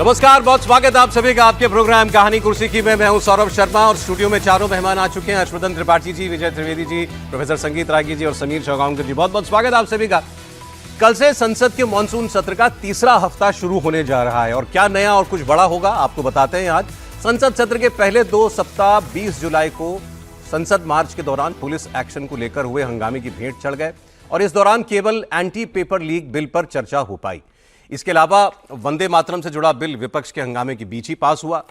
नमस्कार, बहुत स्वागत है आप सभी का आपके प्रोग्राम कहानी कुर्सी की मैं हूं सौरभ शर्मा और स्टूडियो में चारों मेहमान आ चुके हैं। हर्षवर्धन त्रिपाठी जी, विजय त्रिवेदी जी, प्रोफेसर संगीत रागी जी और समीर चौगांवकर जी। बहुत बहुत स्वागत आप सभी का। कल से संसद के मानसून सत्र का तीसरा हफ्ता शुरू होने जा रहा है और क्या नया और कुछ बड़ा होगा आपको बताते हैं। आज संसद सत्र के पहले 2 सप्ताह 20 जुलाई को संसद मार्च के दौरान पुलिस एक्शन को लेकर हुए हंगामे की भेंट चढ़ गए और इस दौरान केवल एंटी पेपर लीक बिल पर चर्चा हो पाई। इसके अलावा वंदे मातरम से जुड़ा बिल विपक्ष के हंगामे के बीच ही पास हुआ।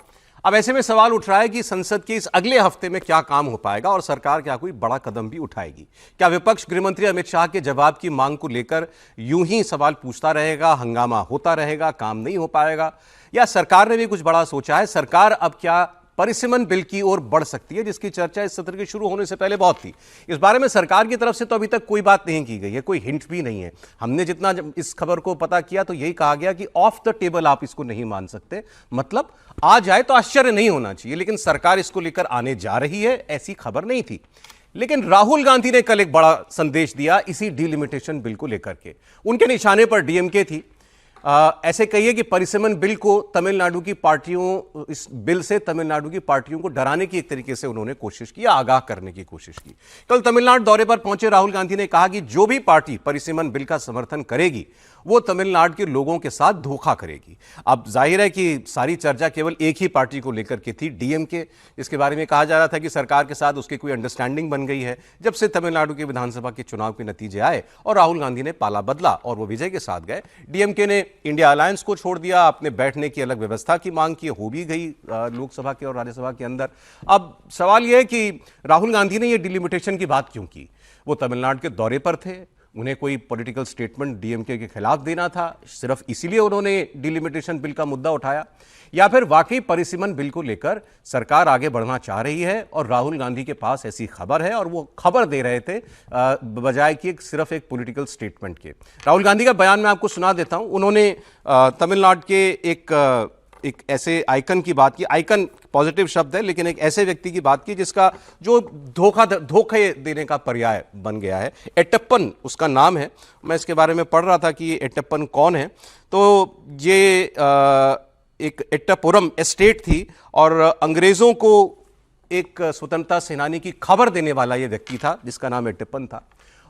अब ऐसे में सवाल उठ रहा है कि संसद के इस अगले हफ्ते में क्या काम हो पाएगा और सरकार क्या कोई बड़ा कदम भी उठाएगी। क्या विपक्ष गृहमंत्री अमित शाह के जवाब की मांग को लेकर यूं ही सवाल पूछता रहेगा, हंगामा होता रहेगा, काम नहीं हो पाएगा, या सरकार ने भी कुछ बड़ा सोचा है? सरकार अब क्या परिसीमन बिल की ओर बढ़ सकती है, जिसकी चर्चा इस सत्र के शुरू होने से पहले बहुत थी? इस बारे में सरकार की तरफ से तो अभी तक कोई बात नहीं की गई है, कोई हिंट भी नहीं है। हमने जितना इस खबर को पता किया तो यही कहा गया कि ऑफ द टेबल आप इसको नहीं मान सकते, मतलब आ जाए तो आश्चर्य नहीं होना चाहिए, लेकिन सरकार इसको लेकर आने जा रही है ऐसी खबर नहीं थी। लेकिन राहुल गांधी ने कल एक बड़ा संदेश दिया इसी डिलिमिटेशन बिल को लेकर के। उनके निशाने पर डीएमके थी। ऐसे कहिए कि परिसीमन बिल को तमिलनाडु की पार्टियों, इस बिल से तमिलनाडु की पार्टियों को डराने की एक तरीके से उन्होंने कोशिश की, आगाह करने की कोशिश की। कल तमिलनाडु दौरे पर पहुंचे राहुल गांधी ने कहा कि जो भी पार्टी परिसीमन बिल का समर्थन करेगी वो तमिलनाडु के लोगों के साथ धोखा करेगी। अब जाहिर है कि सारी चर्चा केवल एक ही पार्टी को लेकर के थी, डीएमके। इसके बारे में कहा जा रहा था कि सरकार के साथ उसकी कोई अंडरस्टैंडिंग बन गई है जब से तमिलनाडु के विधानसभा के चुनाव के नतीजे आए और राहुल गांधी ने पाला बदला और वो विजय के साथ गए। डीएमके ने इंडिया अलायंस को छोड़ दिया, अपने बैठने की अलग व्यवस्था की मांग की, हो भी गई लोकसभा के और राज्यसभा के अंदर। अब सवाल यह है कि राहुल गांधी ने यह डिलिमिटेशन की बात क्यों की? वो तमिलनाडु के दौरे पर थे, उन्हें कोई पॉलिटिकल स्टेटमेंट डीएमके के खिलाफ देना था, सिर्फ इसीलिए उन्होंने डिलिमिटेशन बिल का मुद्दा उठाया, या फिर वाकई परिसीमन बिल को लेकर सरकार आगे बढ़ना चाह रही है और राहुल गांधी के पास ऐसी खबर है और वो खबर दे रहे थे बजाय कि सिर्फ एक पॉलिटिकल स्टेटमेंट के। राहुल गांधी का बयान मैं आपको सुना देता हूं। उन्होंने तमिलनाडु के एक ऐसे आइकन की बात की, आइकन पॉजिटिव शब्द है लेकिन एक ऐसे व्यक्ति की बात की जिसका जो धोखे देने का पर्याय बन गया है। एट्टप्पन उसका नाम है। मैं इसके बारे में पढ़ रहा था कि ये एट्टप्पन कौन है। तो ये एक एट्टापुरम एस्टेट थी और अंग्रेजों को एक स्वतंत्रता सेनानी की खबर देने वाला ये व्यक्ति था जिसका नाम एट्टप्पन था।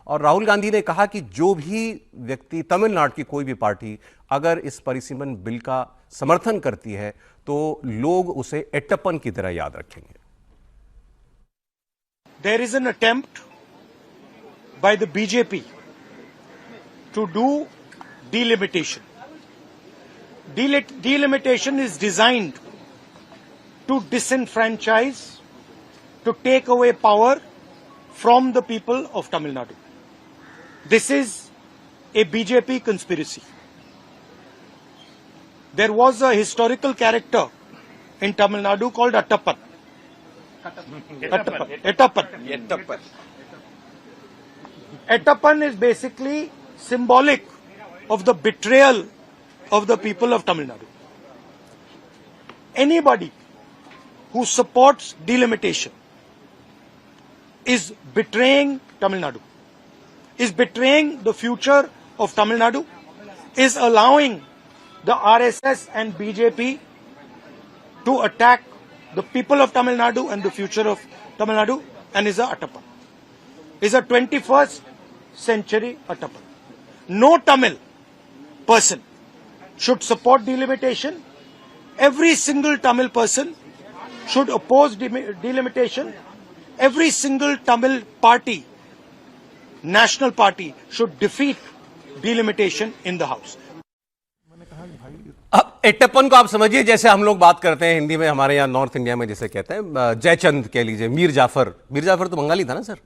और राहुल गांधी ने कहा कि जो भी व्यक्ति, तमिलनाडु की कोई भी पार्टी अगर इस परिसीमन बिल का समर्थन करती है तो लोग उसे एट्टप्पन की तरह याद रखेंगे। There is an attempt by the BJP to do delimitation. Delimitation is designed to disenfranchise, to take away power from the people of Tamil Nadu. This is a BJP conspiracy. There was a historical character in Tamil Nadu called Attappan. Attappan is basically symbolic of the betrayal of the people of Tamil Nadu. Anybody who supports delimitation is betraying Tamil Nadu, is betraying the future of Tamil Nadu, is allowing the RSS and BJP to attack the people of Tamil Nadu and the future of Tamil Nadu, and is a Attappan. Is a 21st century Attappan. No Tamil person should support delimitation. Every single Tamil person should oppose delimitation. Every single Tamil party, national party, should defeat delimitation in the House. अब एट्टप्पन को आप समझिए जैसे हम लोग बात करते हैं हिंदी में, हमारे यहाँ नॉर्थ इंडिया में जैसे कहते हैं जयचंद कह लीजिए, मीर जाफर तो बंगाली था ना सर,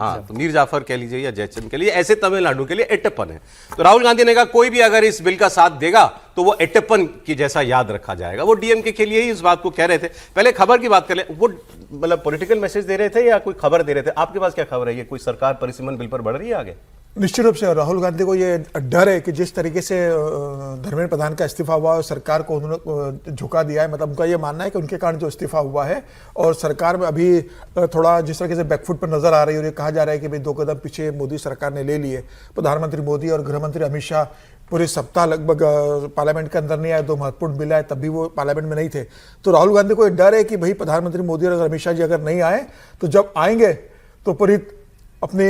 हाँ, तो मीर जाफर कह लीजिए या जयचंद कह लीजिए, ऐसे तमिलनाडु के लिए एट्टप्पन है। तो राहुल गांधी ने कहा कोई भी अगर इस बिल का साथ देगा तो वो एट्टप्पन की जैसा याद रखा जाएगा। वो डीएमके के लिए ही इस बात को कह रहे थे। पहले खबर की बात कर ले, वो मतलब पॉलिटिकल मैसेज दे रहे थे या कोई खबर दे रहे थे? आपके पास क्या खबर है, ये कोई सरकार परिसीमन बिल पर बढ़ रही है आगे? निश्चित रूप से राहुल गांधी को ये डर है कि जिस तरीके से धर्मेंद्र प्रधान का इस्तीफा हुआ और सरकार को उन्होंने झुका दिया है, मतलब उनका ये मानना है कि उनके कारण जो इस्तीफा हुआ है और सरकार में अभी थोड़ा जिस तरीके से बैकफुट पर नजर आ रही है और ये कहा जा रहा है कि भाई 2 कदम पीछे मोदी सरकार ने ले लिए। प्रधानमंत्री मोदी और गृहमंत्री अमित शाह पूरे सप्ताह लगभग पार्लियामेंट के अंदर नहीं आए, 2 महत्वपूर्ण बिल आए, तब भी वो पार्लियामेंट में नहीं थे। तो राहुल गांधी को एक डर है कि भाई प्रधानमंत्री मोदी और अमित शाह जी अगर नहीं आए तो जब आएंगे तो पूरी अपनी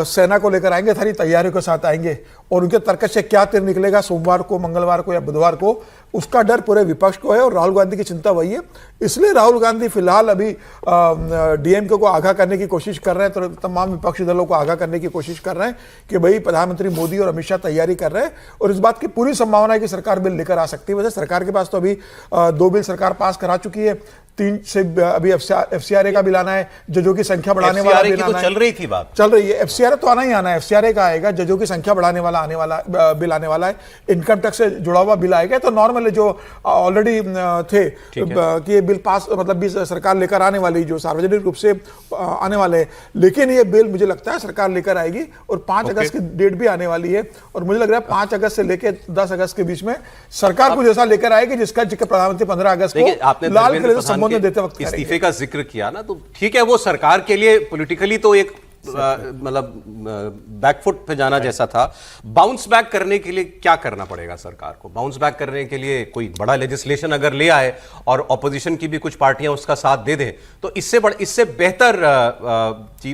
सेना को लेकर आएंगे, सारी तैयारियों के साथ आएंगे और उनके तर्क से क्या तीर निकलेगा सोमवार को, मंगलवार को या बुधवार को, उसका डर पूरे विपक्ष को है और राहुल गांधी की चिंता वही है। इसलिए राहुल गांधी फिलहाल अभी डीएमके को आगाह करने की कोशिश कर रहे हैं, तो तमाम विपक्षी दलों को आगाह करने की कोशिश कर रहे हैं कि भाई प्रधानमंत्री मोदी और अमित शाह तैयारी कर रहे हैं और इस बात की पूरी संभावना है कि सरकार बिल लेकर आ सकती है। वैसे सरकार के पास तो अभी 2 बिल सरकार पास करा चुकी है, 3 से अभी एफसीआरए का बिल आना है, जजों की संख्या बढ़ाने वाला बिल आना है। चल रही थी बात, चल रही है। एफसीआरए तो आना ही आना है, एफसीआरए का आएगा, जजों की संख्या बढ़ाने वाला बिल आने वाला है, इनकम टैक्स से जुड़ा हुआ बिल आएगा। तो नॉर्मल जो ऑलरेडी थे कि ये बिल पास मतलब भी सरकार लेकर आने वाली, जो सार्वजनिक रूप से आने वाले हैं, लेकिन ये बिल मुझे लगता है सरकार लेकर आएगी और 5 अगस्त की डेट भी आने वाली है और मुझे लग रहा है 5 अगस्त से लेकर 10 अगस्त के बीच में सरकार कुछ ऐसा लेकर आएगी जिसका प्रधानमंत्री 15 अगस्त को लाल किले से संबोधन देते वक्त इस्तीफे का जिक्र किया ना, तो ठीक है, वो सरकार के लिए पॉलिटिकली तो एक मतलब बैकफुट पे जाना जैसा था। बाउंस बैक करने के लिए क्या करना पड़ेगा सरकार को? बाउंस बैक करने के लिए कोई बड़ा लेजिस्लेशन अगर ले आए और ऑपोजिशन की भी कुछ पार्टियां उसका साथ दे दें तो इससे बेहतर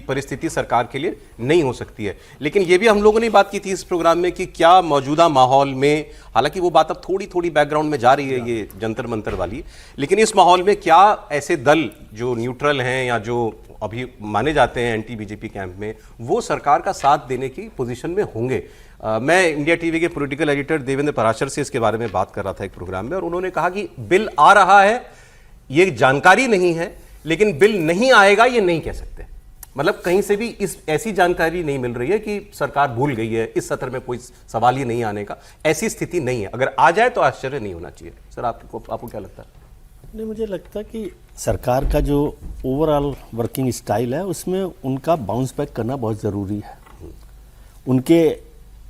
परिस्थिति सरकार के लिए नहीं हो सकती है। लेकिन ये भी हम लोगों ने बात की थी इस प्रोग्राम में कि क्या मौजूदा माहौल में, हालांकि वो बात अब थोड़ी बैकग्राउंड में जा रही है, ये जंतर मंतर वाली, लेकिन इस माहौल में क्या ऐसे दल जो न्यूट्रल हैं या जो अभी माने जाते हैं एंटी बीजेपी कैंप में, वो सरकार का साथ देने की पोजीशन में होंगे? मैं इंडिया टीवी के पॉलिटिकल एडिटर देवेंद्र पराशर से इसके बारे में बात कर रहा था एक प्रोग्राम में और उन्होंने कहा कि बिल आ रहा है, ये जानकारी नहीं है, लेकिन बिल नहीं आएगा ये नहीं कह सकते। मतलब कहीं से भी ऐसी जानकारी नहीं मिल रही है कि सरकार भूल गई है, इस सत्र में कोई सवाल ही नहीं आने का, ऐसी स्थिति नहीं है। अगर आ जाए तो आश्चर्य नहीं होना चाहिए। सर आपको क्या लगता है? नहीं, मुझे लगता है कि सरकार का जो ओवरऑल वर्किंग स्टाइल है उसमें उनका बाउंस बैक करना बहुत ज़रूरी है, उनके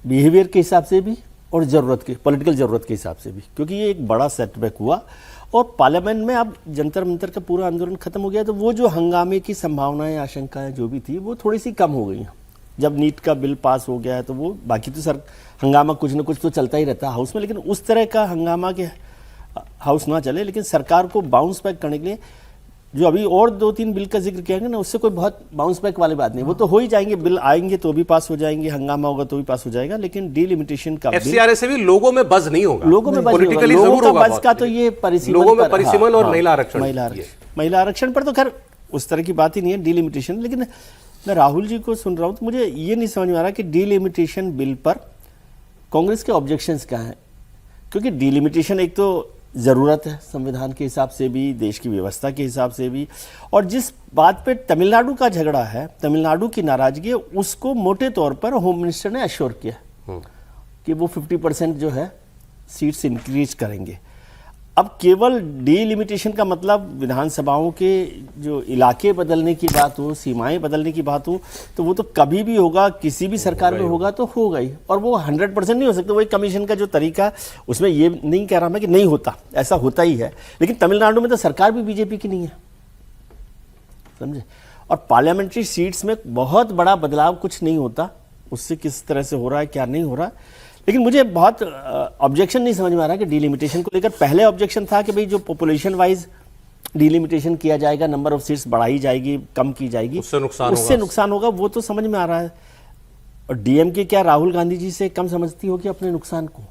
बिहेवियर के हिसाब से भी और पॉलिटिकल ज़रूरत के हिसाब से भी, क्योंकि ये एक बड़ा सेटबैक हुआ और पार्लियामेंट में अब जंतर मंतर का पूरा आंदोलन खत्म हो गया, तो वो जो हंगामे की संभावनाएं, आशंकाएं जो भी थी वो थोड़ी सी कम हो गई हैं। जब नीट का बिल पास हो गया है तो वो बाकी तो हंगामा कुछ ना कुछ तो चलता ही रहता है हाउस में, लेकिन उस तरह का हंगामा के हाउस ना चले। लेकिन सरकार को बाउंस बैक करने के लिए जो अभी और 2-3 बिल का जिक्र किया गया ना, उससे कोई बहुत बाउंस बैक वाली बात नहीं, वो तो हो ही जाएंगे, बिल आएंगे तो भी पास हो जाएंगे, हंगामा होगा तो भी पास हो जाएगा। लेकिन डीलिमिटेशन का एफसीआरए से भी लोगों में बज नहीं होगा, लोगों में पॉलिटिकली जरूर होगा, बज का तो ये लोगों में परिसीमन और महिला आरक्षण पर तो खैर उस तरह की बात ही नहीं है, डीलिमिटेशन। लेकिन मैं राहुल जी को सुन रहा हूँ तो मुझे ये नहीं समझ में आ रहा कि डीलिमिटेशन बिल पर कांग्रेस के ऑब्जेक्शंस क्या हैं, क्योंकि डीलिमिटेशन एक तो ज़रूरत है संविधान के हिसाब से भी, देश की व्यवस्था के हिसाब से भी, और जिस बात पे तमिलनाडु का झगड़ा है, तमिलनाडु की नाराजगी है, उसको मोटे तौर पर होम मिनिस्टर ने एश्योर किया कि वो 50% जो है सीट्स इंक्रीज करेंगे। अब केवल डीलिमिटेशन का मतलब विधानसभाओं के जो इलाके बदलने की बात हो, सीमाएं बदलने की बात हो, तो वो तो कभी भी होगा, किसी भी सरकार में होगा तो होगा ही, और वो 100% नहीं हो सकता। वही कमीशन का जो तरीका, उसमें ये नहीं कह रहा मैं कि नहीं होता, ऐसा होता ही है। लेकिन तमिलनाडु में तो सरकार भी बीजेपी की नहीं है, समझे, और पार्लियामेंट्री सीट्स में बहुत बड़ा बदलाव कुछ नहीं होता, उससे किस तरह से हो रहा है क्या नहीं हो रहा है। लेकिन मुझे बहुत ऑब्जेक्शन नहीं समझ में आ रहा कि डीलिमिटेशन को लेकर। पहले ऑब्जेक्शन था कि भाई जो पॉपुलेशन वाइज डीलिमिटेशन किया जाएगा, नंबर ऑफ सीट्स बढ़ाई जाएगी, कम की जाएगी, उससे नुकसान होगा, वो तो समझ में आ रहा है। और डीएमके क्या राहुल गांधी जी से कम समझती होगी अपने नुकसान को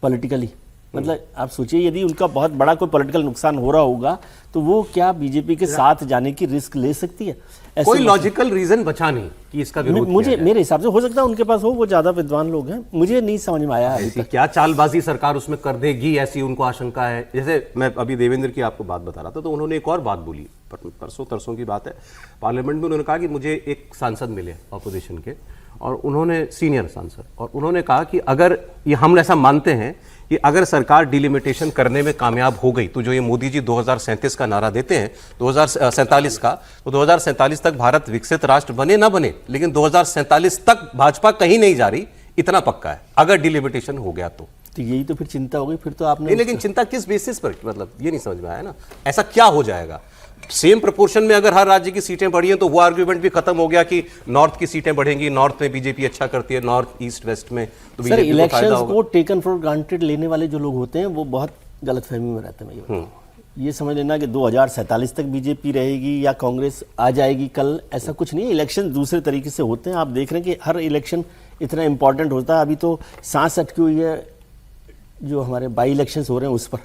पॉलिटिकली? मतलब आप सोचिए, यदि उनका बहुत बड़ा कोई पॉलिटिकल नुकसान हो रहा होगा तो वो क्या बीजेपी के साथ जाने की रिस्क ले सकती है? कोई लॉजिकल रीजन बचा नहीं कि इसका विरोध मुझे मेरे हिसाब से हो सकता है उनके पास हो, वो ज्यादा विद्वान लोग हैं, मुझे नहीं समझ में आया है क्या चालबाजी सरकार उसमें कर देगी, ऐसी उनको आशंका है। जैसे मैं अभी देवेंद्र की आपको बात बता रहा था, तो उन्होंने एक और बात बोली, परसों की बात है, पार्लियामेंट में उन्होंने कहा कि मुझे एक सांसद मिले अपोजिशन के, और उन्होंने सीनियर सांसद, और उन्होंने कहा कि अगर ये हम ऐसा मानते हैं कि अगर सरकार डिलिमिटेशन करने में कामयाब हो गई तो जो ये मोदी जी 2037 का नारा देते हैं, 2047 का, तो 2047 तक भारत विकसित राष्ट्र बने ना बने, लेकिन 2047 तक भाजपा कहीं नहीं जा रही, इतना पक्का है अगर डिलिमिटेशन हो गया तो यही तो फिर चिंता हो गई। फिर तो आपने लेकिन चिंता किस बेसिस पर, मतलब ये नहीं समझ में आया ना, ऐसा क्या हो जाएगा सेम प्रोपोर्शन में अगर हर राज्य की सीटें बढ़ी हैं तो वो आर्ग्यूमेंट भी खत्म हो गया कि नॉर्थ की सीटें बढ़ेंगी, नॉर्थ में बीजेपी अच्छा करती है, नॉर्थ ईस्ट वेस्ट में तो सर बीजेपी को फायदा इलेक्शंस होगा। को टेकन फॉर ग्रांटेड लेने वाले जो लोग होते हैं वो बहुत गलतफहमी में रहते हैं। ये समझ लेना कि 2047 तक बीजेपी रहेगी या कांग्रेस आ जाएगी कल, ऐसा कुछ नहीं है। इलेक्शन दूसरे तरीके से होते हैं। आप देख रहे हैं कि हर इलेक्शन इतना इंपॉर्टेंट होता है। अभी तो सांस अटकी हुई है जो हमारे बाई इलेक्शंस हो रहे हैं उस पर।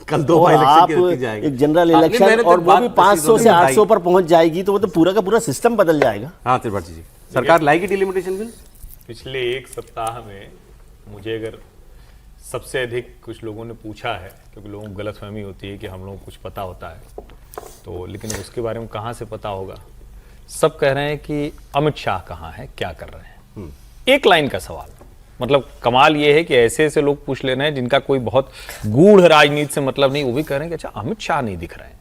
कल 2 और इलेक्शन आप की रखी जाएगी। एक जनरल आपने इलेक्शन मैंने तो और वो भी बात 500 से उन्होंने 800 पर पहुंच जाएगी तो वो तो पूरा का पूरा सिस्टम बदल जाएगा। हाँ त्रिपाठी जी, सरकार लाएगी डिलिमिटेशन बिल? पिछले एक सप्ताह में मुझे अगर सबसे अधिक कुछ लोगों ने पूछा है, क्योंकि लोगों को गलतफहमी होती है कि हम लोगों को कुछ पता होता है, तो लेकिन उसके बारे में कहाँ से पता होगा। सब कह रहे हैं कि अमित शाह कहाँ है, क्या कर रहे हैं। एक लाइन का सवाल, मतलब कमाल ये है कि ऐसे ऐसे लोग पूछ ले रहे हैं जिनका कोई बहुत गूढ़ राजनीति से मतलब नहीं, वो भी कह रहे हैं कि अच्छा अमित शाह नहीं दिख रहे हैं,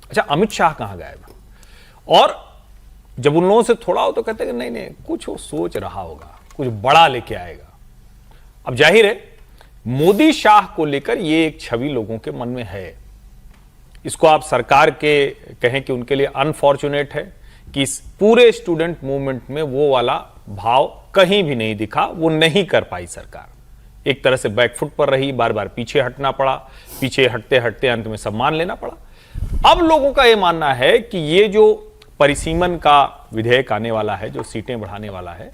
अच्छा अमित शाह कहाँ गायब है। और जब उन लोगों से थोड़ा हो तो कहते हैं कि नहीं नहीं कुछ वो सोच रहा होगा, कुछ बड़ा लेके आएगा। अब जाहिर है मोदी शाह को लेकर ये एक छवि लोगों के मन में है। इसको आप सरकार के कहें कि उनके लिए अनफॉर्चुनेट है कि इस पूरे स्टूडेंट मूवमेंट में वो वाला भाव कहीं भी नहीं दिखा, वो नहीं कर पाई सरकार। एक तरह से बैकफुट पर रही, बार बार पीछे हटना पड़ा, पीछे हटते हटते अंत में सम्मान लेना पड़ा। अब लोगों का यह मानना है कि ये जो परिसीमन का विधेयक आने वाला है, जो सीटें बढ़ाने वाला है,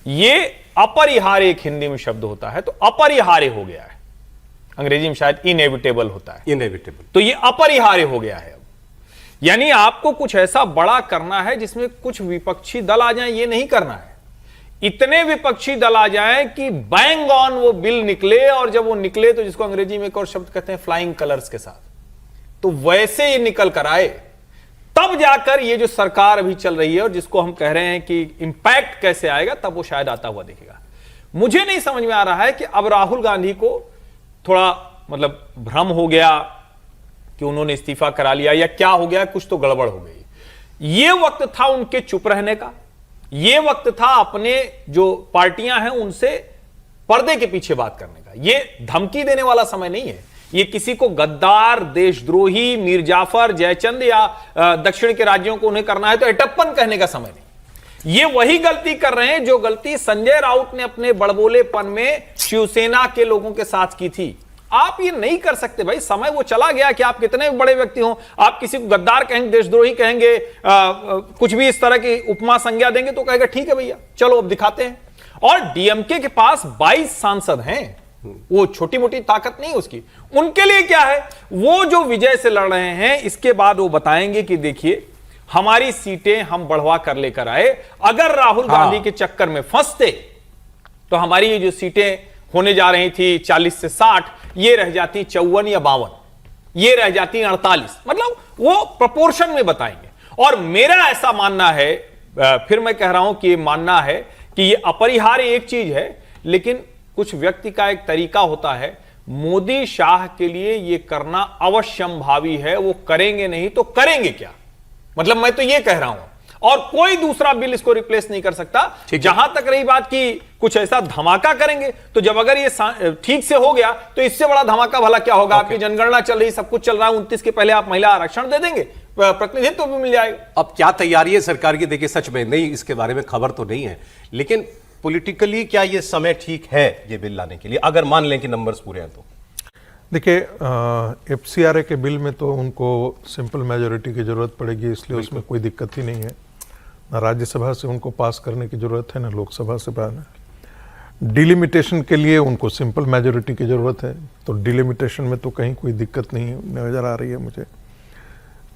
ये अपरिहार्य एक हिंदी में शब्द होता है, तो अपरिहार्य हो गया है। अंग्रेजी में शायद इनएविटेबल होता है, इनएविटेबल। तो ये अपरिहार्य हो गया है। यानी आपको कुछ ऐसा बड़ा करना है जिसमें कुछ विपक्षी दल आ जाएं, ये नहीं करना है। इतने विपक्षी दल आ जाएं कि बैंग ऑन वो बिल निकले, और जब वो निकले तो जिसको अंग्रेजी में एक और शब्द कहते हैं फ्लाइंग कलर्स के साथ, तो वैसे ये निकल कर आए, तब जाकर ये जो सरकार अभी चल रही है और जिसको हम कह रहे हैं कि इंपैक्ट कैसे आएगा, तब वो शायद आता हुआ दिखेगा। मुझे नहीं समझ में आ रहा है कि अब राहुल गांधी को थोड़ा मतलब भ्रम हो गया कि उन्होंने इस्तीफा करा लिया या क्या हो गया, कुछ तो गड़बड़ हो गई। ये वक्त था उनके चुप रहने का, ये वक्त था अपने जो पार्टियां हैं उनसे पर्दे के पीछे बात करने का। ये धमकी देने वाला समय नहीं है, ये किसी को गद्दार, देशद्रोही, मीर जाफर, जयचंद या दक्षिण के राज्यों को उन्हें करना है तो एटप्पन कहने का समय नहीं। ये वही गलती कर रहे हैं जो गलती संजय राउत ने अपने बड़बोलेपन में शिवसेना के लोगों के साथ की थी। आप ये नहीं कर सकते भाई, समय वो चला गया कि आप कितने बड़े व्यक्ति हो, आप किसी को गद्दार कहेंगे, देशद्रोही कहेंगे, कुछ भी इस तरह की उपमा संज्ञा देंगे तो कहेगा ठीक है भैया चलो अब दिखाते हैं। और डीएमके के पास 22 सांसद हैं, वो छोटी मोटी ताकत नहीं उसकी। उनके लिए क्या है, वो जो विजय से लड़ रहे हैं इसके बाद वो बताएंगे कि देखिए हमारी सीटें हम बढ़वा कर लेकर आए। अगर राहुल गांधी के चक्कर में फंसते तो हमारी ये जो सीटें होने जा रही थी 40 से 60, ये रह जाती 54 या 52, ये रह जाती 48। मतलब वो प्रोपोर्शन में बताएंगे। और मेरा ऐसा मानना है, फिर मैं कह रहा हूं कि ये मानना है कि ये अपरिहार्य एक चीज है, लेकिन कुछ व्यक्ति का एक तरीका होता है। मोदी शाह के लिए ये करना अवश्यंभावी है, वो करेंगे नहीं तो करेंगे क्या, मतलब मैं तो ये कह रहा हूं। और कोई दूसरा बिल इसको रिप्लेस नहीं कर सकता। जहां तक रही बात कि कुछ ऐसा धमाका करेंगे, तो जब अगर ये ठीक से हो गया तो इससे बड़ा धमाका भला क्या होगा। आपकी जनगणना चल रही, सब कुछ चल रहा है, 29 के पहले आप महिला आरक्षण दे देंगे, प्रतिनिधित्व भी मिल जाएगा। अब क्या तैयारी है सरकार की, देखिए सच में नहीं, इसके बारे में खबर तो नहीं है, लेकिन पॉलिटिकली क्या ये समय ठीक है ये बिल लाने के लिए, अगर मान लें कि नंबर्स पूरे हैं तो? देखिए एफसीआरए के बिल में तो उनको सिंपल मेजोरिटी की जरूरत पड़ेगी, इसलिए उसमें कोई दिक्कत ही नहीं है। ना राज्यसभा से उनको पास करने की जरूरत है, ना लोकसभा से पाना। डिलिमिटेशन के लिए उनको सिंपल मेजोरिटी की जरूरत है, तो डिलिमिटेशन में तो कहीं कोई दिक्कत नहीं नजर आ रही है मुझे।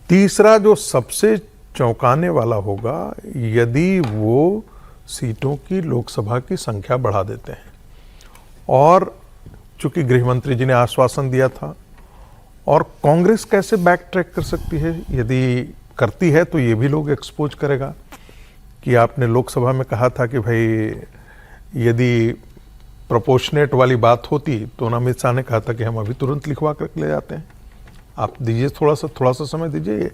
तीसरा जो सबसे चौंकाने वाला होगा, यदि वो सीटों की लोकसभा की संख्या बढ़ा देते हैं, और चूंकि गृहमंत्री जी ने आश्वासन दिया था, और कांग्रेस कैसे बैक ट्रैक कर सकती है, यदि करती है तो ये भी लोग एक्सपोज करेगा कि आपने लोकसभा में कहा था कि भाई यदि प्रोपोर्शनेट वाली बात होती तो अमित शाह ने कहा था कि हम अभी तुरंत लिखवा कर ले जाते हैं, आप दीजिए थोड़ा सा समय दीजिए,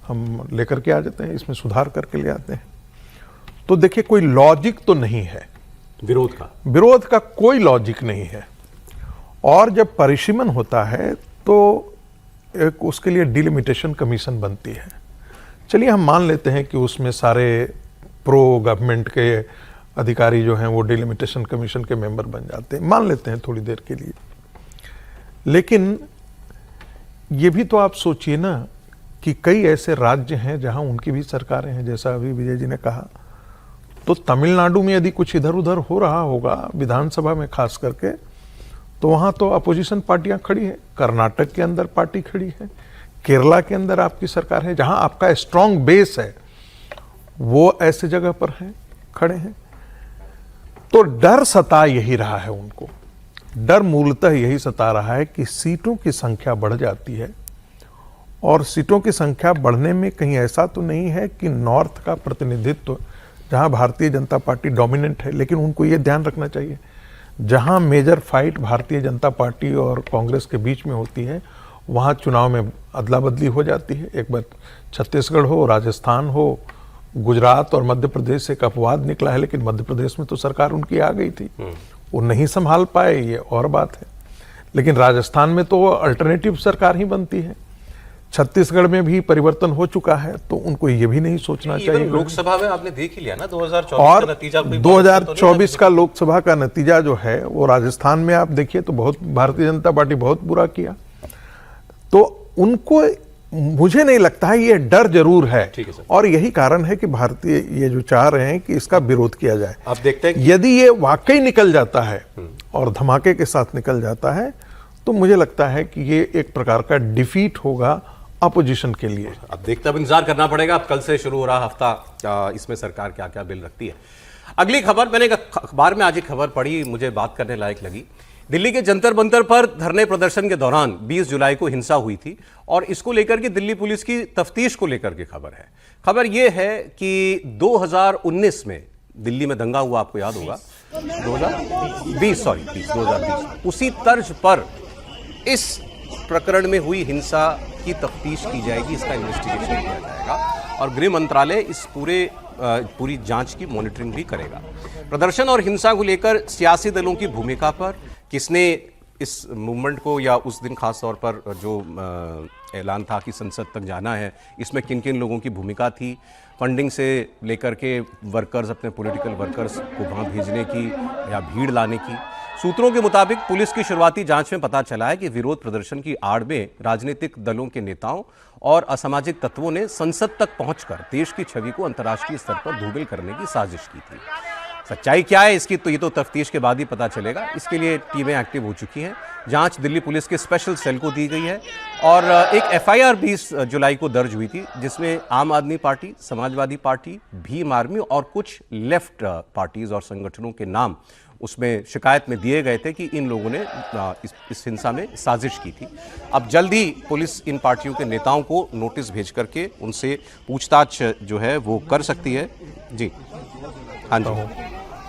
हम लेकर के आ जाते हैं, इसमें सुधार करके ले आते हैं। तो देखिए कोई लॉजिक तो नहीं है, विरोध का कोई लॉजिक नहीं है। और जब परिसीमन होता है तो एक उसके लिए डिलिमिटेशन कमीशन बनती है। चलिए हम मान लेते हैं कि उसमें सारे प्रो गवर्नमेंट के अधिकारी जो हैं वो डिलिमिटेशन कमीशन के मेंबर बन जाते हैं, मान लेते हैं थोड़ी देर के लिए। लेकिन ये भी तो आप सोचिए ना कि कई ऐसे राज्य हैं जहां उनकी भी सरकारें हैं, जैसा अभी विजय जी ने कहा। तो तमिलनाडु में यदि कुछ इधर उधर हो रहा होगा विधानसभा में खास करके, तो वहां तो अपोजिशन पार्टियां खड़ी हैं। कर्नाटक के अंदर पार्टी खड़ी है, केरला के अंदर आपकी सरकार है, जहां आपका स्ट्रांग बेस है वो ऐसे जगह पर है, खड़े हैं। तो डर सता यही रहा है उनको, डर मूलतः यही सता रहा है कि सीटों की संख्या बढ़ जाती है, और सीटों की संख्या बढ़ने में कहीं ऐसा तो नहीं है कि नॉर्थ का प्रतिनिधित्व जहां भारतीय जनता पार्टी डोमिनेंट है, लेकिन उनको ये ध्यान रखना चाहिए जहां major fight Bharatiya Janata party और कांग्रेस के बीच में होती है वहां चुनाव में अदला बदली हो जाती है। एक बार छत्तीसगढ़ हो, राजस्थान हो, गुजरात और मध्य प्रदेश से एक अपवाद निकला है, लेकिन मध्य प्रदेश में तो सरकार उनकी आ गई थी, वो नहीं संभाल पाए, ये और बात है। लेकिन राजस्थान में तो अल्टरनेटिव सरकार ही बनती है, छत्तीसगढ़ में भी परिवर्तन हो चुका है, तो उनको ये भी नहीं सोचना चाहिए। लोकसभा में आपने देख ही लिया ना 2024 और का नतीजा, 2024 का लोकसभा का नतीजा जो है वो राजस्थान में आप देखिए तो बहुत भारतीय जनता पार्टी बहुत बुरा किया। तो उनको मुझे नहीं लगता है, ये डर जरूर है, और यही कारण है कि भारतीय ये जो चाह रहे हैं कि इसका विरोध किया जाए। आप देखते हैं यदि ये वाकई निकल जाता है और धमाके के साथ निकल जाता है तो मुझे लगता है कि ये एक प्रकार का डिफीट होगा अपोजिशन के लिए। अब देखते, अब इंतजार करना पड़ेगा। अब कल से शुरू हो रहा हफ्ता, इसमें सरकार क्या क्या बिल रखती है। अगली खबर, मैंने अखबार में आज एक खबर पढ़ी, मुझे बात करने लायक लगी। दिल्ली के जंतर मंतर पर धरने प्रदर्शन के दौरान 20 जुलाई को हिंसा हुई थी, और इसको लेकर के दिल्ली पुलिस की तफ्तीश को लेकर के खबर है। खबर यह है कि 2019 में दिल्ली में दंगा हुआ, आपको याद होगा, 2020 उसी तर्ज पर इस प्रकरण में हुई हिंसा की तफ्तीश की जाएगी, इसका इन्वेस्टिगेशन किया जाएगा, और गृह मंत्रालय इस पूरी जांच की मॉनिटरिंग भी करेगा। प्रदर्शन और हिंसा को लेकर सियासी दलों की भूमिका पर, किसने इस मूवमेंट को, या उस दिन खास तौर पर जो ऐलान था कि संसद तक जाना है, इसमें किन किन लोगों की भूमिका थी, फंडिंग से लेकर के वर्कर्स, अपने पॉलिटिकल वर्कर्स को वहाँ भेजने की या भीड़ लाने की। सूत्रों के मुताबिक पुलिस की शुरुआती जांच में पता चला है कि विरोध प्रदर्शन की आड़ में राजनीतिक दलों के नेताओं और असामाजिक तत्वों ने संसद तक पहुंचकर देश की छवि को अंतर्राष्ट्रीय स्तर पर धूमिल करने की साजिश की थी। सच्चाई क्या है इसकी, तो ये तो तफ्तीश के बाद ही पता चलेगा। इसके लिए टीमें एक्टिव हो चुकी हैं। जांच दिल्ली पुलिस के स्पेशल सेल को दी गई है, और एक एफआईआर 20 जुलाई को दर्ज हुई थी, जिसमें आम आदमी party, Samajwadi party, Bhim army और कुछ लेफ्ट पार्टीज और संगठनों के नाम उसमें शिकायत में दिए गए थे कि इन लोगों ने इस हिंसा में साजिश की थी। अब जल्द ही पुलिस इन पार्टियों के नेताओं को नोटिस भेज करके उनसे पूछताछ जो है वो कर सकती है। जी हाँ जी,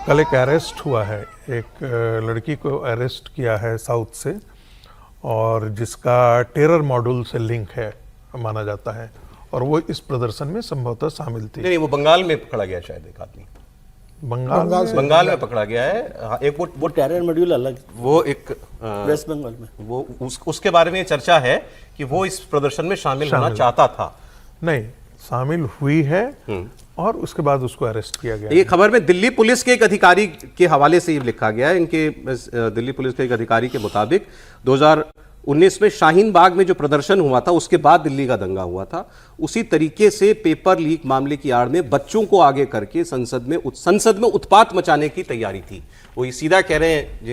कल एक अरेस्ट हुआ है, एक लड़की को अरेस्ट किया है साउथ से, और जिसका टेरर मॉड्यूल से लिंक है माना जाता है, और वो इस प्रदर्शन में संभवतः शामिल थी। नहीं, वो बंगाल में पकड़ा गया शायद एक आदमी, बंगाल में पकड़ा गया है। हाँ, एक वो टेरर मॉड्यूल अलग, वो एक वेस्ट बंगाल में, वो उसके बारे में चर्चा है कि वो इस प्रदर्शन में शामिल होना चाहता था। नहीं, शामिल हुई है और उसके बाद उसको अरेस्ट किया गया। ये खबर में दिल्ली पुलिस के एक अधिकारी के हवाले से ये लिखा गया है। इनके दिल्ली पुलिस के एक अधिकारी के मुताबिक 2019 में शाहीन बाग में जो प्रदर्शन हुआ था, उसके बाद दिल्ली का दंगा हुआ था, उसी तरीके से पेपर लीक मामले की आड़ में बच्चों को आगे करके संसद में उत्पात मचाने की तैयारी थी। वो ये सीधा कह रहे हैं,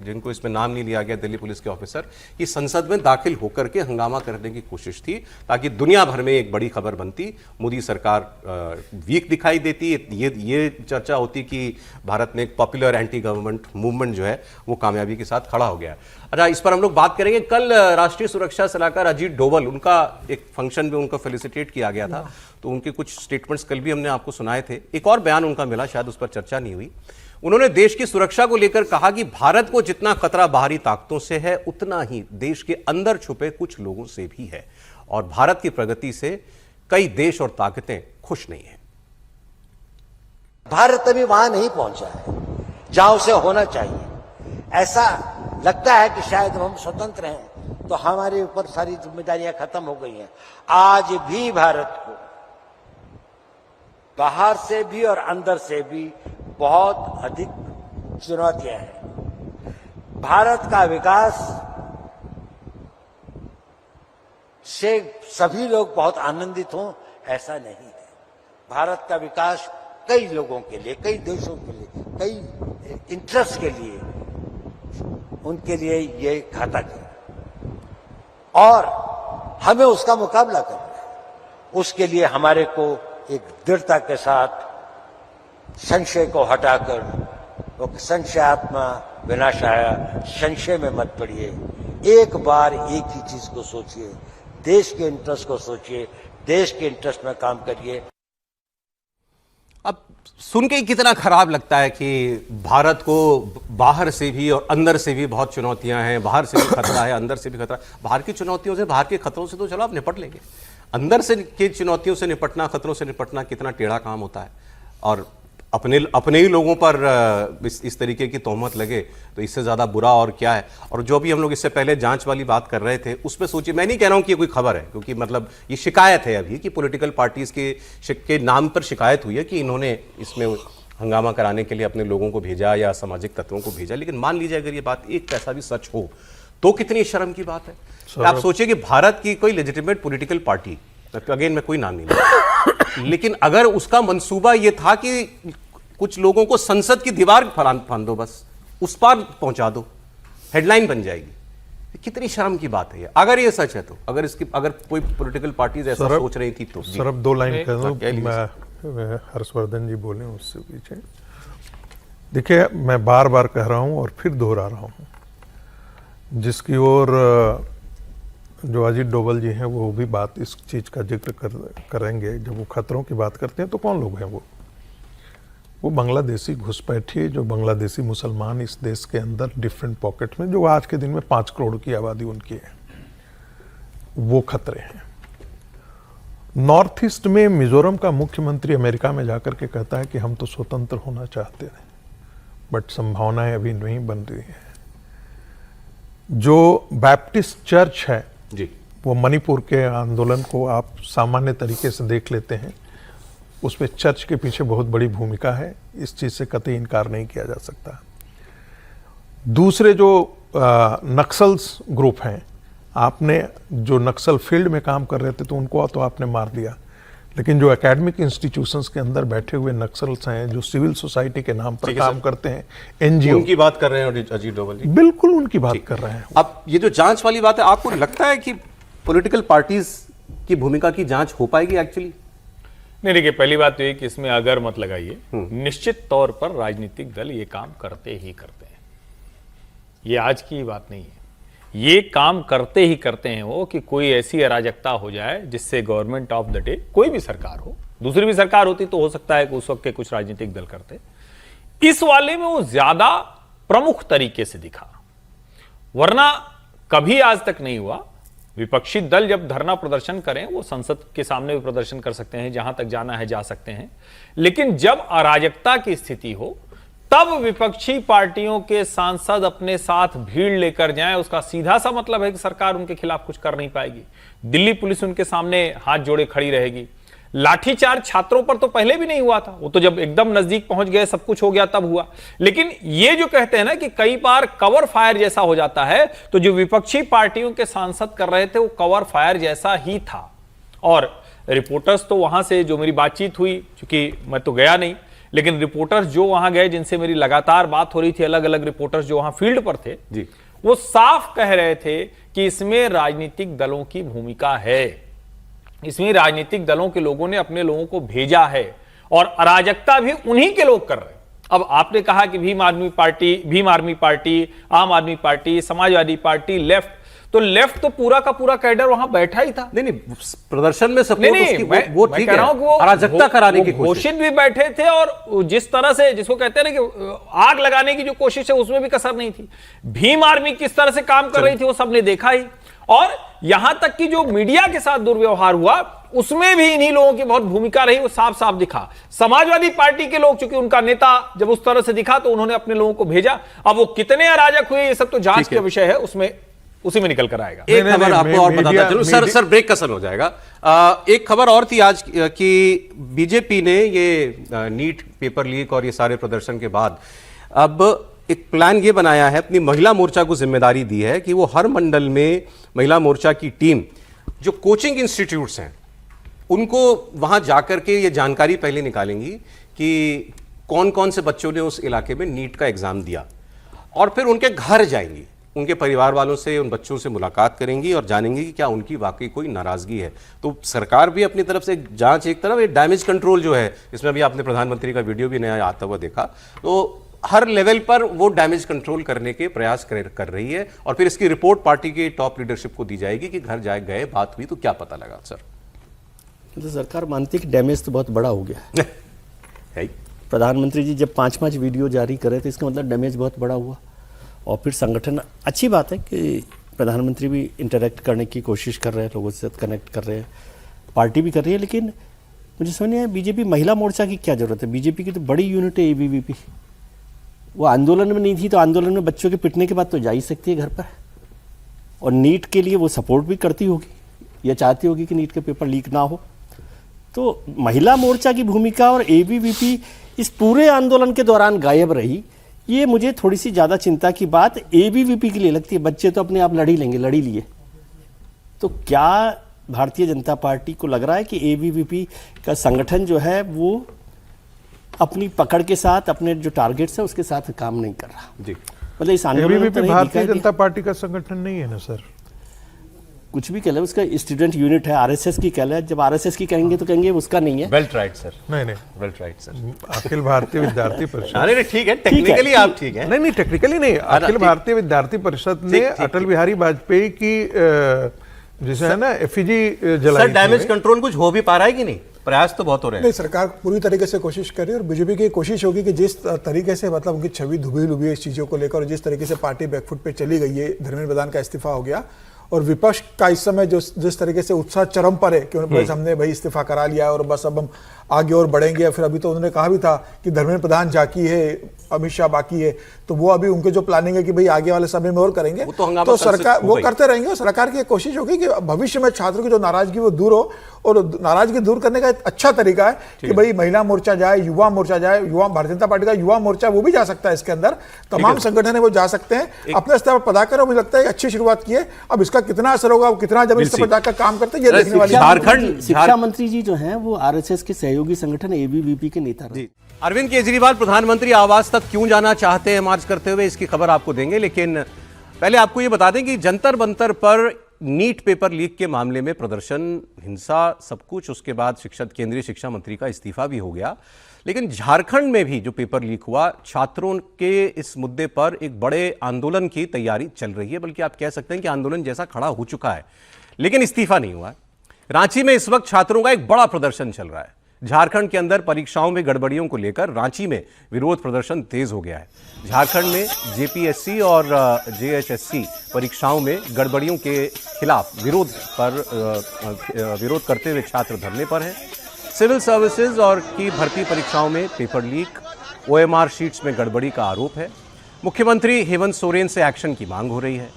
जिनको इसमें नाम नहीं लिया गया, दिल्ली पुलिस के ऑफिसर, कि संसद में दाखिल होकर के हंगामा करने की कोशिश थी, ताकि दुनिया भर में एक बड़ी खबर बनती, मोदी सरकार वीक दिखाई देती, ये चर्चा होती कि भारत में एक पॉपुलर एंटी गवर्नमेंट मूवमेंट जो है वो कामयाबी के साथ खड़ा हो गया। अच्छा, इस पर हम लोग बात करेंगे। कल राष्ट्रीय सुरक्षा सलाहकार अजीत डोभाल, उनका एक फंक्शन में उनको फेलिसिटेट किया गया था, तो उनके कुछ स्टेटमेंट्स कल भी हमने आपको सुनाए थे। एक और बयान उनका मिला, शायद उस पर चर्चा नहीं हुई। उन्होंने देश की सुरक्षा को लेकर कहा कि भारत को जितना खतरा बाहरी ताकतों से है, उतना ही देश के अंदर छुपे कुछ लोगों से भी है, और भारत की प्रगति से कई देश और ताकतें खुश नहीं है। भारत अभी वहां नहीं पहुंचा है जहां उसे होना चाहिए। ऐसा लगता है कि शायद हम स्वतंत्र हैं, तो हमारे ऊपर सारी जिम्मेदारियां खत्म हो गई हैं। आज भी भारत को बाहर से भी और अंदर से भी बहुत अधिक चुनौतियां हैं। भारत का विकास से सभी लोग बहुत आनंदित हों ऐसा नहीं है। भारत का विकास कई लोगों के लिए, कई देशों के लिए, कई इंटरेस्ट के लिए, उनके लिए ये घातक है और हमें उसका मुकाबला करना है। उसके लिए हमारे को एक दृढ़ता के साथ संशय को हटाकर, वो संशयात्मा विनाशाय, संशय में मत पड़िए। एक बार एक ही चीज को सोचिए, देश के इंटरेस्ट को सोचिए, देश के इंटरेस्ट में काम करिए। अब सुन के ही कितना खराब लगता है कि भारत को बाहर से भी और अंदर से भी बहुत चुनौतियां हैं। बाहर से भी खतरा है, अंदर से भी खतरा। बाहर की चुनौतियों से, बाहर के खतरों से तो चलो आप निपट लेंगे, अंदर से की चुनौतियों से निपटना, खतरों से निपटना कितना टेढ़ा काम होता है। और अपने ही लोगों पर इस तरीके की तोहमत लगे तो इससे ज़्यादा बुरा और क्या है। और जो भी हम लोग इससे पहले जांच वाली बात कर रहे थे उसमें सोचिए, मैं नहीं कह रहा हूं कि ये कोई खबर है, क्योंकि मतलब ये शिकायत है अभी कि पॉलिटिकल पार्टीज के नाम पर शिकायत हुई है कि इन्होंने इसमें हंगामा कराने के लिए अपने लोगों को भेजा या सामाजिक तत्वों को भेजा। लेकिन मान लीजिए अगर ये बात एक पैसा भी सच हो तो कितनी शर्म की बात है। आप सोचिए कि भारत की कोई लेजिटिमेट पॉलिटिकल पार्टी, अगेन मैं कोई नाम नहीं लूंगा, लेकिन अगर उसका मंसूबा ये था कि कुछ लोगों को संसद की दीवार फांद दो, बस उस पार पहुंचा दो, हेडलाइन बन जाएगी। कितनी शर्म की बात है ये, अगर ये सच है तो। अगर कोई पॉलिटिकल पार्टीज ऐसा सोच रही थी तो। सर अब 2 लाइन कह दूं, मैं हर्षवर्धन जी बोले उससे पीछे। देखिए मैं बार बार कह रहा हूं और फिर दोहरा रहा हूं, जिसकी ओर जो अजीत डोभाल जी हैं वो भी बात इस चीज का जिक्र करेंगे। जब वो खतरों की बात करते हैं तो कौन लोग हैं वो बांग्लादेशी घुसपैठिए, जो बांग्लादेशी मुसलमान इस देश के अंदर डिफरेंट पॉकेट में, जो आज के दिन में 5 करोड़ की आबादी उनकी है, वो खतरे हैं। नॉर्थ ईस्ट में मिजोरम का मुख्यमंत्री अमेरिका में जाकर के कहता है कि हम तो स्वतंत्र होना चाहते हैं, बट संभावनाएं अभी नहीं बन रही हैं। जो बैप्टिस्ट चर्च है जी, वो मणिपुर के आंदोलन को आप सामान्य तरीके से देख लेते हैं, उसमें चर्च के पीछे बहुत बड़ी भूमिका है, इस चीज से कतई इनकार नहीं किया जा सकता। दूसरे जो नक्सल्स ग्रुप हैं, आपने जो नक्सल फील्ड में काम कर रहे थे तो उनको तो आपने मार दिया, लेकिन जो एकेडमिक इंस्टीट्यूशंस के अंदर बैठे हुए नक्सल्स हैं, जो सिविल सोसाइटी के नाम पर काम करते हैं, एनजीओ, उनकी बात कर रहे हैं अजीत डोभाल जी। बिल्कुल उनकी बात कर रहे हैं। अब ये जो जांच वाली बात है, आपको लगता है कि पॉलिटिकल पार्टीज की भूमिका की जांच हो पाएगी एक्चुअली? नहीं, देखिए पहली बात तो ये कि इसमें अगर मत लगाइए। निश्चित तौर पर राजनीतिक दल ये काम करते ही करते हैं, ये आज की बात नहीं है। ये काम करते ही करते हैं वो कि कोई ऐसी अराजकता हो जाए जिससे गवर्नमेंट ऑफ द डे, कोई भी सरकार हो, दूसरी भी सरकार होती तो हो सकता है कि उस वक्त के कुछ राजनीतिक दल करते, इस वाले में वो ज्यादा प्रमुख तरीके से दिखा, वरना कभी आज तक नहीं हुआ। विपक्षी दल जब धरना प्रदर्शन करें, वो संसद के सामने भी प्रदर्शन कर सकते हैं, जहां तक जाना है जा सकते हैं, लेकिन जब अराजकता की स्थिति हो तब विपक्षी पार्टियों के सांसद अपने साथ भीड़ लेकर जाएं, उसका सीधा सा मतलब है कि सरकार उनके खिलाफ कुछ कर नहीं पाएगी। दिल्ली पुलिस उनके सामने हाथ जोड़े खड़ी रहेगी। लाठीचार्ज छात्रों पर तो पहले भी नहीं हुआ था, वो तो जब एकदम नजदीक पहुंच गए, सब कुछ हो गया, तब हुआ। लेकिन ये जो कहते हैं ना कि कई बार कवर फायर जैसा हो जाता है, तो जो विपक्षी पार्टियों के सांसद कर रहे थे वो कवर फायर जैसा ही था। और रिपोर्टर्स तो वहां से जो मेरी बातचीत हुई, चूंकि मैं तो गया नहीं, लेकिन रिपोर्टर्स जो वहां गए, जिनसे मेरी लगातार बात हो रही थी, अलग अलग रिपोर्टर्स जो वहां फील्ड पर थे जी, वो साफ कह रहे थे कि इसमें राजनीतिक दलों की भूमिका है, इसमें राजनीतिक दलों के लोगों ने अपने लोगों को भेजा है और अराजकता भी उन्हीं के लोग कर रहे हैं। अब आपने कहा कि भीम आर्मी पार्टी, आम आदमी पार्टी, समाजवादी पार्टी, लेफ्ट, तो लेफ्ट तो पूरा का पूरा कैडर वहां बैठा ही था। नहीं, प्रदर्शन में सपोर्ट नहीं, वो ठीक है, अराजकता कराने की कोशिश, घोषित भी बैठे थे, और जिस तरह से जिसको कहते हैं ना कि आग लगाने की जो कोशिश है उसमें भी कसर नहीं थी। भीम आर्मी किस तरह से काम कर रही थी वो सबने देखा ही, और यहां तक कि जो मीडिया के साथ दुर्व्यवहार हुआ उसमें भी इन्हीं लोगों की बहुत भूमिका रही, वो साफ साफ दिखा। समाजवादी पार्टी के लोग, चूंकि उनका नेता जब उस तरह से दिखा तो उन्होंने अपने लोगों को भेजा। अब वो कितने अराजक हुए ये सब तो जांच का विषय है, उसमें उसी में निकल कर आएगा। एक नहीं, खबर नहीं, आपको और मीडिया- बताता चलूं। सर ब्रेक का समय हो जाएगा। एक खबर और थी आज कि बीजेपी ने ये नीट पेपर लीक और ये सारे प्रदर्शन के बाद अब एक प्लान ये बनाया है, अपनी महिला मोर्चा को जिम्मेदारी दी है कि वो हर मंडल में महिला मोर्चा की टीम जो कोचिंग इंस्टीट्यूट्स हैं उनको वहां जाकर के ये जानकारी पहले निकालेंगी कि कौन कौन से बच्चों ने उस इलाके में नीट का एग्जाम दिया, और फिर उनके घर जाएंगी, उनके परिवार वालों से, उन बच्चों से मुलाकात करेंगी और जानेंगी कि क्या उनकी वाकई कोई नाराजगी है। तो सरकार भी अपनी तरफ से जांच, एक तरफ डैमेज कंट्रोल जो है, इसमें भी आपने प्रधानमंत्री का वीडियो भी नया आता हुआ देखा, तो हर लेवल पर वो डैमेज कंट्रोल करने के प्रयास कर रही है और फिर इसकी रिपोर्ट पार्टी के टॉप लीडरशिप को दी जाएगी कि घर जाए गए, बात हुई तो क्या पता लगा। सर तो सरकार मानती है कि डैमेज तो बहुत बड़ा हो गया है। है प्रधानमंत्री जी जब 5-5 वीडियो जारी करे तो इसका मतलब डैमेज बहुत बड़ा हुआ। और फिर संगठन, अच्छी बात है कि प्रधानमंत्री भी इंटरेक्ट करने की कोशिश कर रहे हैं, लोगों से कनेक्ट कर रहे हैं, पार्टी भी कर रही है, लेकिन मुझे समझ नहीं आया बीजेपी महिला मोर्चा की क्या जरूरत है। बीजेपी की तो बड़ी यूनिट है एबीवीपी, वो आंदोलन में नहीं थी तो आंदोलन में बच्चों के पिटने के बाद तो जा ही सकती है घर पर, और नीट के लिए वो सपोर्ट भी करती होगी या चाहती होगी कि नीट के पेपर लीक ना हो। तो महिला मोर्चा की भूमिका और एबीवीपी इस पूरे आंदोलन के दौरान गायब रही, ये मुझे थोड़ी सी ज़्यादा चिंता की बात एबीवीपी के लिए लगती है। बच्चे तो अपने आप लड़ी लेंगे, लड़ी लिए। तो क्या भारतीय जनता पार्टी को लग रहा है कि एबीवीपी का संगठन जो है वो अपनी पकड़ के साथ, अपने जो टारगेट्स है उसके साथ काम नहीं कर रहा? जी, मतलब इस आंदोलन में तो एबीवीपी नहीं भारतीय दिखाई जनता पार्टी का संगठन नहीं है ना सर। कुछ भी कह ले, उसका स्टूडेंट यूनिट है, आरएसएस की कह ले। जब आरएसएस की कहेंगे तो कहेंगे उसका नहीं है। वेल ट्राइड सर, नहीं नहीं, well tried sir. Akhil Bharatiya विद्यार्थी परिषद, अरे ठीक है, टेक्निकली आप ठीक है। नहीं टेक्निकली नहीं, अखिल भारतीय विद्यार्थी परिषद ने अटल बिहारी वाजपेयी की जिसे है ना एफिजी जलाई सर डैमेज कंट्रोल कुछ हो भी पा रहा है कि नहीं? प्रयास तो बहुत हो रहे हैं। नहीं, सरकार पूरी तरीके से कोशिश कर रही है और बीजेपी की कोशिश होगी कि जिस तरीके से मतलब उनकी छवि धुबी लुबी इस चीज़ों को लेकर और जिस तरीके से पार्टी बैकफुट पे चली गई है, धर्मेंद्र प्रधान का इस्तीफा हो गया और विपक्ष का इस समय जो जिस तरीके से उत्साह चरम पर है कि बस हमने भाई इस्तीफा करा लिया और बस अब हम आगे और बढ़ेंगे। फिर अभी तो उन्होंने कहा भी था कि धर्मेंद्र प्रधान बाकी है, अमित शाह बाकी है, तो वो अभी उनके जो प्लानिंग है कि भाई आगे वाले समय में और करेंगे, तो सरकार वो करते रहेंगे। और सरकार की कोशिश होगी कि भविष्य में छात्रों की जो नाराजगी वो दूर हो, और नाराजगी दूर करने का एक अच्छा तरीका है कि भाई महिला मोर्चा जाए, युवा मोर्चा जाए, युवा भारतीय जनता पार्टी का युवा मोर्चा वो भी जा सकता है इसके अंदर, तमाम संगठन है वो जा सकते हैं, अपने स्तर पर पता करो। मुझे लगता है अच्छी शुरुआत की है। अब इसका कितना असर होगा, कितना जमीन पर जाकर काम करते हैं, ये देखने वाली झारखंड शिक्षा मंत्री जी जो हैं वो आरएसएस के सहयोगी संगठन एबीवीपी के नेता रहे। अरविंद केजरीवाल प्रधानमंत्री आवास तक क्यों जाना चाहते हैं मार्च करते हुए, इसकी खबर आपको देंगे, लेकिन पहले आपको यह बता दें कि जंतर मंतर पर नीट पेपर लीक के मामले में प्रदर्शन, हिंसा, सब कुछ, उसके बाद केंद्रीय शिक्षा मंत्री का इस्तीफा भी हो गया, लेकिन झारखंड में भी जो पेपर लीक हुआ, छात्रों के इस मुद्दे पर एक बड़े आंदोलन की तैयारी चल रही है, बल्कि आप कह सकते हैं कि आंदोलन जैसा खड़ा हो चुका है, लेकिन इस्तीफा नहीं हुआ है। रांची में इस वक्त छात्रों का एक बड़ा प्रदर्शन चल रहा है। झारखंड के अंदर परीक्षाओं में गड़बड़ियों को लेकर रांची में विरोध प्रदर्शन तेज हो गया है। झारखंड में जेपीएससी और जेएचएससी परीक्षाओं में गड़बड़ियों के खिलाफ विरोध करते हुए छात्र धरने पर हैं। सिविल सर्विसेज और की भर्ती परीक्षाओं में पेपर लीक, ओएमआर शीट्स में गड़बड़ी का आरोप है। मुख्यमंत्री हेमंत सोरेन से एक्शन की मांग हो रही है।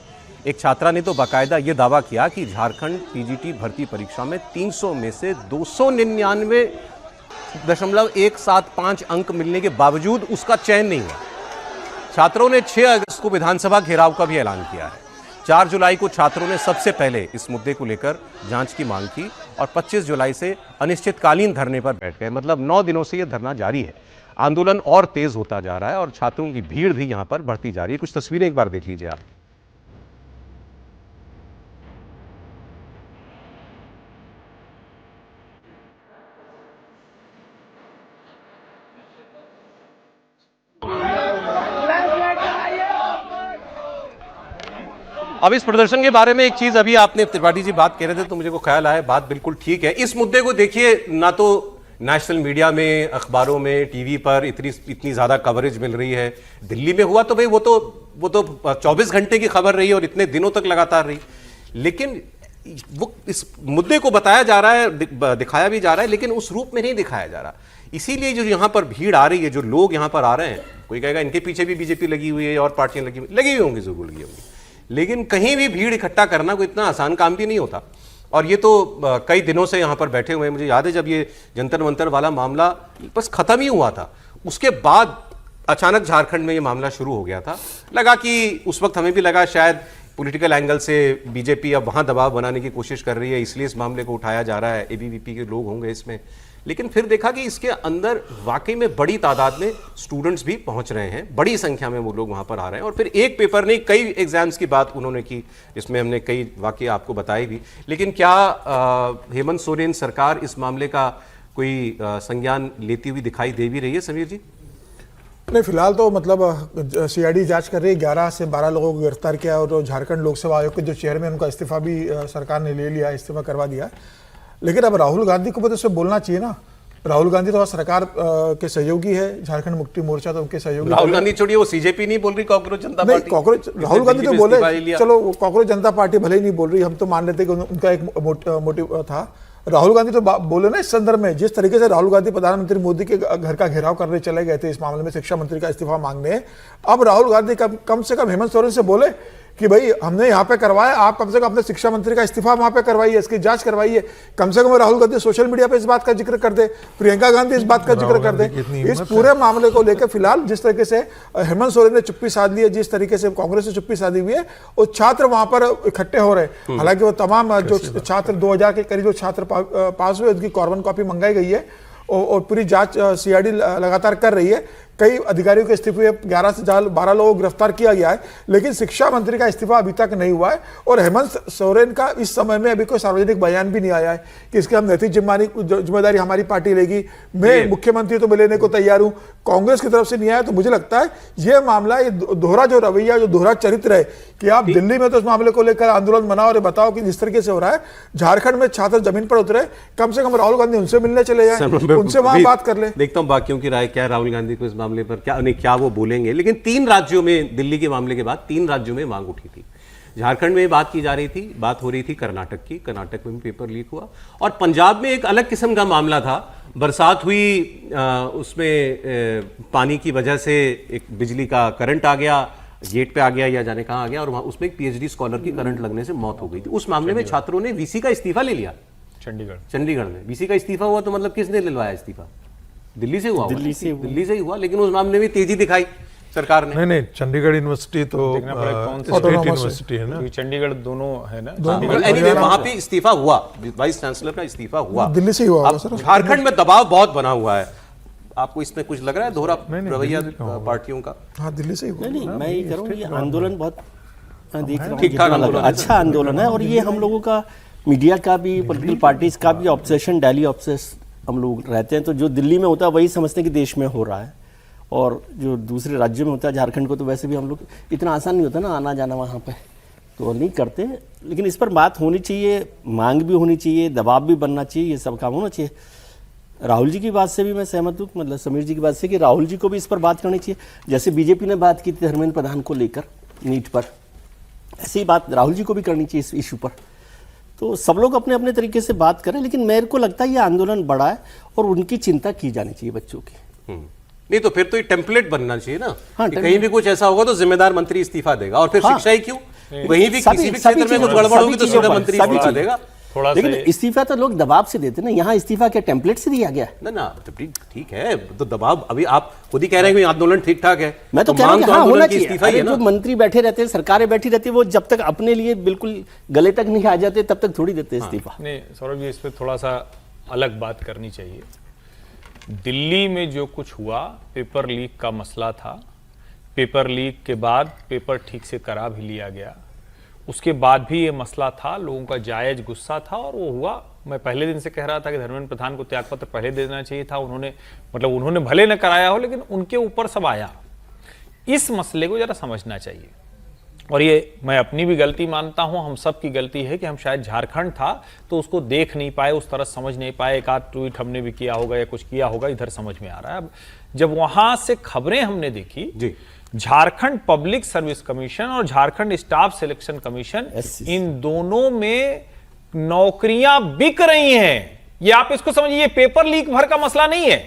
एक छात्रा ने तो बाकायदा यह दावा किया कि झारखंड पीजीटी भर्ती परीक्षा में 300 में से 299.175 अंक मिलने के बावजूद उसका चयन नहीं हुआ। छात्रों ने 6 अगस्त को विधानसभा घेराव का भी ऐलान किया है। 4 जुलाई को छात्रों ने सबसे पहले इस मुद्दे को लेकर जांच की मांग की और 25 जुलाई से अनिश्चितकालीन धरने पर बैठ गए। मतलब 9 दिनों से यह धरना जारी है। आंदोलन और तेज होता जा रहा है और छात्रों की भीड़ भी यहां पर बढ़ती जा रही है। कुछ तस्वीरें एक बार देख लीजिए आप। अब इस प्रदर्शन के बारे में एक चीज अभी आपने त्रिपाठी जी बात कह रहे थे तो मुझे को ख्याल आया, बात बिल्कुल ठीक है। इस मुद्दे को देखिए, ना तो नेशनल मीडिया में, अखबारों में, टीवी पर इतनी ज्यादा कवरेज मिल रही है। दिल्ली में हुआ तो भाई वो तो 24 घंटे की खबर रही और इतने दिनों तक लगातार रही, लेकिन वो इस मुद्दे को बताया जा रहा है, दिखाया भी जा रहा है, लेकिन उस रूप में नहीं दिखाया जा रहा। इसीलिए जो यहां पर भीड़ आ रही है, जो लोग यहां पर आ रहे हैं, कोई कहेगा इनके पीछे भी बीजेपी लगी हुई है और पार्टियां लगी हुई होंगी, जरूर लगी होंगी, लेकिन कहीं भी भीड़ इकट्ठा करना कोई इतना आसान काम भी नहीं होता। और ये तो कई दिनों से यहाँ पर बैठे हुए हैं। मुझे याद है जब ये जंतर मंतर वाला मामला बस खत्म ही हुआ था, उसके बाद अचानक झारखंड में ये मामला शुरू हो गया था। लगा कि उस वक्त हमें भी लगा शायद पॉलिटिकल एंगल से बीजेपी अब वहाँ दबाव बनाने की कोशिश कर रही है, इसलिए इस मामले को उठाया जा रहा है, एबीवीपी के लोग होंगे इसमें। लेकिन फिर देखा कि इसके अंदर वाकई में बड़ी तादाद में स्टूडेंट्स भी पहुंच रहे हैं, बड़ी संख्या में वो लोग वहां पर आ रहे हैं। और फिर एक पेपर नहीं, कई एग्जाम्स की बात उन्होंने की, जिसमें हमने कई वाकई आपको बताए भी। लेकिन क्या हेमंत सोरेन सरकार इस मामले का कोई संज्ञान लेती हुई दिखाई दे भी रही है, समीर जी? नहीं, फिलहाल तो मतलब सीआईडी जांच कर रही है। 11 से 12 लोगों को गिरफ्तार किया और झारखंड लोकसेवा आयोग के जो चेयरमैन, उनका इस्तीफा भी सरकार ने ले लिया, इस्तीफा करवा दिया। लेकिन अब राहुल गांधी को भी तो इससे बोलना चाहिए ना। राहुल गांधी तो सरकार के सहयोगी है, झारखंड मुक्ति मोर्चा तो उनके सहयोगी। राहुल गांधी छोड़िए, वो सीजेपी नहीं बोल रही, कॉकरोच जनता पार्टी। नहीं, कॉकरोच राहुल गांधी तो बोले, चलो कॉकरोच जनता पार्टी भले ही नहीं बोल रही, हम तो मान लेते कि उनका एक मोटिव था। राहुल गांधी तो बोले ना इस संदर्भ में, जिस तरीके से राहुल गांधी प्रधानमंत्री मोदी के घर का घेराव करने चले गए थे इस मामले में, शिक्षा मंत्री का इस्तीफा मांगने। अब राहुल गांधी कम से कम हेमंत सोरेन से बोले कि भाई हमने यहाँ पे करवाया, आप कम से कम अपने शिक्षा मंत्री का इस्तीफा वहां पे करवाइए, इसकी जांच करवाइए। कम से कम राहुल गांधी सोशल मीडिया पे इस बात का जिक्र कर दे, प्रियंका गांधी इस बात का जिक्र कर दे। इस पूरे मामले को लेकर फिलहाल जिस तरीके से हेमंत सोरेन ने चुप्पी साध ली है, जिस तरीके से कांग्रेस ने चुप्पी साधी हुई है, और छात्र वहां पर इकट्ठे हो रहे। हालांकि वो तमाम जो छात्र 2000 के करीब जो छात्र पास हुए, उनकी कार्बन कॉपी मंगाई गई है और पूरी जांच सीआईडी लगातार कर रही है। कई अधिकारियों के इस्तीफे, 11 से 12 लोगों को गिरफ्तार किया गया है, लेकिन शिक्षा मंत्री का इस्तीफा अभी तक नहीं हुआ है। और हेमंत सोरेन का इस समय में अभी कोई सार्वजनिक बयान भी नहीं आया है कि इसकी हम नैतिक जिम्मेदारी हमारी पार्टी लेगी, मैं मुख्यमंत्री तो मैं लेने को तैयार हूं। कांग्रेस की तरफ से नहीं आया। तो मुझे लगता है यह मामला, ये दोहरा जो रवैया, जो दोहरा चरित्र है कि आप दिल्ली में तो इस मामले को लेकर आंदोलन बनाओ और बताओ कि जिस तरीके से हो रहा है, झारखंड में छात्र जमीन पर उतरे, कम से कम राहुल गांधी उनसे मिलने चले जाए, उनसे वहां बात कर ले। देखता हूं बाकियों की राय क्या है राहुल गांधी को इस मामले पर, क्या वो बोलेंगे। लेकिन 3 राज्यों में, दिल्ली के मामले के बाद 3 राज्यों में मांग उठी थी। झारखंड में बात की जा रही थी, बात हो रही थी कर्नाटक की, कर्नाटक में भी पेपर लीक हुआ। और पंजाब में एक अलग किस्म का मामला था, बरसात हुई, उसमें पानी की वजह से एक बिजली का करंट आ गया, गेट पे आ गया या जाने कहां आ गया, और वहां उसमें एक पीएचडी स्कॉलर की करंट लगने से मौत हो गई थी। उस मामले में छात्रों ने वीसी का इस्तीफा ले लिया। चंडीगढ़ में वीसी का इस्तीफा हुआ, तो मतलब किसने दिलवाया इस्तीफा? दिल्ली से हुआ, दिल्ली से ही हुआ। लेकिन उस मामले में तेजी दिखाई सरकार ने। नहीं, चंडीगढ़ यूनिवर्सिटी तो स्टेट यूनिवर्सिटी है ना, चंडीगढ़ दोनों है ना। वहां पे इस्तीफा हुआ, वाइस चांसलर का इस्तीफा हुआ, दिल्ली से ही हुआ। झारखंड में दबाव बहुत बना हुआ है। आपको इसमें कुछ लग रहा है दोहरा रवैया पार्टियों का? हाँ, दिल्ली से ही हुआ। नहीं, मैं ये कह रहा हूँ, ये आंदोलन बहुत देख रहा हूँ, ठीक-ठाक अच्छा आंदोलन है। और ये हम लोगों का, मीडिया का भी, पॉलिटिकल पार्टीज का भी ऑब्सेशन, डेली ऑब्सेस हम लोग रहते हैं। तो जो दिल्ली में होता है वही समझते हैं कि देश में हो रहा है, और जो दूसरे राज्यों में होता है, झारखंड को तो वैसे भी हम लोग, इतना आसान नहीं होता ना आना जाना वहाँ पे, तो नहीं करते। लेकिन इस पर बात होनी चाहिए, मांग भी होनी चाहिए, दबाव भी बनना चाहिए, ये सब काम होना चाहिए। राहुल जी की बात से भी मैं सहमत हूँ, मतलब समीर जी की बात से, कि राहुल जी को भी इस पर बात करनी चाहिए। जैसे बीजेपी ने बात की थी धर्मेंद्र प्रधान को लेकर नीट पर, ऐसी ही बात राहुल जी को भी करनी चाहिए इस इशू पर। तो सब लोग अपने अपने तरीके से बात करें, लेकिन मेरे को लगता है ये आंदोलन बड़ा है और उनकी चिंता की जानी चाहिए बच्चों की। नहीं तो फिर तो ये टेम्पलेट बनना चाहिए ना। हाँ, कहीं भी कुछ ऐसा होगा तो जिम्मेदार मंत्री इस्तीफा देगा। और फिर शिक्षा ही क्यों, कहीं भी किसी भी क्षेत्र में कुछ गड़बड़ होगी तो सीधा मंत्री इस्तीफा देगा। लेकिन इस्तीफा तो लोग दबाव से देते ना, यहाँ इस्तीफा क्या टेम्पलेट से दिया गया? ना ठीक है, तो दबाव, अभी आप खुद ही कह रहे हैं कि आंदोलन ठीक ठाक है, मैं तो कह रहा हूं कि हाँ होना चाहिए। जो मंत्री बैठे रहते हैं, सरकारें बैठी रहती है, वो जब तक अपने लिए बिल्कुल गले तक नहीं आ जाते तब तक थोड़ी देते इस्तीफा। नहीं सौरभ जी, इस पर थोड़ा सा अलग बात करनी चाहिए। दिल्ली में जो कुछ हुआ, पेपर लीक का मसला था, पेपर लीक के बाद पेपर ठीक से करा भी लिया गया, उसके बाद भी ये मसला था, लोगों का जायज गुस्सा था और वो हुआ। मैं पहले दिन से कह रहा था कि धर्मेंद्र प्रधान को त्यागपत्र पहले देना चाहिए था, उन्होंने भले न कराया हो, लेकिन उनके ऊपर सब आया। इस मसले को जरा समझना चाहिए, और ये मैं अपनी भी गलती मानता हूं, हम सब की गलती है कि हम शायद झारखंड था तो उसको देख नहीं पाए, उस तरह समझ नहीं पाए। एक आध ट्वीट हमने भी किया होगा या कुछ किया होगा, इधर समझ में आ रहा है। अब जब वहां से खबरें हमने देखी जी, झारखंड पब्लिक सर्विस कमीशन और झारखंड स्टाफ सिलेक्शन कमीशन, इन दोनों में नौकरियां बिक रही हैं। ये आप इसको समझिए, पेपर लीक भर का मसला नहीं है,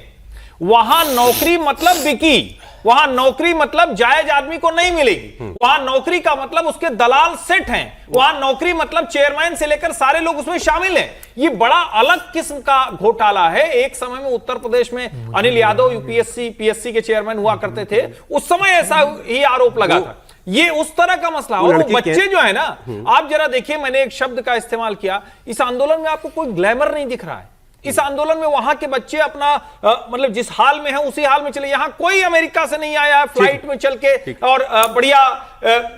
वहां नौकरी मतलब बिकी। वहां नौकरी मतलब जायज आदमी को नहीं मिलेगी, वहां नौकरी का मतलब उसके दलाल सेट हैं, वहां नौकरी मतलब चेयरमैन से लेकर सारे लोग उसमें शामिल हैं। ये बड़ा अलग किस्म का घोटाला है। एक समय में उत्तर प्रदेश में अनिल यादव यूपीएससी पीएससी के चेयरमैन हुआ करते थे, उस समय ऐसा ही आरोप लगा था। ये उस तरह का मसला। और वो बच्चे जो है ना, आप जरा देखिए, मैंने एक शब्द का इस्तेमाल किया, इस आंदोलन में आपको कोई ग्लैमर नहीं दिख रहा है। इस आंदोलन में वहां के बच्चे अपना मतलब जिस हाल में है उसी हाल में चले। यहां कोई अमेरिका से नहीं आया है फ्लाइट में चल के और बढ़िया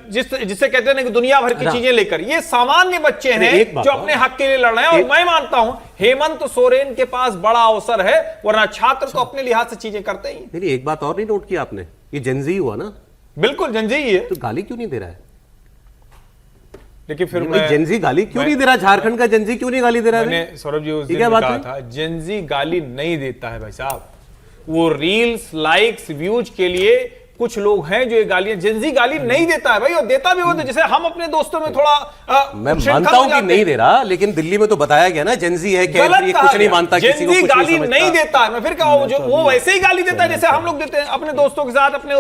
जिसे कहते हैं कि दुनिया भर की चीजें लेकर। ये सामान्य बच्चे हैं जो अपने हक के लिए लड़ रहे हैं। और मैं मानता हूं हेमंत सोरेन के पास बड़ा अवसर है, वरना छात्र तो अपने लिहाज से चीजें करते ही। नहीं, एक बात और नहीं नोट किया आपने, ये जेनजी हुआ ना, बिल्कुल जेनजी ही है, तो गाली क्यों नहीं दे रहा है? लेकिन फिर मैं जेनजी गाली क्यों नहीं दे रहा? झारखंड का जेनजी क्यों नहीं गाली दे रहा है? मैंने सौरभ जी उस दिन कहा था, जेनजी गाली नहीं देता है भाई साहब, वो रील्स लाइक्स व्यूज के लिए कुछ लोग हैं जो ये गालियां, जेनजी गाली नहीं देता है भाई, और देता भी वो तो जैसे हम अपने दोस्तों में थोड़ा मैं मानता हूं कि नहीं दे रहा, लेकिन दिल्ली में तो बताया गया ना जेनजी है, कुछ नहीं मानता, किसी को कुछ गाली नहीं देता है। मैं फिर कहूं जो वो वैसे ही गाली देता है जैसे हम लोग देते हैं अपने दोस्तों के साथ अपने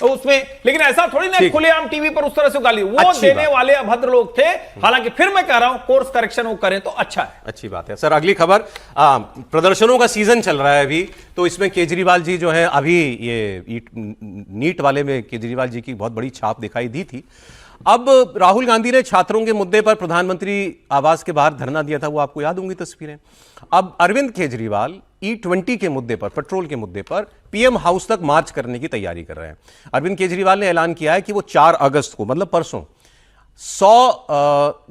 उसमें, लेकिन ऐसा थोड़ी ना खुलेआम टीवी पर उस तरह से गाली। वो देने वाले अभद्र लोग थे। हालांकि फिर मैं कह रहा हूं कोर्स करेक्शन वो करें तो अच्छा है। अच्छी बात है सर। अगली खबर, प्रदर्शनों का सीजन चल रहा है अभी, तो इसमें केजरीवाल जी जो है, अभी ये नीट वाले में केजरीवाल जी की बहुत बड़ी छाप दिखाई दी थी। अब राहुल गांधी ने छात्रों के मुद्दे पर प्रधानमंत्री आवास के बाहर धरना दिया था, वो आपको याद होंगी तस्वीरें। अब अरविंद केजरीवाल E20 के मुद्दे पर, पेट्रोल के मुद्दे पर पीएम हाउस तक मार्च करने की तैयारी कर रहे हैं। अरविंद केजरीवाल ने ऐलान किया है कि वो 4 अगस्त को, मतलब परसों, 100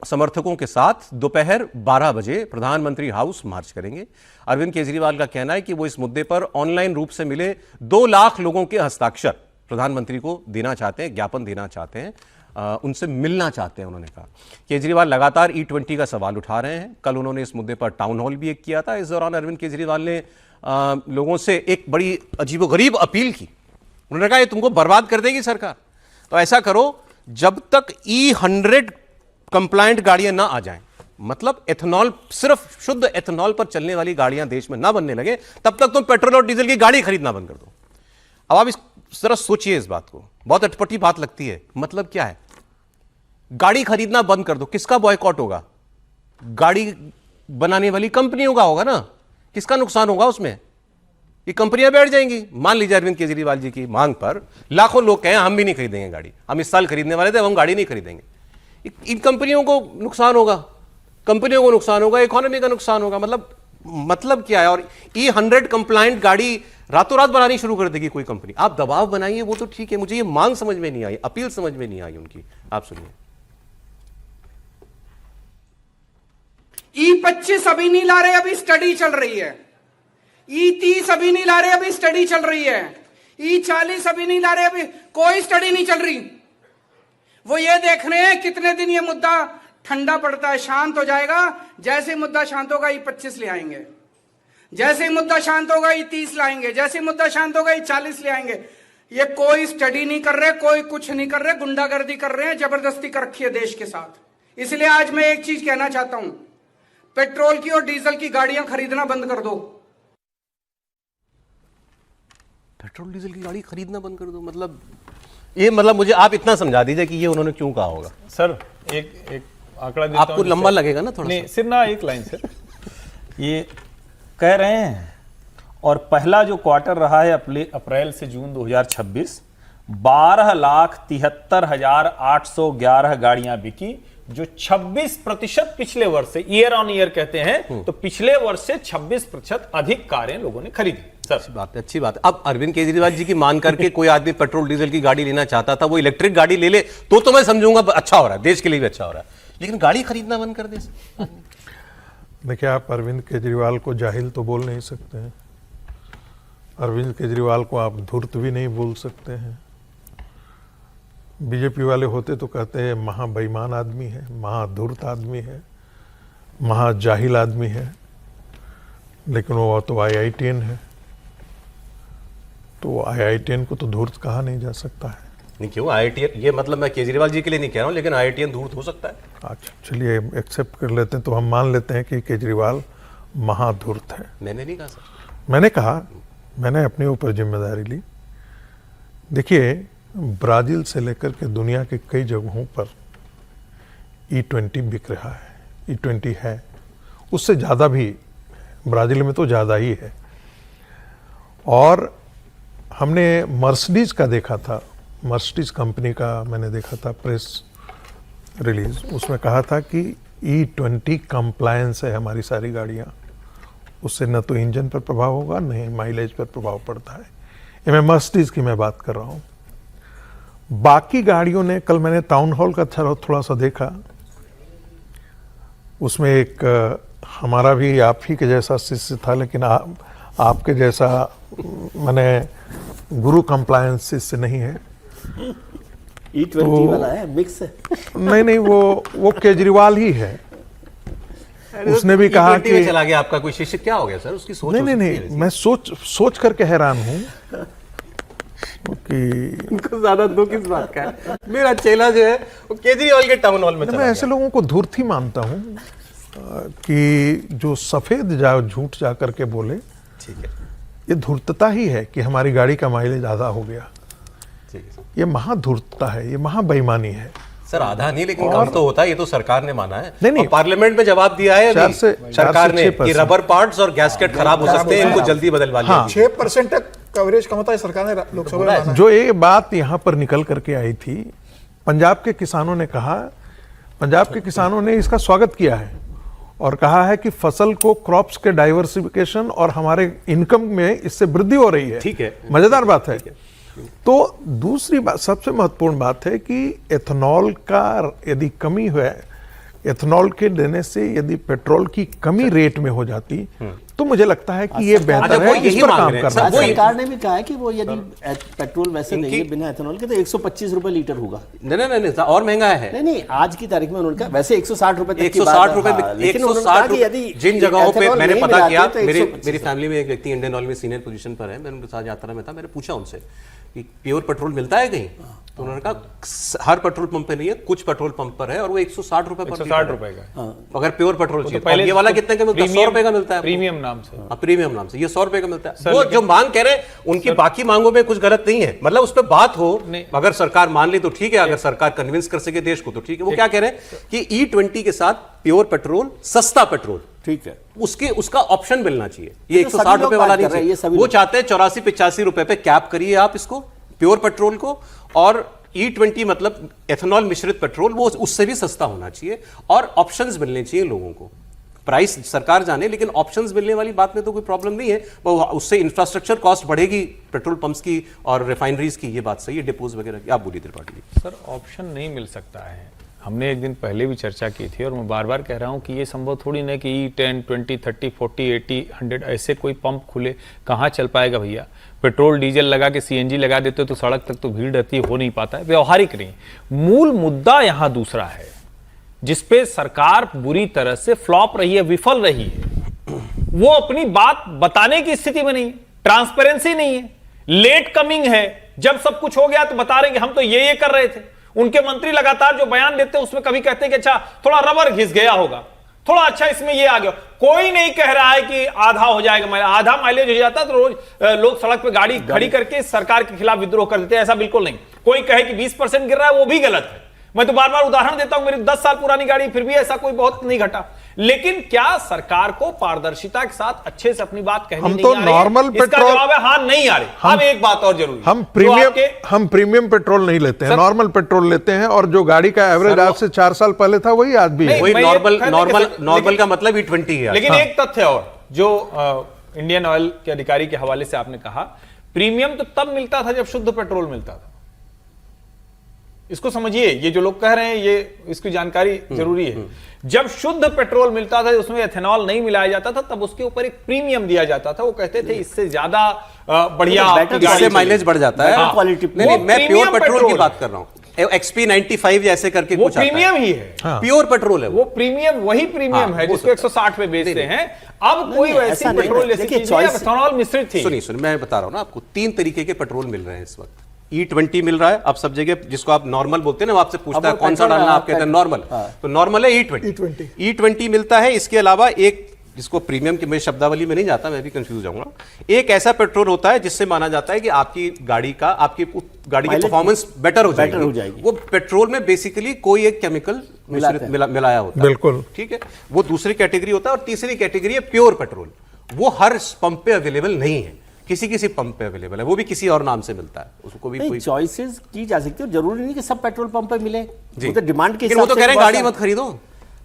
समर्थकों के साथ दोपहर 12 बजे प्रधानमंत्री हाउस मार्च करेंगे। अरविंद केजरीवाल का कहना है कि वो इस मुद्दे पर ऑनलाइन रूप से मिले 2 लाख लोगों के हस्ताक्षर प्रधानमंत्री को देना चाहते हैं, ज्ञापन देना चाहते हैं, उनसे मिलना चाहते हैं, उन्होंने कहा। केजरीवाल लगातार E20 का सवाल उठा रहे हैं। कल उन्होंने इस मुद्दे पर टाउन हॉल भी एक किया था। इस दौरान अरविंद केजरीवाल ने लोगों से एक बड़ी अजीबोगरीब अपील की। उन्होंने कहा ये तुमको बर्बाद कर देगी सरकार, तो ऐसा करो जब तक E100 कंप्लायंट गाड़ियां ना आ जाएं, मतलब एथेनॉल, सिर्फ शुद्ध एथेनॉल पर चलने वाली गाड़ियां देश में ना बनने लगे, तब तक तुम पेट्रोल और डीजल की गाड़ी खरीदना बंद कर दो। अब आप जरा सोचिए इस बात को, बहुत अटपटी बात लगती है। मतलब क्या है? गाड़ी खरीदना बंद कर दो, किसका बॉयकॉट होगा? गाड़ी बनाने वाली कंपनियों का होगा ना। किसका नुकसान होगा उसमें? ये कंपनियां बैठ जाएंगी। मान लीजिए अरविंद केजरीवाल जी की मांग पर लाखों लोग कहें हम भी नहीं खरीदेंगे गाड़ी, हम इस साल खरीदने वाले थे, हम गाड़ी नहीं खरीदेंगे। इन कंपनियों को नुकसान होगा, कंपनियों को नुकसान होगा, इकोनॉमी का नुकसान होगा। मतलब क्या है? और E100 कंप्लायंट गाड़ी रातों रात बनानी शुरू कर देगी कोई कंपनी। आप दबाव बनाइए, वो तो ठीक है, मुझे ये मांग समझ में नहीं आई, अपील समझ में नहीं आई उनकी। आप सुनिए। E25 अभी नहीं ला रहे, अभी स्टडी चल रही है। E30 अभी नहीं ला रहे, अभी स्टडी चल रही है। E40 अभी नहीं ला रहे, अभी कोई स्टडी नहीं चल रही। वो ये देख रहे हैं कितने दिन ये मुद्दा ठंडा पड़ता है, शांत हो जाएगा। जैसे मुद्दा शांत होगा E25 ले आएंगे, जैसे मुद्दा शांत होगा E30 लाएंगे, जैसे मुद्दा शांत होगा E40 ले आएंगे। ये कोई स्टडी नहीं कर रहे, कोई कुछ नहीं कर रहे, गुंडागर्दी कर रहे हैं, जबरदस्ती कर रखी है देश के साथ। इसलिए आज मैं एक चीज कहना चाहता हूं, पेट्रोल की और डीजल की गाड़ियां खरीदना बंद कर दो। पेट्रोल डीजल की गाड़ी खरीदना बंद कर दो, मतलब मुझे आप इतना समझा दीजिए कि ये उन्होंने क्यों कहा होगा। सर एक आंकड़ा देता आपको लंबा लगेगा ना थोड़ा, नहीं सिर्फ ना एक लाइन सर। ये कह रहे हैं, और पहला जो क्वार्टर रहा है अप्रैल से जून 2026, 12,73,811 गाड़ियां बिकी, जो 26% पिछले वर्ष से, ईयर ऑन ईयर कहते हैं, तो पिछले वर्ष से 26% अधिक कारें लोगों ने खरीदी। अच्छी बात है, अच्छी बात है। अब अरविंद केजरीवाल जी की मान करके कोई आदमी पेट्रोल डीजल की गाड़ी लेना चाहता था, वो इलेक्ट्रिक गाड़ी ले ले तो मैं समझूंगा अच्छा हो रहा है, देश के लिए भी अच्छा हो रहा है, लेकिन गाड़ी खरीदना बंद कर दे। देखिए, आप अरविंद केजरीवाल को जाहिल तो बोल नहीं सकते हैं, अरविंद केजरीवाल को आप धूर्त भी नहीं बोल सकते हैं। बीजेपी वाले होते तो कहते हैं महा बेईमान आदमी है, महा धूर्त आदमी है, महा जाहिल आदमी है, लेकिन वो तो IITN है, तो IITN को तो धूर्त कहा नहीं जा सकता है। नहीं क्यों? IITN, ये मतलब मैं केजरीवाल जी के लिए नहीं कह रहा हूं, लेकिन IITN धूर्त हो सकता है। अच्छा चलिए एक्सेप्ट कर लेते हैं, तो हम मान लेते हैं कि केजरीवाल महाधूर्त है। मैंने नहीं कहा सर। मैंने कहा, मैंने अपने ऊपर जिम्मेदारी ली देखिए, ब्राजील से लेकर के दुनिया के कई जगहों पर E20 बिक रहा है। E20 है, उससे ज़्यादा भी ब्राज़ील में तो ज़्यादा ही है। और हमने मर्सिडीज़ का देखा था, मर्सिडीज़ कंपनी का मैंने देखा था प्रेस रिलीज, उसमें कहा था कि E20 कंप्लायंस है हमारी सारी गाड़ियाँ, उससे न तो इंजन पर प्रभाव होगा न ही माइलेज पर प्रभाव पड़ता है। ये मैं मर्सिडीज़ की मैं बात कर रहा हूँ। बाकी गाड़ियों ने, कल मैंने टाउन हॉल का थोड़ा सा देखा, उसमें एक हमारा भी आप ही के जैसा शिष्य था, लेकिन आपके जैसा माने गुरु कंप्लायंस शिष्य नहीं है। E20 वाला है, मिक्स है। नहीं, वो केजरीवाल ही है। उसने भी कहा E20 कि में चला गया आपका कोई शिष्य, क्या हो गया सर? उसकी सोच नहीं, मैं सोच करके हैरान हूँ कि उनको ज्यादा दुख इस बात का है। मेरा चेला जो है वो केजरीवाल के टाउन हॉल में चला मैं ऐसे लोगों को धूर्त ही मानता हूँ कि जो सफेद झूठ जा करके बोले, ठीक है, ये धूर्तता ही है कि हमारी गाड़ी का माइलेज आधा हो गया। ठीक है ये महाधूर्तता है, ये महाबेईमानी है। सर। आधा नहीं, लेकिन कम तो होता है, ये तो सरकार ने माना है। नहीं, और पार्लियामेंट में जवाब दिया है अभी सरकार ने कि रबर पार्ट्स और गैस्केट खराब हो सकते हैं, इनको जल्दी बदलवा लिया। 6% तक कवरेज कम होता है, सरकार ने लोकसभा में माना है। जो ये बात यहाँ पर निकल करके आई थी, पंजाब के किसानों ने कहा, पंजाब के किसानों ने इसका स्वागत किया है और कहा है कि फसल को क्रॉप्स के डाइवर्सिफिकेशन और हमारे इनकम में इससे वृद्धि हो रही है। ठीक है, मजेदार बात है। तो दूसरी बात, सबसे महत्वपूर्ण बात है कि एथेनॉल का यदि कमी है, एथेनॉल के देने से यदि पेट्रोल की कमी रेट में हो जाती तो मुझे लगता है कि ये बेहतर है, इस पर काम करना। सरकार ने भी कहा है कि वो यदि पेट्रोल वैसे देंगे बिना एथेनॉल के तो 125 रुपए लीटर होगा। नहीं, और महंगा है। नहीं, आज की तारीख में उन्होंने कहा वैसे 160 रुपए तक 160 रुपए, लेकिन उन्होंने कहा कि यदि जिन जगहों पे मैंने नहीं पता मिलाते किया, तो मेरी फैमिली में एक व्यक्ति इंडियन ऑयल में सीनियर पोजीशन पर है, मैं उनके साथ यात्रा में था, मैंने पूछा उनसे कि प्योर पेट्रोल मिलता है कहीं, तो उन्होंने कहा हर पेट्रोल पंप पे नहीं है, कुछ पेट्रोल पंप पर है और वो 160 रुपए पर 160 रुपए का अगर प्योर पेट्रोल चाहिए। पहले ये वाला कितने का मिलता है? 100 रुपए का मिलता है, प्रीमियम नाम से। प्रीमियम नाम से ये 100 रुपए का मिलता है। वो जो मांग कह रहे हैं उनकी बाकी मांगों में कुछ गलत नहीं है, मतलब उस पर बात हो, अगर सरकार मान ली तो ठीक है, अगर सरकार कन्विंस कर सके देश को तो ठीक है। वो क्या कह रहे हैं कि E20 के साथ प्योर पेट्रोल, सस्ता पेट्रोल, ठीक है, उसका ऑप्शन मिलना चाहिए। ये 160 रुपए वाला नहीं चाहिए। वो चाहते हैं 84-85 रुपए पे कैप करिए आप इसको, प्योर पेट्रोल को, और E20 मतलब एथेनॉल मिश्रित पेट्रोल, वो उससे भी सस्ता होना चाहिए और ऑप्शंस मिलने चाहिए लोगों को। प्राइस सरकार जाने, लेकिन ऑप्शंस मिलने वाली बात में तो कोई प्रॉब्लम नहीं है। वो उससे इंफ्रास्ट्रक्चर कॉस्ट बढ़ेगी पेट्रोल पंप्स की और रिफाइनरीज की, ये बात सही है, डिपोज वगैरह की। आप बोलिए त्रिपाठी जी। सर, ऑप्शन नहीं मिल सकता है। हमने एक दिन पहले भी चर्चा की थी और मैं बार बार कह रहा हूं कि ये संभव थोड़ी ना कि 10, 20, 30, 40, 80, 100 ऐसे कोई पंप खुले, कहाँ चल पाएगा भैया। पेट्रोल डीजल लगा के CNG लगा देते तो सड़क तक तो भीड़ रहती है, हो नहीं पाता है, व्यवहारिक नहीं। मूल मुद्दा यहां दूसरा है जिसपे सरकार बुरी तरह से फ्लॉप रही है, विफल रही है। वो अपनी बात बताने की स्थिति में नहीं है, ट्रांसपेरेंसी नहीं है, लेट कमिंग है। जब सब कुछ हो गया तो बता रहे कि हम तो ये कर रहे थे। उनके मंत्री लगातार जो बयान देते हैं उसमें कभी कहते हैं कि अच्छा थोड़ा रबर घिस गया होगा, थोड़ा अच्छा इसमें ये आ गया। कोई नहीं कह रहा है कि आधा हो जाएगा, आधा माइलेज हो जाता तो रोज लोग सड़क पे गाड़ी खड़ी करके सरकार के खिलाफ विद्रोह कर देते हैं। ऐसा बिल्कुल नहीं। कोई कहे कि 20% गिर रहा है, वो भी गलत है। मैं तो बार बार उदाहरण देता हूं, मेरी 10 साल पुरानी गाड़ी, फिर भी ऐसा कोई बहुत नहीं घटा। लेकिन क्या सरकार को पारदर्शिता के साथ अच्छे से अपनी बात कहनी नहीं आ रही? नॉर्मल इसका पेट्रोल, जवाब है हाँ, नहीं आ रही। अब एक बात और जरूरी, हम प्रीमियम पेट्रोल नहीं लेते हैं, नॉर्मल पेट्रोल लेते हैं। और जो गाड़ी का एवरेज आज से 4 साल पहले था वही आज भी है। वही नॉर्मल का मतलब E20 है। लेकिन एक तथ्य और, जो इंडियन ऑयल के अधिकारी के हवाले से आपने कहा, प्रीमियम तो तब मिलता था जब शुद्ध पेट्रोल मिलता था। इसको समझिए, ये जो लोग कह रहे हैं ये इसकी जानकारी जरूरी है। जब शुद्ध पेट्रोल मिलता था, उसमें एथेनॉल नहीं मिलाया जाता था, तब उसके ऊपर एक प्रीमियम दिया जाता था। वो कहते थे इससे ज्यादा बढ़िया, इससे माइलेज बढ़ जाता है। नहीं, मैं प्योर पेट्रोल की बात कर रहा हूं। XP 95 जैसे करके वो प्रीमियम ही है, प्योर पेट्रोल है वो प्रीमियम, वही प्रीमियम है जिसको 160 पे बेचते हैं। अब कोई वैसी पेट्रोल जैसी चीज है एथेनॉल मिश्रित थी। सुनिए, मैं बता रहा हूं ना आपको, 3 तरीके के पेट्रोल मिल रहे हैं इस वक्त। E20 मिल रहा है अब सब जगह, जिसको आप नॉर्मल बोलते हैं ना, वो आपसे पूछता है कौन सा डालना, आप कहते हैं नॉर्मल, तो नॉर्मल है E20 मिलता है। इसके अलावा एक जिसको प्रीमियम की मैं शब्दावली में नहीं जाता, मैं भी कंफ्यूज जाऊंगा, एक ऐसा पेट्रोल होता है जिससे माना जाता है कि आपकी गाड़ी की Mileage परफॉर्मेंस बेटर हो हो जाएगी। जाएगी। वो पेट्रोल में बेसिकली कोई एक केमिकल मिलाया होता है। बिल्कुल। ठीक है, वो दूसरी कैटेगरी होता है। और तीसरी कैटेगरी है प्योर पेट्रोल। वो हर पंप पे अवेलेबल नहीं है, किसी पंप पे अवेलेबल है, वो भी किसी और नाम से मिलता है, उसको भी कोई चॉइसेस की जा सकती है, जरूरी नहीं कि सब पेट्रोल पंप पे मिले। जी। वो तो डिमांड के लेकिन वो हिसाब तो से कह रहे हैं बहुत गाड़ी मत खरीदो।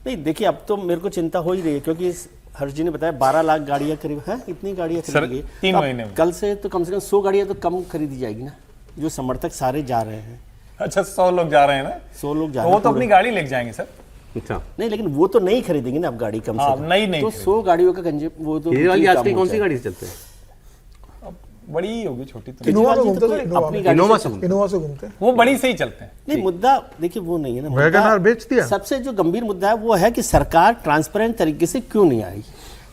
नहीं, देखिए अब तो मेरे को चिंता हो ही रही है, क्योंकि हर्ष जी ने बताया 12 लाख गाड़ियां करीब हैं, इतनी गाड़ियां सर, खरीदी 3 तो अब महीने में। कल से तो कम 100 गाड़ियां तो कम खरीदी जाएगी ना, जो समर्थक सारे जा रहे हैं। अच्छा, 100 लोग जा रहे हैं ना, 100 लोग जा तो रहे वो हैं तो पूरे। अपनी गाड़ी लेके जाएंगे सर। अच्छा, नहीं, लेकिन वो तो नहीं खरीदेंगे ना अब गाड़ी कम हाँ, से कम। नहीं तो 100 गाड़ियों का गंजे वो तो ये वाली काम आजकल हो कौन सी जाएगा। गाड़ी से चलते हैं? बड़ी ही होगी, छोटी तो इनोवा में केजरीवाल जी घूमते तो थे, कोई इनोवा अपनी में। गाड़ी इनोवा से से घूमते इनोवा से घूमते हैं। वो बड़ी से ही चलते हैं। नहीं, मुद्दा देखिए वो नहीं है ना, वैगनआर बेच दिया। सबसे जो गंभीर मुद्दा है वो है कि सरकार ट्रांसपेरेंट तरीके से क्यों नहीं आई।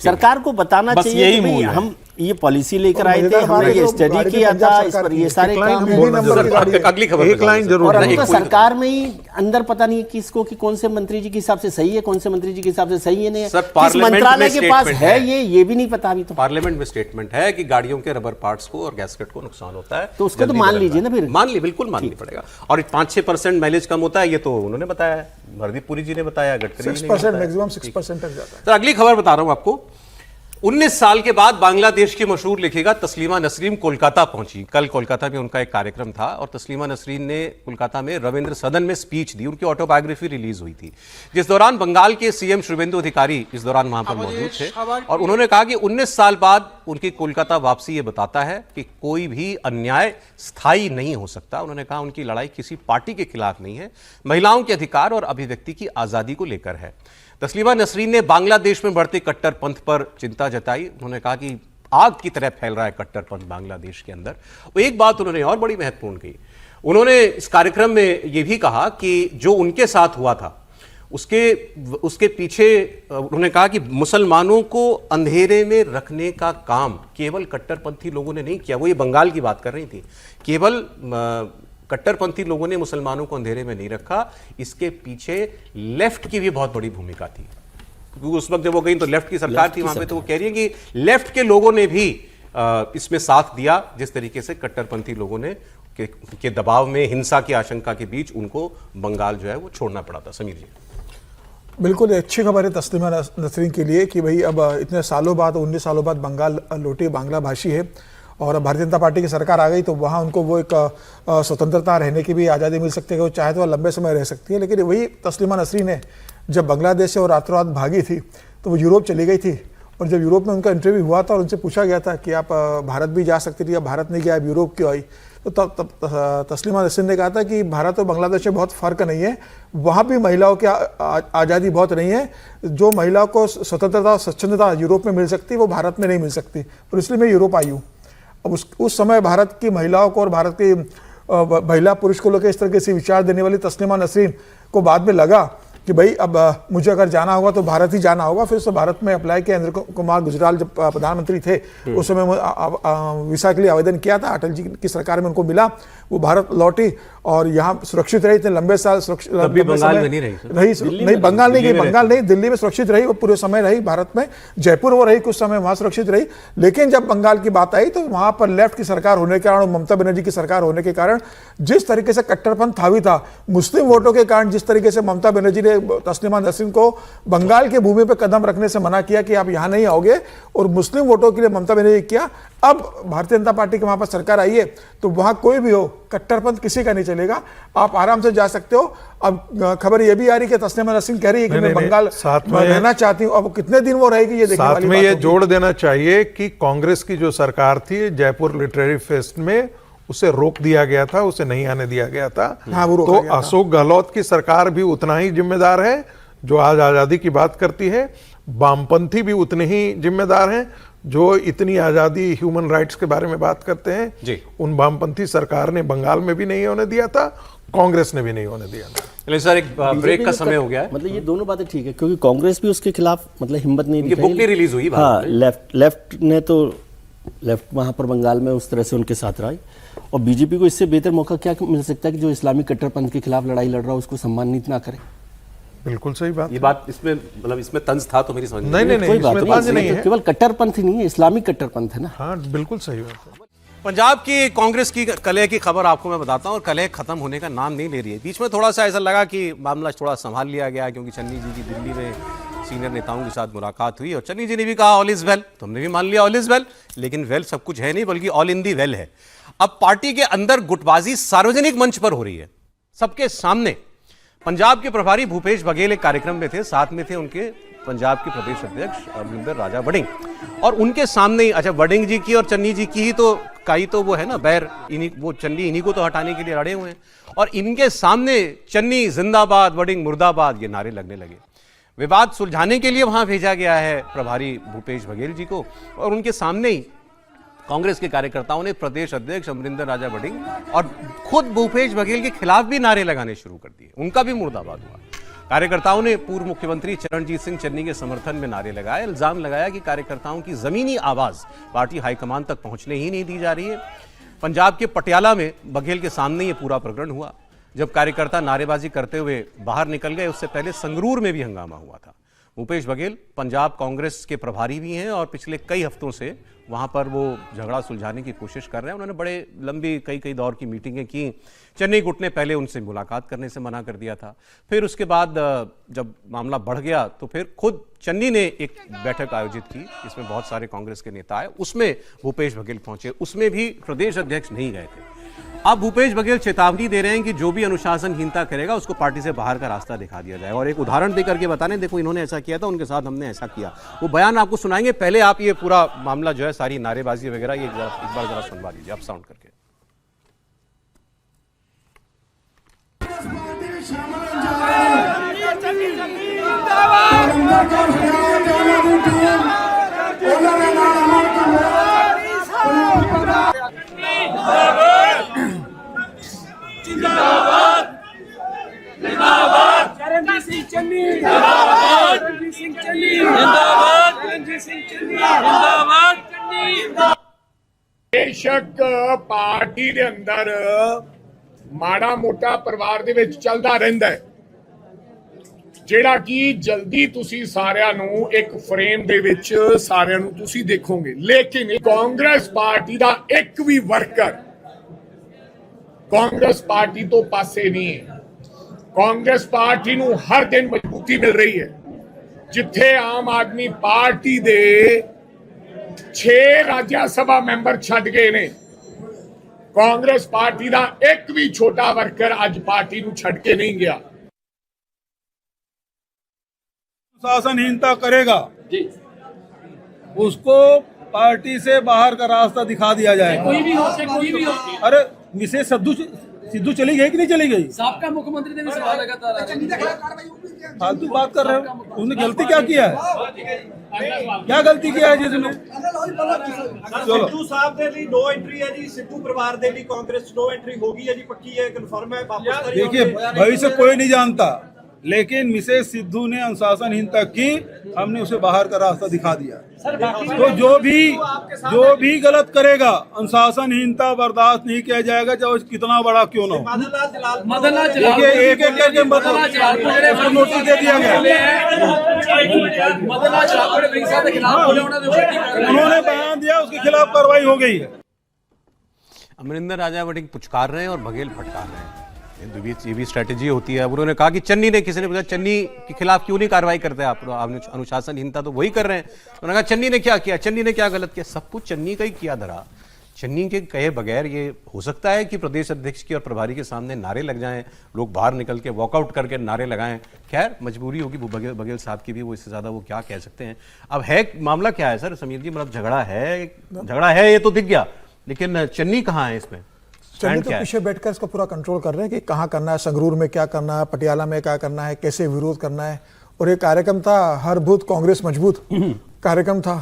सरकार को बताना बस चाहिए यही कि भाई मूल है। हम ये पॉलिसी लेकर और आए थे, मजेदार हमने बात ये है, स्टडी गाड़ी भी किया पंजाब था, इस सरकार पर की ये है। सारे एक लाइन काम हम हैं। बोलना नंबर की गाड़ी है। अगली खबर एक पे लाइन जाओ। जरूर और अभी नहीं, तो कोई- सरकार में ही अंदर पता नहीं है किसको कि कौन से मंत्री जी के हिसाब से सही है, कौन से मंत्री जी के हिसाब से सही है नहीं है, सर, किस पार्लियामेंट मंत्रालय में के पास statement है है। ये भी नहीं पता अभी तो। पार्लियामेंट में स्टेटमेंट है कि गाड़ियों के रबर पार्ट्स को और गैस्केट को नुकसान होता है, तो उसको तो जल्दी मान बदलना लीजिए है। ना फिर। मान ली, बिल्कुल मान ली पड़ेगा। और 5-6% माइलेज कम होता है, ये तो उन्होंने बताया है, हरदीप पुरी जी ने बताया, गडकरी जी ने 6% बताया। मैक्सिमम 6% तक जाता है। तो अगली खबर बता रहा हूं आपको। 19 साल के बाद बांग्लादेश की मशहूर लेखिका तस्लीमा नसरीन कोलकाता पहुंची। कल कोलकाता में उनका एक कार्यक्रम था और तस्लीमा नसरीन ने कोलकाता में रविंद्र सदन में स्पीच दी। उनकी ऑटोबायोग्राफी रिलीज हुई थी, जिस दौरान बंगाल के सीएम शुभेंदु अधिकारी इस दौरान वहां पर मौजूद थे। और उन्होंने कहा कि 19 साल बाद उनकी कोलकाता वापसी ये बताता है कि कोई भी अन्याय स्थायी नहीं हो सकता। उन्होंने कहा उनकी लड़ाई किसी पार्टी के खिलाफ नहीं है, महिलाओं के अधिकार और अभिव्यक्ति की आजादी को लेकर है। तस्लीमा नसरीन ने बांग्लादेश में बढ़ते कट्टरपंथ पर चिंता जताई। उन्होंने कहा कि आग की तरह फैल रहा है कट्टरपंथ बांग्लादेश के अंदर। और एक बात उन्होंने और बड़ी महत्वपूर्ण कही, उन्होंने इस कार्यक्रम में यह भी कहा कि जो उनके साथ हुआ था उसके पीछे उन्होंने कहा कि मुसलमानों को अंधेरे में रखने का काम केवल कट्टरपंथी लोगों ने नहीं किया। वो ये बंगाल की बात कर रही थी। केवल कट्टरपंथी लोगों ने मुसलमानों को अंधेरे में नहीं रखा, इसके पीछे लेफ्ट की भी बहुत बड़ी भूमिका थी। क्योंकि उस वक्त जब वो गई तो लेफ्ट की सरकार थी वहां पे, तो वो कह रही है कि लेफ्ट के लोगों ने भी इसमें साथ दिया, जिस तरीके से कट्टरपंथी लोगों ने के दबाव में, हिंसा की आशंका के बीच उनको बंगाल जो है वो छोड़ना पड़ा था। समीर जी, बिल्कुल ये अच्छी खबर है तस्लीमा नसरीन के लिए कि भाई अब इतने सालों बाद, 19 सालों बाद बंगाल लौटी, बांग्ला भाषी है और भारतीय जनता पार्टी की सरकार आ गई तो वहाँ उनको वो एक स्वतंत्रता रहने की भी आज़ादी मिल सकती है कि वो चाहे तो वो लंबे समय रह सकती है। लेकिन वही तस्लीमा नसरीन है, जब बांग्लादेश से वो रातों रात भागी थी तो वो यूरोप चली गई थी। और जब यूरोप में उनका इंटरव्यू हुआ था और उनसे पूछा गया था कि आप भारत भी जा सकती थी, या भारत नहीं गया, आप यूरोप क्यों आई, तो तब तस्लीमा नसरीन ने कहा था कि भारत और बांग्लादेश में बहुत फ़र्क नहीं है, वहाँ भी महिलाओं की आज़ादी बहुत नहीं है। जो महिलाओं को स्वतंत्रता और स्वच्छंदता यूरोप में मिल सकती है वो भारत में नहीं मिल सकती, और इसलिए मैं यूरोप आई हूँ। अब उस समय भारत की महिलाओं को और भारत की महिला पुरुष को लेकर इस तरह से विचार देने वाली तस्लीमा नसरीन को बाद में लगा कि भाई अब मुझे अगर जाना होगा तो भारत ही जाना होगा। फिर उसने भारत में अप्लाई किया। इंद्र कुमार गुजराल जब प्रधानमंत्री थे उस समय वीसा के लिए आवेदन किया था, अटल जी की सरकार में उनको मिला, वो भारत लौटी और यहाँ सुरक्षित रही। इतने लंबे साल सुरक्षित बंगाल में नहीं नहीं, बंगाल नहीं गई, बंगाल नहीं, दिल्ली में सुरक्षित रही, वो पूरे समय रही भारत में। जयपुर वो रही कुछ समय, वहाँ सुरक्षित रही। लेकिन जब बंगाल की बात आई तो वहाँ पर लेफ्ट की सरकार होने के कारण, ममता बनर्जी की सरकार होने के कारण, जिस तरीके से कट्टरपंथ हावी था, मुस्लिम वोटों के कारण, जिस तरीके से ममता बनर्जी ने तस्लीमा नसरीन को बंगाल के भूमि पर कदम रखने से मना किया कि आप यहाँ नहीं आओगे, और मुस्लिम वोटों के लिए ममता बनर्जी किया। अब भारतीय जनता पार्टी की वहां पर सरकार आई है तो वहां कोई भी हो, कट्टरपंथ किसी का नहीं चलेगा, आप आराम से जा सकते हो। अब खबर यह भी आ रही है कि तस्लीमा नसरीन कह रही है कि मैं बंगाल रहना चाहती हूँ। अब कितने दिन वो रहेगी ये देखने वाली बात साथ में ये जोड़ देना चाहिए कि कांग्रेस की जो सरकार थी जयपुर लिटरेरी फेस्ट में, उसे रोक दिया गया था, उसे नहीं आने दिया गया था। हाँ, वो रोका तो गया था। अशोक गहलोत की सरकार भी उतना ही जिम्मेदार है जो आज आजादी की बात करती है। वामपंथी भी उतने ही जिम्मेदार हैं जो इतनी आजादी, ह्यूमन राइट्स के बारे में बात करते हैं जी। उन वामपंथी सरकार ने बंगाल में भी नहीं होने दिया था, कांग्रेस ने भी नहीं होने दिया था। चलिए सर, एक ब्रेक का समय हो गया है। मतलब ये दोनों बातें ठीक है, क्योंकि कांग्रेस भी उसके खिलाफ मतलब हिम्मत नहीं इनकी दिखाई। बुक नहीं रिलीज हुई हाँ, भारत में। लेफ्ट ने तो लेफ्ट वहां पर बंगाल में उस तरह से उनके साथ रहा। और बीजेपी को इससे बेहतर मौका क्या मिल सकता है कि जो इस्लामिक कट्टरपंथ के खिलाफ लड़ाई लड़ रहा हो उसको सम्मानित ना करे। बिल्कुल सही बात ये बात इसमें मतलब इसमें तंज था तो मेरी समझ में नहीं नहीं कोई नहीं बात इसमें नहीं, तंज नहीं तो है। केवल कट्टरपंथ ही नहीं है, इस्लामिक कट्टरपंथ है ना। हाँ बिल्कुल सही बात है। पंजाब की कांग्रेस की कलह की खबर आपको मैं बताता हूं और कलह खत्म होने का नाम नहीं ले रही है। बीच में थोड़ा सा ऐसा लगा कि मामला थोड़ा संभाल लिया गया क्योंकि चन्नी जी की दिल्ली में सीनियर नेताओं के साथ मुलाकात हुई और चन्नी जी ने भी कहा ऑल इज वेल, तो हमने भी मान लिया ऑल इज वेल, लेकिन वेल सब कुछ है नहीं बल्कि ऑल इन दी वेल है। अब पार्टी के अंदर गुटबाजी सार्वजनिक मंच पर हो रही है, सबके सामने। पंजाब के प्रभारी भूपेश बघेल एक कार्यक्रम में थे, साथ में थे उनके पंजाब के प्रदेश अध्यक्ष अमरिंदर राजा वड़िंग, और उनके सामने ही अच्छा वड़िंग जी की और चन्नी जी की ही तो वो है ना बैर, इन्हीं वो चन्नी इन्हीं को तो हटाने के लिए अड़े हुए हैं और इनके सामने चन्नी जिंदाबाद वड़िंग मुर्दाबाद ये नारे लगने लगे। विवाद सुलझाने के लिए वहां भेजा गया है प्रभारी भूपेश बघेल जी को और उनके सामने ही कांग्रेस के कार्यकर्ताओं ने प्रदेश अध्यक्ष अमरिंदर राजा वड़िंग और खुद भूपेश बघेल के खिलाफ भी नारे लगाने शुरू कर दिए, उनका भी मुर्दाबाद हुआ। कार्यकर्ताओं ने पूर्व मुख्यमंत्री चरणजीत सिंह चन्नी के समर्थन में नारे लगाए, इल्जाम लगाया कि कार्यकर्ताओं की जमीनी आवाज पार्टी हाईकमान तक पहुंचने ही नहीं दी जा रही है। पंजाब के पटियाला में बघेल के सामने ये पूरा प्रकरण हुआ जब कार्यकर्ता नारेबाजी करते हुए बाहर निकल गए। उससे पहले संगरूर में भी हंगामा हुआ था। भूपेश बघेल पंजाब कांग्रेस के प्रभारी भी हैं और पिछले कई हफ्तों से वहां पर वो झगड़ा सुलझाने की कोशिश कर रहे हैं। उन्होंने बड़े लंबी कई दौर की मीटिंगें की। चन्नी गुट ने पहले उनसे मुलाकात करने से मना कर दिया था, फिर उसके बाद जब मामला बढ़ गया तो फिर खुद चन्नी ने एक बैठक आयोजित की जिसमें बहुत सारे कांग्रेस के नेता आए, उसमें भूपेश बघेल पहुंचे, उसमें भी प्रदेश अध्यक्ष नहीं गए थे। अब भूपेश बघेल चेतावनी दे रहे हैं कि जो भी अनुशासनहीनता करेगा उसको पार्टी से बाहर का रास्ता दिखा दिया जाएगा और एक उदाहरण देकर के बताने, देखो इन्होंने ऐसा किया था, उनके साथ हमने ऐसा किया। वो बयान आपको सुनाएंगे, पहले आप ये पूरा मामला जो है सारी नारेबाजी वगैरह ये एक बार जरा सुनवा दीजिए आप साउंड करके। बेशक पार्टी ਦੇ ਅੰਦਰ ਮਾੜਾ ਮੋਟਾ ਪਰਿਵਾਰ ਦੇ ਵਿੱਚ ਚੱਲਦਾ ਰਹਿੰਦਾ ਹੈ ਜਿਹੜਾ ਕਿ ਜਲਦੀ ਤੁਸੀਂ ਸਾਰਿਆਂ ਨੂੰ ਇੱਕ ਫਰੇਮ ਦੇ ਵਿੱਚ ਸਾਰਿਆਂ ਨੂੰ ਤੁਸੀਂ ਦੇਖੋਗੇ। ਲੇਕਿਨ ਕਾਂਗਰਸ ਪਾਰਟੀ ਦਾ ਇੱਕ ਵੀ ਵਰਕਰ ਕਾਂਗਰਸ ਪਾਰਟੀ ਤੋਂ ਪਾਸੇ ਨਹੀਂ ਹੈ। ਕਾਂਗਰਸ ਪਾਰਟੀ ਨੂੰ ਹਰ ਦਿਨ ਮਜ਼ਬੂਤੀ ਮਿਲ ਰਹੀ ਹੈ। ਜਿੱਥੇ ਆਮ ਆਦਮੀ ਪਾਰਟੀ ਦੇ 6 ਰਾਜ ਸਭਾ ਮੈਂਬਰ ਛੱਡ ਗਏ ਨੇ, ਕਾਂਗਰਸ ਪਾਰਟੀ ਦਾ ਇੱਕ ਵੀ ਛੋਟਾ ਵਰਕਰ ਅੱਜ ਪਾਰਟੀ ਨੂੰ ਛੱਡ ਕੇ ਨਹੀਂ ਗਿਆ। शासनहीनता करेगा उसको पार्टी से बाहर का रास्ता दिखा दिया जाएगा। कोई भी हो। अरे मिसेज सिद्धू चली गई कि नहीं चली गई? साबका मुख्यमंत्री ने भी सवाल लगातार फालतू बात कर रहे हो। उसने गलती क्या किया है? क्या गलती किया है जिसने? चलो सिद्धू साहब दे लिए नो एंट्री है जी, सिद्धू परिवार दे लिए कांग्रेस नो एंट्री होगी है जी, पक्की है, कंफर्म है, वापस करिए। देखिए भविष्य कोई नहीं जानता, लेकिन मिसेज सिद्धू ने अनुशासनहीनता की, हमने उसे बाहर का रास्ता दिखा दिया। तो जो भी गलत करेगा अनुशासनहीनता बर्दाश्त नहीं किया जाएगा, चाहे कितना बड़ा क्यों ना हो। देखिए एक करके नोटिस दे दिया गया। उन्होंने बयान दिया, उसके खिलाफ कार्रवाई हो गई है। अमरिंदर राजा वड़िंग पुचकार रहे हैं और बघेल फटकार रहे हैं। ये भी स्ट्रेटेजी होती है। उन्होंने कहा कि चन्नी ने, किसी ने पूछा चन्नी के खिलाफ क्यों नहीं कार्रवाई करते आप, अनुशासनहीनता तो वही कर रहे हैं। उन्होंने कहा चन्नी ने क्या किया, चन्नी ने क्या गलत किया, सब कुछ चन्नी का ही किया धरा। चन्नी के कहे बगैर ये हो सकता है कि प्रदेश अध्यक्ष की और प्रभारी के सामने नारे लग जाएं, लोग बाहर निकल के वॉकआउट करके नारे लगाएं। खैर मजबूरी होगी बघेल साहब की भी, वो इससे ज्यादा वो क्या कह सकते हैं। अब है मामला क्या है सर समीर जी, मतलब झगड़ा है ये तो दिख गया, लेकिन चन्नी कहाँ है इसमें? चन्नी तो पीछे बैठकर इसको पूरा कंट्रोल कर रहे हैं कि कहाँ करना है, संगरूर में क्या करना है, पटियाला में क्या करना है, कैसे विरोध करना है। और ये कार्यक्रम था हर बूथ कांग्रेस मजबूत कार्यक्रम था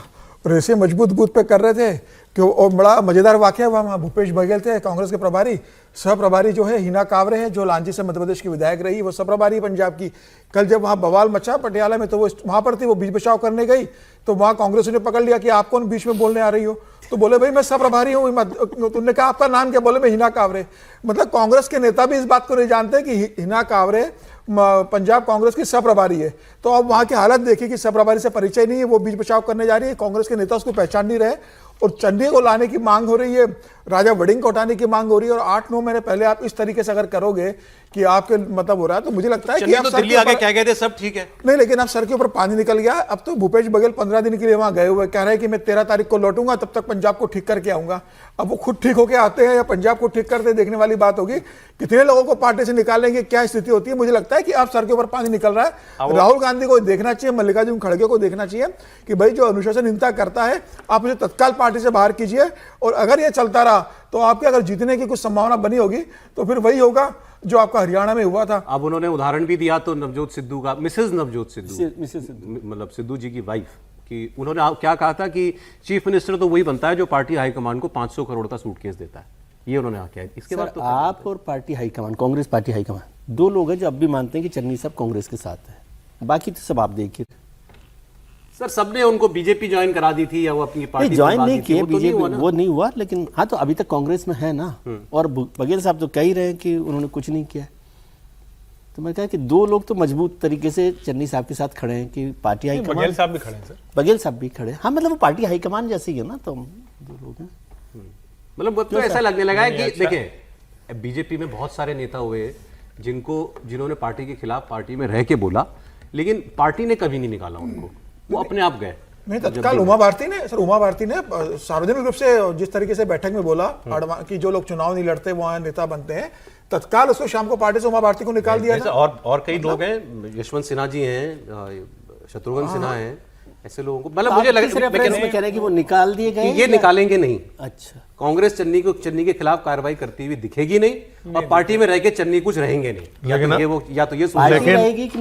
और ऐसे मजबूत बूथ पे कर रहे थे कि वो बड़ा मजेदार वाकया हुआ। वहाँ भूपेश बघेल थे कांग्रेस के प्रभारी, सह प्रभारी जो है हिना कावरे हैं जो लांजी से मध्य प्रदेश की विधायक रही, वो सह प्रभारी पंजाब की। कल जब वहाँ बवाल मचा पटियाला में तो वो वहाँ पर थी, वो बीच बचाव करने गई तो वहाँ कांग्रेस ने पकड़ लिया कि आप कौन बीच में बोलने आ रही हो। तो बोले भाई मैं सह प्रभारी हूँ। तुमने कहा आपका नाम क्या, बोले मैं हिना कावरे। मतलब कांग्रेस के नेता भी इस बात को नहीं जानते कि हिना कावरे पंजाब कांग्रेस की सह प्रभारी है। तो अब वहां की हालत देखिए कि सह प्रभारी से परिचय नहीं है, वो बीच बचाव करने जा रही है, कांग्रेस के नेता उसको पहचान नहीं रहे और चन्नी को लाने की मांग हो रही है, राजा वडिंग को हटाने की मांग हो रही है। और 8-9 महीने पहले आप इस तरीके से अगर करोगे कि आपके मतलब हो रहा है, तो मुझे लगता है कि आप तो दिल्ली आके क्या कहते सब ठीक है नहीं, लेकिन अब सर के ऊपर पानी निकल गया। अब तो भूपेश बघेल 15 दिन के लिए वहां गए हुए, कह रहे हैं कि मैं 13 तारीख को लौटूंगा, तब तक पंजाब को ठीक करके आऊंगा। अब वो खुद ठीक होके आते हैं या पंजाब को ठीक करते, देखने वाली बात होगी। कितने लोगों को पार्टी से निकालेंगे, क्या स्थिति होती है। मुझे लगता है कि अब सर के ऊपर पानी निकल रहा है। राहुल गांधी को देखना चाहिए, मल्लिकार्जुन खड़गे को देखना चाहिए कि भाई जो अनुशासनहीनता करता है आप उसे तत्काल पार्टी से बाहर कीजिए। और अगर ये चलता रहा तो आपके अगर जीतने की कुछ संभावना बनी होगी तो फिर वही होगा जो आपका हरियाणा में हुआ था। अब उन्होंने उदाहरण भी दिया तो नवजोत सिद्धू का, मिसेज नवजोत सिद्धू, मतलब सिद्धू जी की वाइफ, कि उन्होंने क्या कहा था कि चीफ मिनिस्टर तो वही बनता है जो पार्टी हाईकमान को 500 करोड़ का सूटकेस देता है। ये उन्होंने क्या इसके बाद तो आप और party high command, Congress party high command, 2 लोग हैं जो अब भी मानते हैं कि चन्नी साहब कांग्रेस के साथ है, बाकी तो सब आप देखिए। सर सबने उनको बीजेपी ज्वाइन करा दी थी या वो अपनी पार्टी ज्वाइन नहीं किया बीजेपी, वो नहीं हुआ, लेकिन हाँ तो अभी तक कांग्रेस में है ना। और बघेल साहब तो कह ही रहे हैं कि उन्होंने कुछ नहीं किया। तो मैं कहा कि 2 लोग तो मजबूत तरीके से चन्नी साहब के साथ खड़े हैं कि पार्टी हाईकमान। बघेल साहब भी खड़े हैं सर, बघेल साहब भी खड़े हैं। हाँ मतलब वो पार्टी हाईकमान जैसे ही है ना, तो 2 लोग हैं। मतलब तो ऐसा लगने लगा है कि देखिए बीजेपी में बहुत सारे नेता हुए जिन्होंने पार्टी के खिलाफ पार्टी में रह के बोला, लेकिन पार्टी ने कभी नहीं निकाला उनको, वो अपने आप गए। नहीं, तत्काल उमा भारती ने सार्वजनिक रूप से जिस तरीके से बैठक में बोला कि जो लोग चुनाव नहीं लड़ते वो नेता बनते हैं, तत्काल उसको शाम को पार्टी से उमा भारती को निकाल दिया। और कई लोग हैं, यशवंत सिन्हा जी हैं, शत्रुघ्न सिन्हा हैं, ऐसे लोगों को मतलब मुझे लग रहा है कि वो निकाल दिए गए, ये निकालेंगे नहीं। अच्छा, कांग्रेस चन्नी के खिलाफ कार्रवाई करती हुई दिखेगी नहीं और पार्टी में रह के चन्नी कुछ रहेंगे नहीं।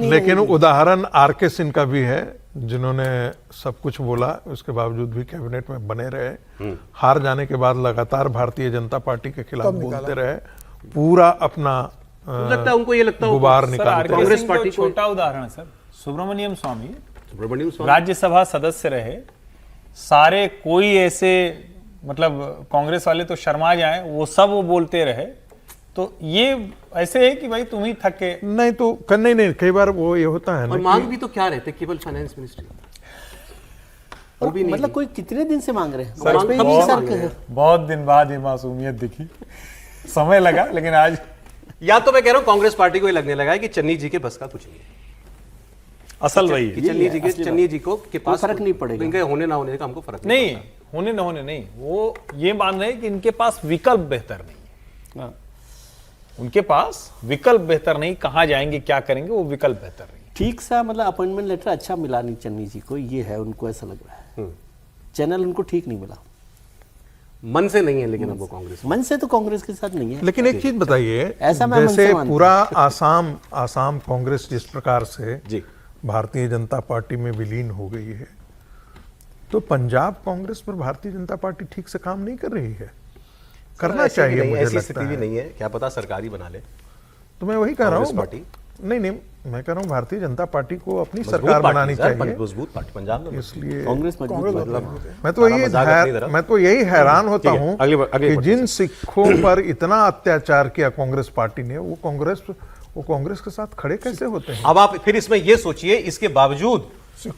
लेकिन उदाहरण आर.के. सिंह का भी है, जिन्होंने सब कुछ बोला उसके बावजूद भी कैबिनेट में बने रहे, हार जाने के बाद लगातार भारतीय जनता पार्टी के खिलाफ बोलते रहे, पूरा अपना लगता है उनको ये लगता है गुबार निकाल। कांग्रेस पार्टी छोटा उदाहरण है सर, सुब्रमण्यम स्वामी राज्यसभा सदस्य रहे, सारे कोई ऐसे मतलब कांग्रेस वाले तो शर्मा जाए, वो सब वो बोलते रहे। तो ये ऐसे है कि भाई तुम ही थक के नहीं तो करने नहीं, कई बार वो ये होता है ना। और मांग भी तो क्या रहते, केवल फाइनेंस मिनिस्ट्री, वो भी नहीं, मतलब कोई कितने दिन से मांग रहे हैं। बहुत दिन बाद ये मासूमियत दिखी, समय लगा, लेकिन आज या तो मैं कह रहा हूं कांग्रेस पार्टी को ये लगने लगा है कि चन्नी जी के बस का कुछ नहीं है। असल वही है, चन्नी जी को के पास फर्क नहीं पड़ेगा, इनके होने ना होने का हमको फर्क नहीं, होने ना होने नहीं, वो ये मान रहे हैं कि इनके पास विकल्प बेहतर नहीं है। उनके पास विकल्प बेहतर नहीं, कहां जाएंगे क्या करेंगे वो विकल्प बेहतर नहीं। ठीक सा मतलब अपॉइंटमेंट लेटर अच्छा मिला नहीं चन्नी जी को, ये है उनको ऐसा लग रहा है। चैनल उनको ठीक नहीं मिला, मन से नहीं है, लेकिन अब वो कांग्रेस मन से तो कांग्रेस के साथ नहीं है। लेकिन एक चीज बताइए, ऐसा मैं जैसे पूरा आसाम कांग्रेस जिस प्रकार से जी भारतीय जनता पार्टी में विलीन हो गई है, तो पंजाब कांग्रेस पर भारतीय जनता पार्टी ठीक से काम नहीं कर रही है। करना चाहिए, मुझे लगता है। नहीं है, क्या पता सरकारी बना ले। तो मैं वही कह रहा हूँ, पार्टी नहीं, मैं कह रहा हूँ भारतीय जनता पार्टी को अपनी सरकार बनानी चाहिए, मजबूत पार्टी पंजाब में। इसलिए कांग्रेस मतलब मैं तो यही हैरान होता हूँ कि जिन सिखों पर इतना अत्याचार किया कांग्रेस पार्टी ने, वो कांग्रेस के साथ खड़े कैसे होते हैं। अब आप फिर इसमें ये सोचिए, इसके बावजूद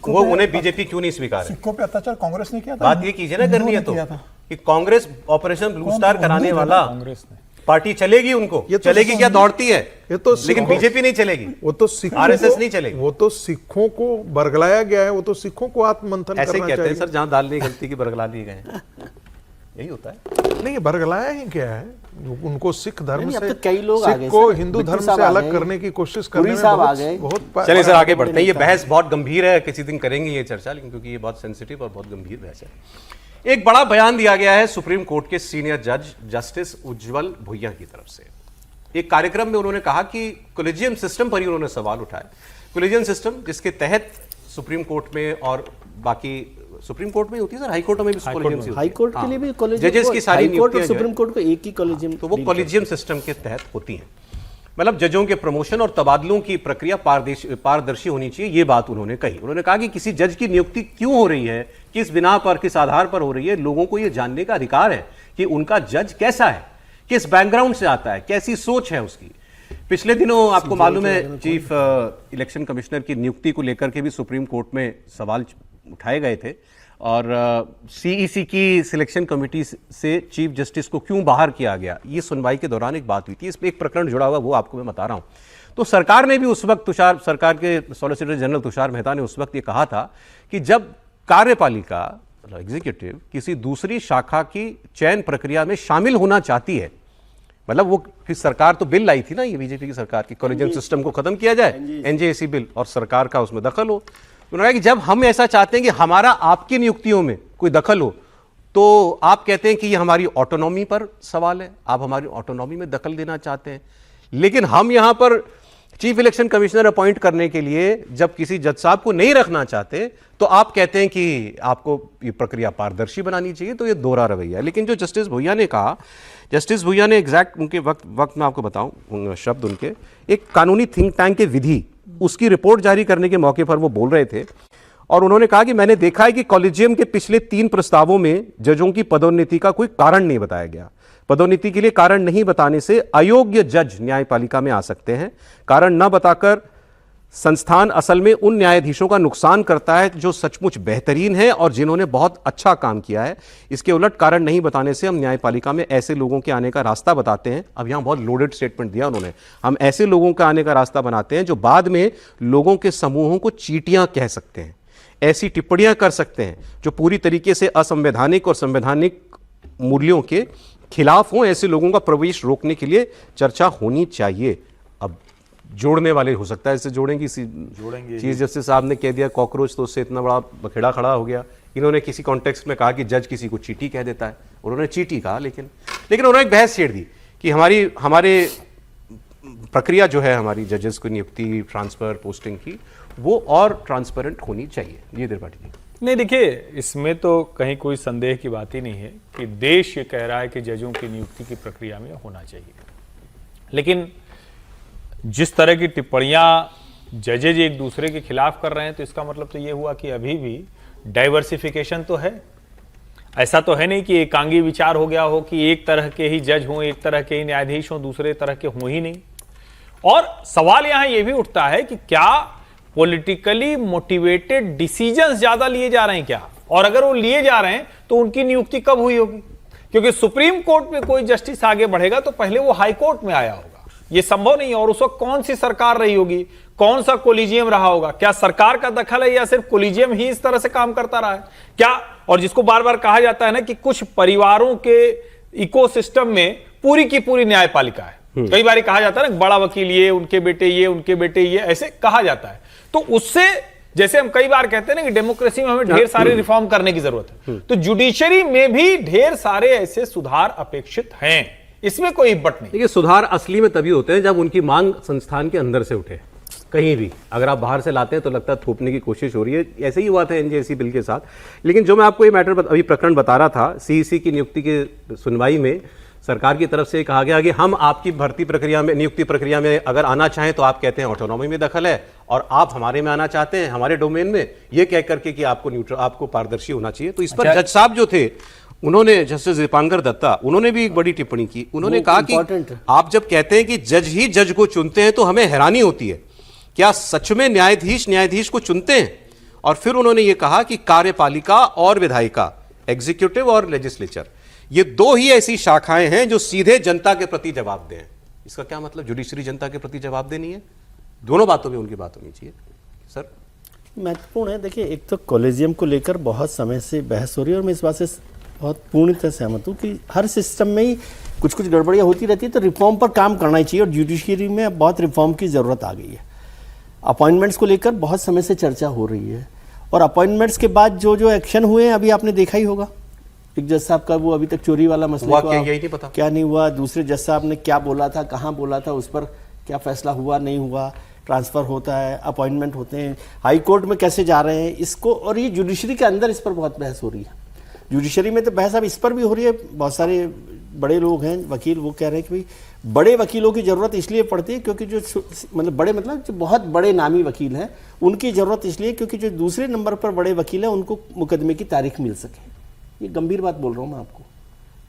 वो उन्हें बीजेपी क्यों नहीं स्वीकार है। सिखों पे अत्याचार कांग्रेस ने किया था। बात ये कीजिए ना, करनी है तो कि कांग्रेस ऑपरेशन ब्लू स्टार कराने वाला पार्टी चलेगी, उनको ये तो चलेगी क्या, दौड़ती है ये तो, लेकिन बीजेपी नहीं चलेगी, वो तो आरएसएस नहीं चलेगी, वो तो सिखों को बरगलाया गया है, वो तो सिखों को आत्ममंथन ऐसे कहते हैं सर, जहां दाल नहीं गलती की बरगला लिए गए, यही होता है। नहीं, बरगलाया ही क्या है, उनको सिख धर्म से, कई लोग सिख को हिंदू धर्म से अलग करने की कोशिश करने में बहुत। चलिए सर आगे बढ़ते हैं, ये बहस बहुत गंभीर है, किसी दिन करेंगे ये चर्चा, लेकिन क्योंकि ये बहुत सेंसिटिव और बहुत गंभीर बहस है। एक बड़ा बयान दिया गया है सुप्रीम कोर्ट के सीनियर जज जस्टिस उज्जवल भुइया की तरफ से। एक कार्यक्रम में उन्होंने कहा कि कोलेजियम सिस्टम पर ही उन्होंने सवाल उठाए। कोलेजियम सिस्टम जिसके तहत सुप्रीम कोर्ट में और बाकी सुप्रीम कोर्ट में होती है सर, हाई कोर्ट में भी कोलेजियम, हाई कोर्ट के लिए भी कोलेजियम, जजेस की सारी नियुक्तियां सुप्रीम कोर्ट को एक ही कोलेजियम, तो वो कोलेजियम सिस्टम के तहत होती हैं। मतलब जजों के प्रमोशन और तबादलों की प्रक्रिया पारदर्शी होनी चाहिए, ये बात उन्होंने कही। उन्होंने कहा कि किसी जज की नियुक्ति क्यों हो रही है, किस बिना पर, किस आधार पर हो रही है, लोगों को यह जानने का अधिकार है कि उनका जज कैसा है, किस बैकग्राउंड से आता है, कैसी सोच है उसकी। पिछले दिनों आपको मालूम है चीफ इलेक्शन कमिश्नर की नियुक्ति को लेकर के भी सुप्रीम कोर्ट में सवाल उठाए गए थे और सीईसी की सिलेक्शन कमेटी से चीफ जस्टिस को क्यों बाहर किया गया, ये सुनवाई के दौरान एक बात हुई थी। इस पर एक प्रकरण जुड़ा हुआ, वो आपको मैं बता रहा हूं। तो सरकार ने भी उस वक्त सरकार के सॉलिसिटर जनरल तुषार मेहता ने उस वक्त ये कहा था कि जब कार्यपालिका एग्जीक्यूटिव किसी दूसरी शाखा की चयन प्रक्रिया में शामिल होना चाहती है, मतलब वो फिर सरकार तो बिल लाई थी ना, ये बीजेपी की सरकार की, कॉलेजियम सिस्टम को खत्म किया जाए, एनजेएसी बिल, और सरकार का उसमें दखल हो। उन्होंने कहा कि जब हम ऐसा चाहते हैं कि हमारा आपकी नियुक्तियों में कोई दखल हो, तो आप कहते हैं कि ये हमारी ऑटोनॉमी पर सवाल है, आप हमारी ऑटोनॉमी में दखल देना चाहते हैं। लेकिन हम यहां पर चीफ इलेक्शन कमिश्नर अपॉइंट करने के लिए जब किसी जज साहब को नहीं रखना चाहते, तो आप कहते हैं कि आपको ये प्रक्रिया पारदर्शी बनानी चाहिए। तो ये दोहरा रवैया है। लेकिन जो जस्टिस भुइया ने कहा, जस्टिस भुइया ने एग्जैक्ट उनके वक्त में आपको बताऊं शब्द उनके, एक कानूनी थिंक टैंक के विधि उसकी रिपोर्ट जारी करने के मौके पर वो बोल रहे थे और उन्होंने कहा कि मैंने देखा है कि कॉलेजियम के पिछले 3 प्रस्तावों में जजों की पदोन्नति का कोई कारण नहीं बताया गया। पदोन्नति के लिए कारण नहीं बताने से अयोग्य जज न्यायपालिका में आ सकते हैं। कारण न बताकर संस्थान असल में उन न्यायाधीशों का नुकसान करता है जो सचमुच बेहतरीन है और जिन्होंने बहुत अच्छा काम किया है। इसके उलट कारण नहीं बताने से हम न्यायपालिका में ऐसे लोगों के आने का रास्ता बताते हैं। अब यहां बहुत लोडेड स्टेटमेंट दिया उन्होंने, हम ऐसे लोगों का आने का रास्ता बनाते हैं जो बाद में लोगों के समूहों को चींटियां कह सकते हैं, ऐसी टिप्पणियां कर सकते हैं जो पूरी तरीके से असंवैधानिक और संवैधानिक मूल्यों के खिलाफ हों। ऐसे लोगों का प्रवेश रोकने के लिए चर्चा होनी चाहिए। अब जोड़ने वाले हो सकता है, इससे जोड़ेंगे चीफ जस्टिस साहब ने कह दिया कॉकरोच, तो उससे इतना बड़ा बखेड़ा खड़ा हो गया। इन्होंने किसी कॉन्टेक्स्ट में कहा कि जज किसी को चीटी कह देता है, उन्होंने चीटी कहा, लेकिन उन्होंने एक बहस छेड़ दी कि हमारे प्रक्रिया जो है हमारी जजेस को नियुक्ति, ट्रांसफर, पोस्टिंग की, वो और ट्रांसपेरेंट होनी चाहिए। जी त्रिपाठी जी। नहीं, देखिए, इसमें तो कहीं कोई संदेह की बात ही नहीं है कि देश ये कह रहा है कि जजों की नियुक्ति की प्रक्रिया में होना चाहिए। लेकिन जिस तरह की टिप्पणियां जजेज एक दूसरे के खिलाफ कर रहे हैं, तो इसका मतलब तो ये हुआ कि अभी भी डाइवर्सिफिकेशन तो है। ऐसा तो है नहीं कि एकांगी विचार हो गया हो कि एक तरह के ही जज हों, एक तरह के ही न्यायाधीश हों, दूसरे तरह के हों ही नहीं। और सवाल यहां यह भी उठता है कि क्या पॉलिटिकली मोटिवेटेड डिसीजंस ज्यादा लिए जा रहे हैं क्या? और अगर वो लिए जा रहे हैं तो उनकी नियुक्ति कब हुई होगी? क्योंकि सुप्रीम कोर्ट में कोई जस्टिस आगे बढ़ेगा तो पहले वो हाई कोर्ट में आया होगा, ये संभव नहीं है। और उस वक्त कौन सी सरकार रही होगी, कौन सा कोलिजियम रहा होगा? क्या सरकार का दखल है या सिर्फ कोलिजियम ही इस तरह से काम करता रहा है क्या? और जिसको बार बार कहा जाता है ना कि कुछ परिवारों के इकोसिस्टम में पूरी की पूरी न्यायपालिका है। कई बार कहा जाता है ना, बड़ा वकील ये, उनके बेटे ये, उनके बेटे ये, ऐसे कहा जाता है। तो उससे, जैसे हम कई बार कहते हैं ना कि डेमोक्रेसी में हमें ढेर सारे रिफॉर्म करने की जरूरत है, तो जुडिशरी में भी ढेर सारे ऐसे सुधार अपेक्षित हैं, इसमें कोई बट नहीं। देखिए, सुधार असली में तभी होते हैं जब उनकी मांग संस्थान के अंदर से उठे। कहीं भी अगर आप बाहर से लाते हैं तो लगता है थोपने की कोशिश हो रही है। ऐसे ही हुआ था एनजेएसी बिल के साथ। लेकिन जो मैं आपको ये मैटर अभी प्रकरण बता रहा था, सीईसी की नियुक्ति की सुनवाई में सरकार की तरफ से कहा गया कि हम आपकी भर्ती प्रक्रिया में, नियुक्ति प्रक्रिया में अगर आना चाहें तो आप कहते हैं ऑटोनॉमी में दखल है, और आप हमारे में आना चाहते हैं, हमारे डोमेन में, ये कह करके कि आपको पारदर्शी होना चाहिए। तो इस पर जज साहब जो थे, उन्होंने, जस्टिस दीपांकर दत्ता, उन्होंने भी एक बड़ी टिप्पणी की। उन्होंने कहा कि आप जब कहते हैं कि जज ही जज को चुनते हैं तो हमें हैरानी होती है, क्या सच में न्यायाधीश को चुनते हैं? और फिर उन्होंने ये कहा कि कार्यपालिका और विधायिका, एग्जीक्यूटिव और लेजिस्लेचर, ये दो ही ऐसी शाखाएं हैं जो सीधे जनता के प्रति जवाब दें। इसका क्या मतलब? जुडिशरी जनता के प्रति जवाब देनी है? दोनों बातों में उनकी बात होनी चाहिए। सर, महत्वपूर्ण है। देखिए, एक तो कॉलेजियम को लेकर बहुत समय से बहस हो रही है और मैं इस बात से बहुत पूर्णतः सहमत हूँ कि हर सिस्टम में ही कुछ गड़बड़ियाँ होती रहती है, तो रिफॉर्म पर काम करना ही चाहिए और जुडिशरी में अब बहुत रिफॉर्म की ज़रूरत आ गई है। अपॉइंटमेंट्स को लेकर बहुत समय से चर्चा हो रही है और अपॉइंटमेंट्स के बाद जो एक्शन हुए हैं अभी आपने देखा ही होगा। एक जज साहब का वो अभी तक चोरी वाला मसला क्या नहीं हुआ, दूसरे जज साहब ने क्या बोला था, कहाँ बोला था, उस पर क्या फैसला हुआ नहीं हुआ, ट्रांसफ़र होता है, अपॉइंटमेंट होते हैं, हाई कोर्ट में कैसे जा रहे हैं इसको, और ये जुडिशरी के अंदर इस पर बहुत बहस हो रही है। जुडिशरी में तो बहस अब इस पर भी हो रही है। बहुत सारे बड़े लोग हैं वकील, वो कह रहे हैं कि भाई बड़े वकीलों की ज़रूरत इसलिए पड़ती है क्योंकि जो मतलब बड़े, मतलब जो बहुत बड़े नामी वकील हैं उनकी ज़रूरत इसलिए क्योंकि जो दूसरे नंबर पर बड़े वकील हैं उनको मुकदमे की तारीख मिल सके। ये गंभीर बात बोल रहा हूँ मैं आपको।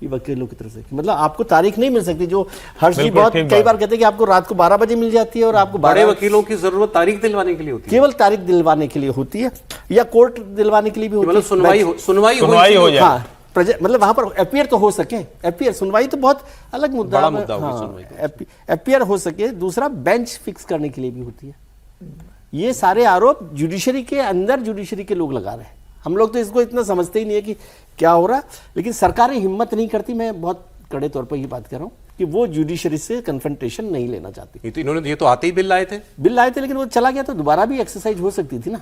ये वकीलों की तरफ से, मतलब आपको तारीख नहीं मिल सकती। जो हर्ष जी बिल्कुल बहुत ठीक कई बात। बार कहते हैं कि आपको रात को 12 बजे मिल जाती है और आपको बड़े 12 वकीलों की जरूरत तारीख दिलवाने के लिए होती है, केवल तारीख दिलवाने के लिए होती है या कोर्ट दिलवाने के लिए भी होती है। मतलब सुनवाई हो जाए। हाँ, मतलब वहां पर एपियर तो हो सके, एपियर सुनवाई तो बहुत अलग मुद्दा बड़ा है। मुद्दा होगी हाँ, सुनवाई एपियर हो सके। दूसरा बेंच फिक्स करने के लिए भी होती है। ये सारे आरोप जुडिशरी के अंदर जुडिशरी के लोग लगा रहे हैं। हम लोग तो इसको इतना समझते ही नहीं है कि क्या हो रहा, लेकिन सरकारें हिम्मत नहीं करती। मैं बहुत कड़े तौर पर ये बात कर रहा हूँ कि वो जुडिशरी से कन्फ्रंटेशन नहीं लेना चाहती। ये तो आते ही बिल लाए थे, लेकिन वो चला गया, तो दोबारा भी एक्सरसाइज हो सकती थी ना,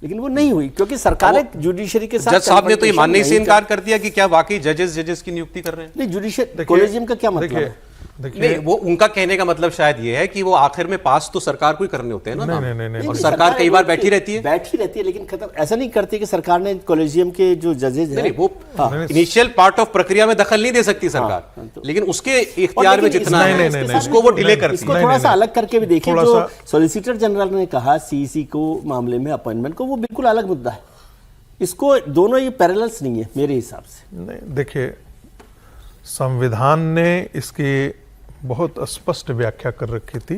लेकिन वो नहीं हुई क्योंकि सरकारें जुडिशरी के साथ। जज साहब ने तो ये मानने से इनकार कर दिया कि क्या वाकई जजेस की नियुक्ति कर रहे हैं। नहीं, जुडिशियल कॉलेजियम का क्या मतलब है? नहीं, वो उनका कहने का मतलब शायद ये है कि वो आखिर में पास तो सरकार को ही करने होते हैं ना। नहीं, और सरकार कई बार बैठी रहती है, लेकिन खत्म ऐसा नहीं करती कि सरकार ने कॉलेजियम के जो जजेस हैं, नहीं, वो इनिशियल पार्ट ऑफ प्रक्रिया में दखल नहीं दे सकती सरकार, लेकिन उसके इख्तियार में जितना है उसको वो डिले करती है। इसको थोड़ा सा अलग करके भी देखिए। जो सॉलिसिटर जनरल ने कहा सीईसी को मामले में अपॉइंटमेंट को, वो बिल्कुल अलग मुद्दा है। इसको दोनों ये पैरेलल्स नहीं है मेरे हिसाब से। नहीं, देखिए, संविधान ने इसकी बहुत स्पष्ट व्याख्या कर रखी थी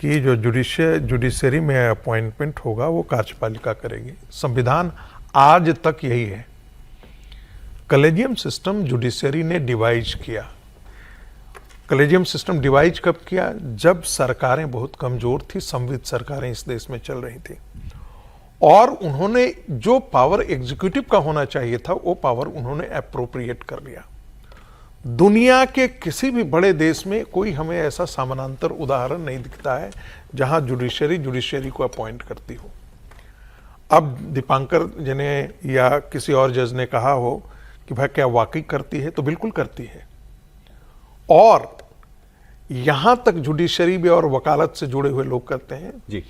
कि जो जुडिशरी में अपॉइंटमेंट होगा वो कार्यपालिका करेगी। संविधान आज तक यही है। कलेजियम सिस्टम जुडिशरी ने डिवाइज किया। कलेजियम सिस्टम डिवाइज कब किया? जब सरकारें बहुत कमजोर थी, संविध सरकारें इस देश में चल रही थी, और उन्होंने जो पावर एग्जीक्यूटिव का होना चाहिए था वो पावर उन्होंने अप्रोप्रिएट कर लिया। दुनिया के किसी भी बड़े देश में कोई हमें ऐसा समानांतर उदाहरण नहीं दिखता है जहां जुडिशरी को अपॉइंट करती हो। अब दीपांकर जी ने या किसी और जज ने कहा हो कि भाई क्या वाकई करती है, तो बिल्कुल करती है। और यहां तक जुडिशरी में और वकालत से जुड़े हुए लोग कहते हैं जी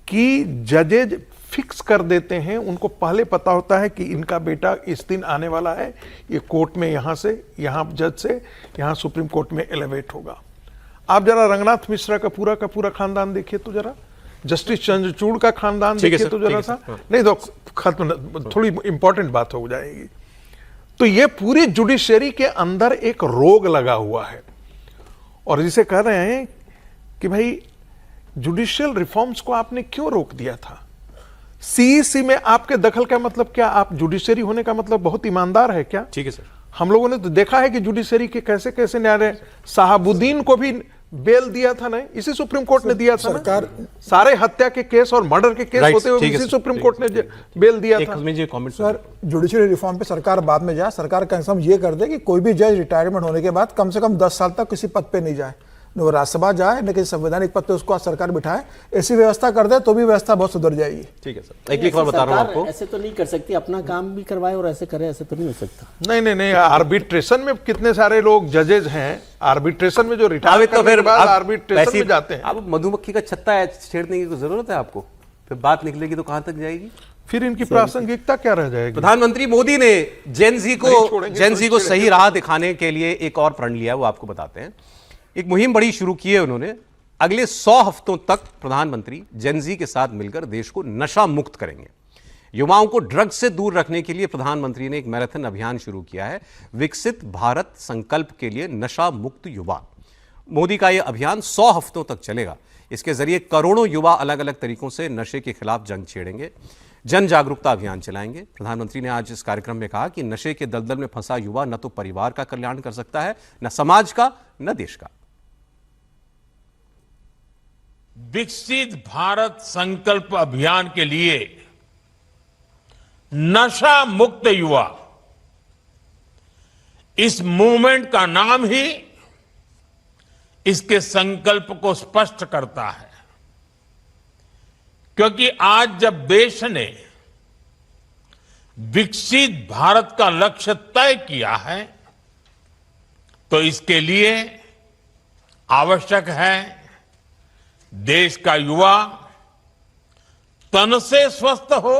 कि जजेज फिक्स कर देते हैं, उनको पहले पता होता है कि इनका बेटा इस दिन आने वाला है, ये कोर्ट में यहां से, यहां जज से यहां सुप्रीम कोर्ट में एलिवेट होगा। आप जरा रंगनाथ मिश्रा का पूरा खानदान देखिए तो जरा, जस्टिस चंद्रचूड़ का खानदान देखिए तो जरा सा, नहीं तो खत्म, थोड़ी इंपॉर्टेंट बात हो जाएगी। तो ये पूरी जुडिशरी के अंदर एक रोग लगा हुआ है, और जिसे कह रहे हैं कि भाई जुडिशियल रिफॉर्म्स को आपने क्यों रोक दिया था? सीईसी में आपके दखल का मतलब क्या? आप जुडिशरी होने का मतलब बहुत ईमानदार है क्या? ठीक है सर। हम लोगों ने तो देखा है कि जुडिशरी के कैसे कैसे न्यायालय, साहबुद्दीन को भी बेल दिया था ना, इसी सुप्रीम कोर्ट ने दिया था सरकार। सारे हत्या के केस और मर्डर के केस होते हुए इसी सुप्रीम कोर्ट ने बेल दिया था। सर, जुडिशरी रिफॉर्म पे सरकार बाद में जाए, सरकार कंफर्म ये कर दे कि कोई भी जज रिटायरमेंट होने के बाद कम से कम 10 साल तक किसी पद पे नहीं जाए, न वो राज्यसभा जाए न किसी संवैधानिक पद पे उसको आज सरकार बिठाए। ऐसी व्यवस्था कर दे तो भी व्यवस्था बहुत सुधर जाएगी। ठीक है सर, एक बार बता रहा हूं आपको, ऐसे तो नहीं कर सकती, अपना काम भी करवाए और ऐसे करे, ऐसे तो नहीं हो सकता। नहीं, आर्बिट्रेशन में कितने सारे लोग जजेज हैं, आर्बिट्रेशन में जो रिटायर तो फिर आर्बिट्रेशन में जाते हैं। अब मधुमक्खी का छत्ता छेड़ने की जरूरत है आपको, फिर बात निकलेगी तो कहां तक जाएगी? फिर इनकी प्रासंगिकता क्या रह जाएगी? प्रधानमंत्री मोदी ने जेन जी को सही राह दिखाने के लिए एक और प्रण लिया, वो आपको बताते हैं। एक मुहिम बड़ी शुरू की है उन्होंने। अगले 100 हफ्तों तक प्रधानमंत्री जेन जी के साथ मिलकर देश को नशा मुक्त करेंगे। युवाओं को ड्रग्स से दूर रखने के लिए प्रधानमंत्री ने एक मैराथन अभियान शुरू किया है, विकसित भारत संकल्प के लिए नशा मुक्त युवा। मोदी का यह अभियान 100 हफ्तों तक चलेगा। इसके जरिए करोड़ों युवा अलग अलग तरीकों से नशे के खिलाफ जंग छेड़ेंगे, जन जागरूकता अभियान चलाएंगे। प्रधानमंत्री ने आज इस कार्यक्रम में कहा कि नशे के दलदल में फंसा युवा न तो परिवार का कल्याण कर सकता है, न समाज का, न देश का। विकसित भारत संकल्प अभियान के लिए नशा मुक्त युवा, इस मूवमेंट का नाम ही इसके संकल्प को स्पष्ट करता है। क्योंकि आज जब देश ने विकसित भारत का लक्ष्य तय किया है, तो इसके लिए आवश्यक है देश का युवा तन से स्वस्थ हो,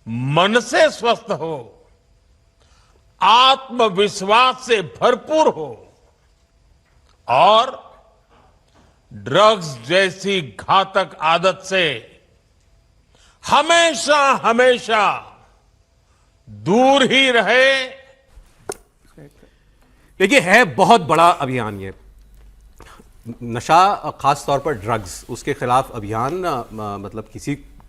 मन से स्वस्थ हो, आत्मविश्वास से भरपूर हो और ड्रग्स जैसी घातक आदत से हमेशा हमेशा दूर ही रहे, देखिए, है बहुत बड़ा अभियान ये नशा, खास तौर पर ड्रग्स, उसके खिलाफ अभियान। मतलब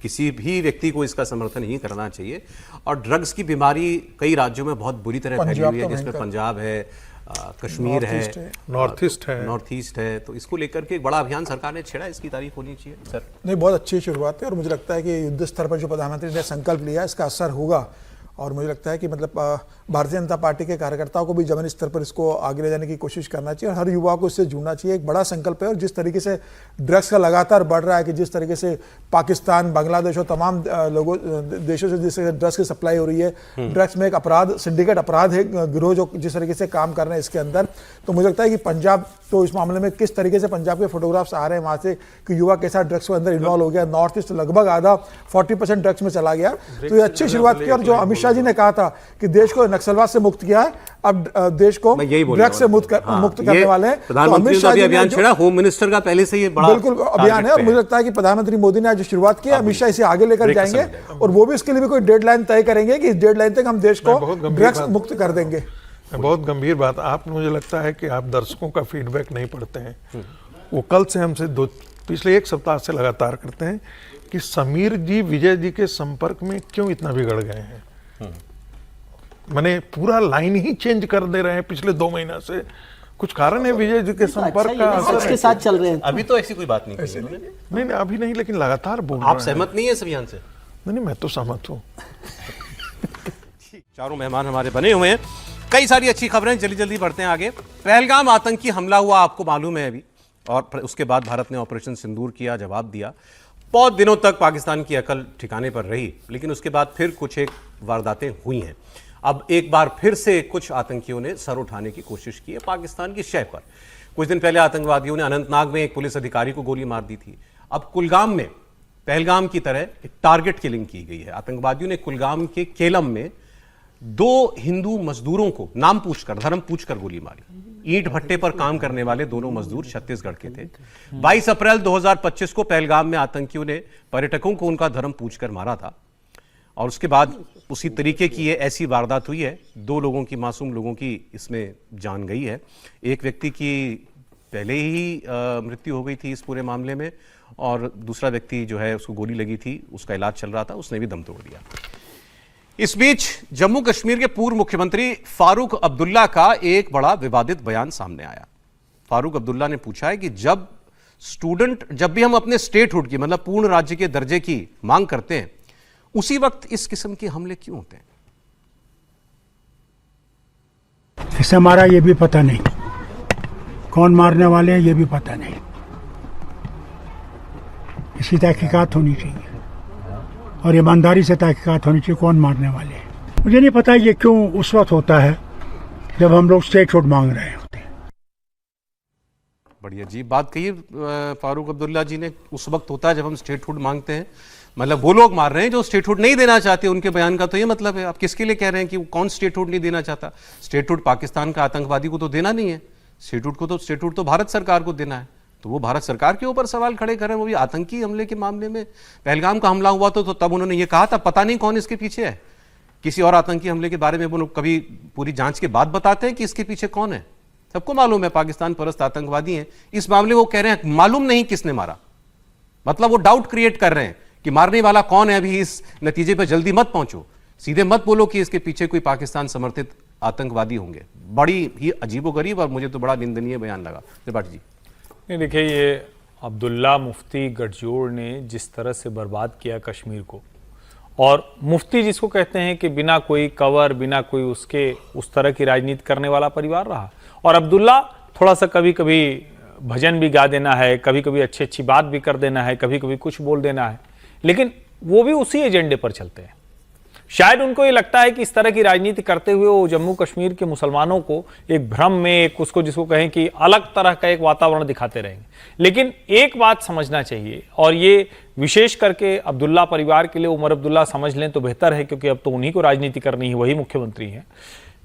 किसी भी व्यक्ति को इसका समर्थन नहीं करना चाहिए। और ड्रग्स की बीमारी कई राज्यों में बहुत बुरी तरह फैली हुई है, जिसमें पंजाब है, कश्मीर है, नॉर्थ ईस्ट है। तो इसको लेकर के एक बड़ा अभियान सरकार ने छेड़ा, इसकी तारीफ होनी चाहिए सर। नहीं, बहुत अच्छी शुरुआत है और मुझे लगता है कि युद्ध स्तर पर जो प्रधानमंत्री ने संकल्प लिया इसका असर होगा। और मुझे लगता है कि मतलब भारतीय जनता पार्टी के कार्यकर्ताओं को भी जमीनी स्तर पर इसको आगे ले जाने की कोशिश करना चाहिए और हर युवा को इससे जुड़ना चाहिए। एक बड़ा संकल्प है और जिस तरीके से ड्रग्स का लगातार बढ़ रहा है, कि जिस तरीके से पाकिस्तान, बांग्लादेश और तमाम देशों से जिस ड्रग्स की सप्लाई हो रही है, ड्रग्स में एक अपराध, सिंडिकेट अपराध है, गिरोह जो जिस तरीके से काम कर रहे हैं इसके अंदर, तो मुझे लगता है कि पंजाब तो इस मामले में किस तरीके से पंजाब के फोटोग्राफ्स आ रहे हैं वहाँ से कि युवा कैसा ड्रग्स के अंदर इन्वॉल्व हो गया। नॉर्थ ईस्ट लगभग आधा 40% ड्रग्स में चला गया। तो ये अच्छी शुरुआत की। और जो अमित शाह जी ने कहा था कि देश को नक्सलवाद से मुक्त किया है, अब देश को ड्रग्स से मुक्त करने वाले हैं। तो अमित शाह जी अभियान छेड़ा, होम मिनिस्टर का पहले से ये बड़ा बिल्कुल अभियान है और मुझे लगता है कि प्रधानमंत्री मोदी ने आज जो शुरुआत की है, अमित शाह इसे आगे लेकर जाएंगे और वो भी इसके लिए भी कोई डेडलाइन तय करेंगे कि इस डेडलाइन तक हम देश को ड्रग्स मुक्त कर देंगे। बहुत गंभीर बात। आप, मुझे लगता है कि आप दर्शकों का फीडबैक नहीं पढ़ते हैं। वो कल से हमसे पिछले एक सप्ताह से लगातार करते हैं कि समीर जी विजय जी के संपर्क में क्यों इतना बिगड़ गए हैं। मैंने पूरा लाइन ही चेंज कर दे रहे हैं पिछले 2 महीना से। कुछ कारण है विजय जी के संपर्क का असर के साथ चल रहे हैं। अभी तो ऐसी कोई बात नहीं की नहीं, अभी नहीं, लेकिन लगातार बोल रहे हैं। आप सहमत नहीं है इस अभियान से? नहीं, मैं तो सहमत हूँ। चारों मेहमान हमारे बने हुए हैं। कई सारी अच्छी खबरें, जल्दी जल्दी बढ़ते हैं आगे। पहलगाम आतंकी हमला हुआ, आपको मालूम है अभी, और उसके बाद भारत ने ऑपरेशन सिंदूर किया, जवाब दिया। बहुत दिनों तक पाकिस्तान की अकल ठिकाने पर रही, लेकिन उसके बाद फिर कुछ एक वारदातें हुई हैं। अब एक बार फिर से कुछ आतंकियों ने सर उठाने की कोशिश की है पाकिस्तान की शय पर। कुछ दिन पहले आतंकवादियों ने अनंतनाग में एक पुलिस अधिकारी को गोली मार दी थी। अब कुलगाम में पहलगाम की तरह एक टारगेट किलिंग की गई है। आतंकवादियों ने कुलगाम के केलम में 2 हिंदू मजदूरों को नाम पूछकर, धर्म पूछकर गोली मारी। ईंट भट्टे पर काम करने वाले दोनों मजदूर छत्तीसगढ़ के थे। 22 अप्रैल 2025 को पहलगाम में आतंकियों ने पर्यटकों को उनका धर्म पूछकर मारा था और उसके बाद उसी तरीके की ये ऐसी वारदात हुई है। 2 लोगों की, मासूम लोगों की इसमें जान गई है। एक व्यक्ति की पहले ही मृत्यु हो गई थी इस पूरे मामले में और दूसरा व्यक्ति जो है उसको गोली लगी थी, उसका इलाज चल रहा था, उसने भी दम तोड़ दिया। इस बीच जम्मू कश्मीर के पूर्व मुख्यमंत्री फारूक अब्दुल्ला का एक बड़ा विवादित बयान सामने आया। फारूक अब्दुल्ला ने पूछा है कि जब भी हम अपने स्टेटहुड की, मतलब पूर्ण राज्य के दर्जे की मांग करते हैं, उसी वक्त इस किस्म के हमले क्यों होते हैं? इसे हमारा ये भी पता नहीं, कौन मारने वाले हैं ये भी पता नहीं। इसी तहकीकात होनी चाहिए और ईमानदारी से तहकीकात होनी चाहिए कौन मारने वाले हैं। मुझे नहीं पता ये क्यों उस वक्त होता है जब हम लोग स्टेटहुड मांग रहे होते हैं। बड़ी अजीब बात कही फारूक अब्दुल्ला जी ने। उस वक्त होता है जब हम स्टेटहुड मांगते हैं, मतलब वो लोग मार रहे हैं जो स्टेटहुड नहीं देना चाहते। उनके बयान का तो ये मतलब है। आप किसके लिए कह रहे हैं कि कौन स्टेटहुड नहीं देना चाहता? स्टेटहुड पाकिस्तान का आतंकवादी को तो देना नहीं है। स्टेटहुड तो भारत सरकार को देना है। तो वो भारत सरकार के ऊपर सवाल खड़े कर रहे हैं, वो भी आतंकी हमले के मामले में। पहलगाम का हमला हुआ तो तब उन्होंने ये कहा था पता नहीं कौन इसके पीछे है। किसी और आतंकी हमले के बारे में वो लोग कभी पूरी जांच के बाद बताते हैं कि इसके पीछे कौन है। सबको मालूम है पाकिस्तान परस्त आतंकवादी हैं। इस मामले वो कह रहे हैं मालूम नहीं किसने मारा, मतलब वो डाउट क्रिएट कर रहे हैं कि मारने वाला कौन है। अभी इस नतीजे पर जल्दी मत पहुंचो, सीधे मत बोलो कि इसके पीछे कोई पाकिस्तान समर्थित आतंकवादी होंगे। बड़ी ही अजीबोगरीब और मुझे तो बड़ा निंदनीय बयान लगा। त्रिपाठी जी, नहीं देखिए, ये अब्दुल्ला मुफ्ती गठजोड़ ने जिस तरह से बर्बाद किया कश्मीर को, और मुफ्ती जिसको कहते हैं कि बिना कोई कवर, बिना कोई उसके उस तरह की राजनीति करने वाला परिवार रहा। और अब्दुल्ला थोड़ा सा कभी कभी भजन भी गा देना है, कभी कभी अच्छी अच्छी बात भी कर देना है, कभी कभी कुछ बोल देना है, लेकिन वो भी उसी एजेंडे पर चलते हैं। शायद उनको ये लगता है कि इस तरह की राजनीति करते हुए वो जम्मू कश्मीर के मुसलमानों को एक भ्रम में, एक उसको जिसको कहें कि अलग तरह का एक वातावरण दिखाते रहेंगे। लेकिन एक बात समझना चाहिए, और ये विशेष करके अब्दुल्ला परिवार के लिए उमर अब्दुल्ला समझ लें तो बेहतर है, क्योंकि अब तो उन्हीं को राजनीति करनी है, वही मुख्यमंत्री हैं।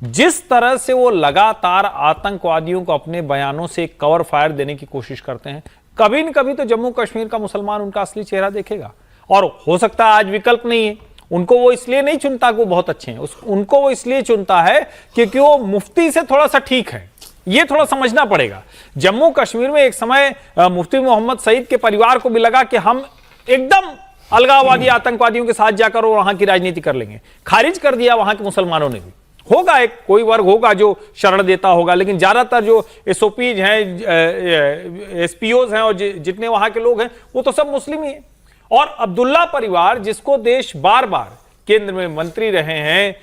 जिस तरह से वो लगातार आतंकवादियों को अपने बयानों से कवर फायर देने की कोशिश करते हैं, कभी न कभी तो जम्मू कश्मीर का मुसलमान उनका असली चेहरा देखेगा। और हो सकता है आज विकल्प नहीं है, उनको वो इसलिए नहीं चुनता कि वो बहुत अच्छे हैं, उनको वो इसलिए चुनता है क्योंकि वो मुफ्ती से थोड़ा सा ठीक है। ये थोड़ा समझना पड़ेगा। जम्मू कश्मीर में एक समय मुफ्ती मोहम्मद सईद के परिवार को भी लगा कि हम एकदम अलगाववादी आतंकवादियों के साथ जाकर और वहां की राजनीति कर लेंगे, खारिज कर दिया वहां के मुसलमानों ने भी। होगा एक कोई वर्ग होगा जो शरण देता होगा, लेकिन ज्यादातर जो एसओपीज हैं, एसपीओज हैं और जितने वहां के लोग हैं वो तो सब मुस्लिम ही हैं। और अब्दुल्ला परिवार, जिसको देश बार बार केंद्र में मंत्री रहे हैं,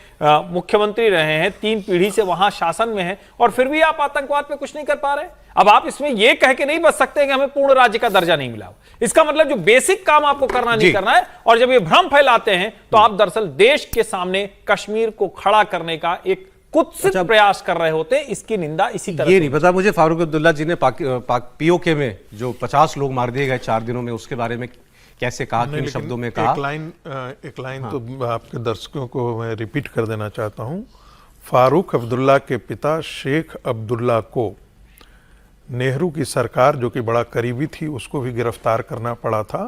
मुख्यमंत्री रहे हैं, 3 पीढ़ी से वहां शासन में है, और फिर भी आप आतंकवाद पे कुछ नहीं कर पा रहे। अब आप इसमें यह कह के नहीं बच सकते कि हमें पूर्ण राज्य का दर्जा नहीं मिला। इसका मतलब जो बेसिक काम आपको करना नहीं करना है, और जब ये भ्रम फैलाते हैं तो आप दरअसल देश के सामने कश्मीर को खड़ा करने का एक कुत्सित प्रयास कर रहे होते। इसकी निंदा इसी तरह ये नहीं पता मुझे फारूक अब्दुल्ला जी ने पीओके में जो 50 लोग मार दिए गए 4 दिनों में, उसके बारे में कैसे कहा, किन शब्दों में कहा? एक लाइन तो आपके दर्शकों को मैं रिपीट कर देना चाहता हूं। फारूक अब्दुल्ला के पिता शेख अब्दुल्ला को नेहरू की सरकार, जो कि बड़ा करीबी थी, उसको भी गिरफ्तार करना पड़ा था,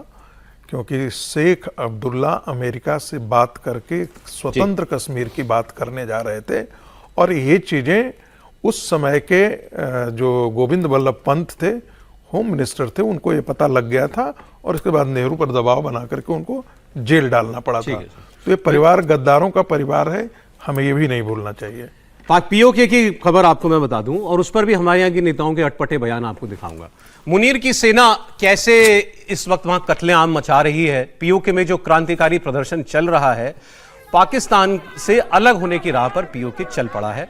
क्योंकि शेख अब्दुल्ला अमेरिका से बात करके स्वतंत्र कश्मीर की बात करने जा रहे थे। और ये चीज़ें उस समय के जो गोविंद वल्लभ पंत थे, होम मिनिस्टर थे, उनको ये पता लग गया था, और इसके बाद नेहरू पर दबाव बना करके उनको जेल डालना पड़ा था। तो ये परिवार गद्दारों का परिवार है, हमें ये भी नहीं भूलना चाहिए। पाक पीओके की खबर आपको मैं बता दूं, और उस पर भी हमारे यहाँ के नेताओं के अटपटे बयान आपको दिखाऊंगा। मुनीर की सेना कैसे इस वक्त वहां कत्लेआम मचा रही है। पीओके में जो क्रांतिकारी प्रदर्शन चल रहा है, पाकिस्तान से अलग होने की राह पर पीओके चल पड़ा है।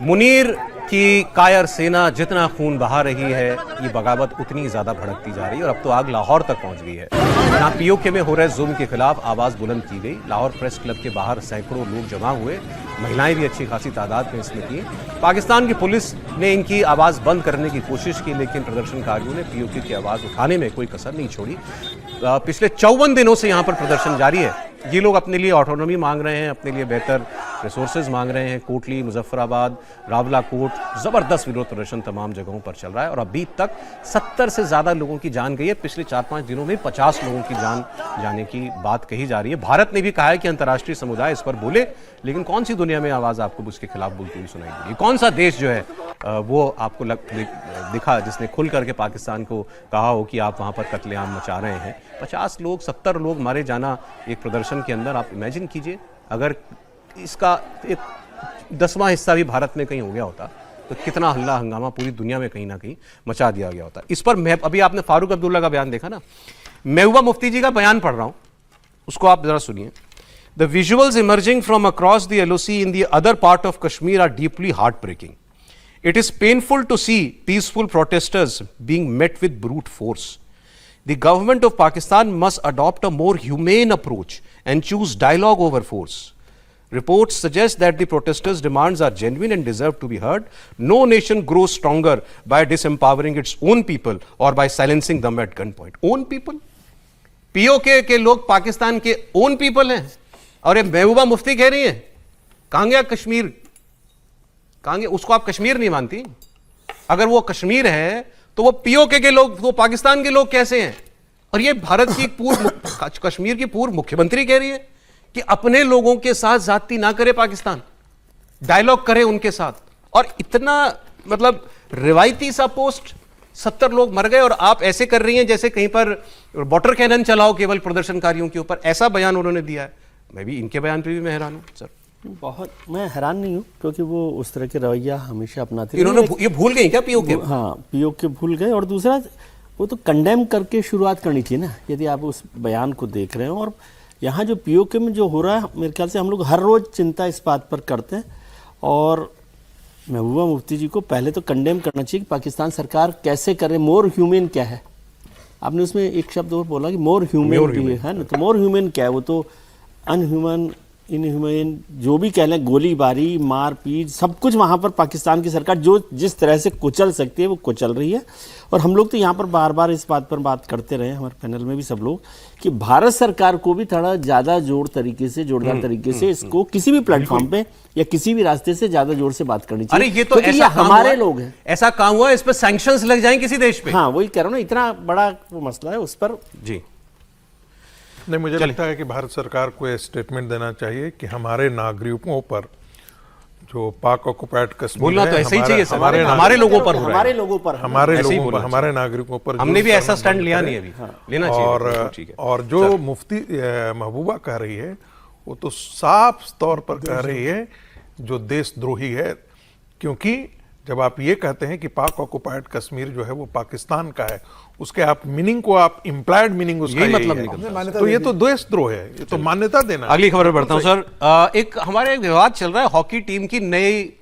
मुनीर की कायर सेना जितना खून बहा रही है, ये बगावत उतनी ज्यादा भड़कती जा रही है, और अब तो आग लाहौर तक पहुंच गई है। यहाँ पीओके में हो रहे जुल्म के खिलाफ आवाज बुलंद की गई। लाहौर प्रेस क्लब के बाहर सैकड़ों लोग जमा हुए, महिलाएं भी अच्छी खासी तादाद में इसमें थी। पाकिस्तान की पुलिस ने इनकी आवाज बंद करने की कोशिश की, लेकिन प्रदर्शनकारियों ने पीओके की आवाज उठाने में कोई कसर नहीं छोड़ी। पिछले 54 दिनों से यहाँ पर प्रदर्शन जारी है। ये लोग अपने लिए ऑटोनॉमी मांग रहे हैं, अपने लिए बेहतर रिसोर्सेज मांग रहे हैं। कोटली, मुजफ्फराबाद, रावलाकोट, जबरदस्त विरोध प्रदर्शन तमाम जगहों पर चल रहा है, और अभी तक 70 से ज्यादा लोगों की जान गई है। पिछले 4-5 दिनों में 50 लोगों की जान जाने की बात कही जा रही है। भारत ने भी कहा है कि अंतर्राष्ट्रीय समुदाय इस पर बोले, लेकिन कौन सी दुनिया में आवाज आपको उसके खिलाफ बोलती हुई सुनाई देगी? कौन सा देश जो है वो आपको दिखा जिसने खुल करके पाकिस्तान को कहा हो कि आप वहां पर कत्लेआम मचा रहे हैं? 50 लोग, 70 लोग मारे जाना एक प्रदर्शन के अंदर, आप इमेजिन कीजिए अगर इसका एक 10वां हिस्सा भी भारत में कहीं हो गया होता तो कितना हल्ला हंगामा पूरी दुनिया में कहीं ना कहीं मचा दिया गया होता। इस पर मैं अभी आपने फारूक अब्दुल्ला का बयान देखा ना, महबूबा मुफ्ती जी का बयान पढ़ रहा हूं, उसको आप जरा सुनिए। The visuals emerging from across the LOC in the other part of Kashmir are deeply heart breaking. It is painful to see peaceful protesters being met with brute force. The government of Pakistan must adopt a more humane approach and choose dialogue over force. Reports suggest that the protesters' demands are genuine and deserve to be heard. No nation grows stronger by disempowering its own people or by silencing them at gunpoint. Own people? POK के लोग पाकिस्तान के own people हैं, और ये महबूबा मुफ्ती कह रही है कहां गया कश्मीर? कहां? उसको आप कश्मीर नहीं मानती? अगर वो कश्मीर है तो वो पीओके के लोग, वो पाकिस्तान के लोग कैसे हैं? और ये भारत की कश्मीर की पूर्व मुख्यमंत्री कह रही है कि अपने लोगों के साथ जाती ना करे पाकिस्तान, डायलॉग करे उनके साथ। और इतना मतलब रिवायती सा पोस्ट, 70 लोग मर गए और आप ऐसे कर रही हैं जैसे कहीं पर वाटर कैनन चलाओ केवल प्रदर्शनकारियों के ऊपर। ऐसा बयान उन्होंने दिया है। मैं भी इनके बयान पे भी मैं हैरान हूं सर। बहुत, मैं हैरान नहीं हूँ क्योंकि वो उस तरह के रवैया हमेशा अपनाते। इन्होंने ये भूल गए क्या पीओके? हाँ, पीओके भूल गए। और दूसरा, वो तो कंडेम करके शुरुआत करनी चाहिए ना, यदि आप उस बयान को देख रहे हो। और यहाँ जो पीओके में जो हो रहा है, मेरे ख्याल से हम लोग हर रोज़ चिंता इस बात पर करते हैं। और महबूबा मुफ्ती जी को पहले तो कंडेम करना चाहिए कि पाकिस्तान सरकार कैसे करे। मोर ह्यूमन क्या है? आपने उसमें एक शब्द और बोला कि मोर ह्यूमन भी है ना, तो मोर ह्यूमन क्या है? वो तो अनह्यूमन, इनह्यूमन, जो भी कह लें, गोलीबारी, मारपीट, सब कुछ वहाँ पर पाकिस्तान की सरकार जो जिस तरह से कुचल सकती है वो कुचल रही है। और हम लोग तो यहाँ पर बार बार इस बात पर बात करते रहे, हमारे पैनल में भी सब लोग, कि भारत सरकार को भी थोड़ा ज़्यादा जोरदार तरीके से इसको किसी भी प्लेटफॉर्म पे या किसी भी रास्ते से ज़्यादा जोर से बात करनी चाहिए। अरे ये तो ऐसा हमारे लोग हैं, ऐसा काम हुआ, इस पर सैंक्शंस लग जाएं किसी देश पे। हाँ, वही कह रहा हूँ ना, इतना बड़ा वो मसला है उस पर। जी नहीं, मुझे लगता है कि भारत सरकार को यह स्टेटमेंट देना चाहिए कि हमारे नागरिकों पर जो पाक ऑक्युपाइड कश्मीर बोलना है, तो ऐसे ही चाहिए सर, हमारे हमारे लोगों पर हो रहा है, हमारे लोगों पर हमारे ऐसे ही लोगों पर, बोलना हमारे नागरिकों पर हमने भी जुल्म ऐसा करना स्टैंड बंद लिया करें। नहीं अभी, लेना चाहिए। और ठीक है। और जो मुफ्ती महबूबा कह रही है वो तो साफ तौर पर कह रही है जो देशद्रोही है, क्योंकि जब आप ये कहते हैं कि पाक ऑक्युपाइड कश्मीर जो है वो पाकिस्तान का है, उसके आप मीनिंग को आप इम्प्लाइड मीनिंग उसका यही यही मतलब है। निकलता तो ये तो देशद्रोह है, ये तो मान्यता देना। अगली खबर पर बढ़ता हूं सर। एक हमारे विवाद चल रहा है हॉकी टीम की नई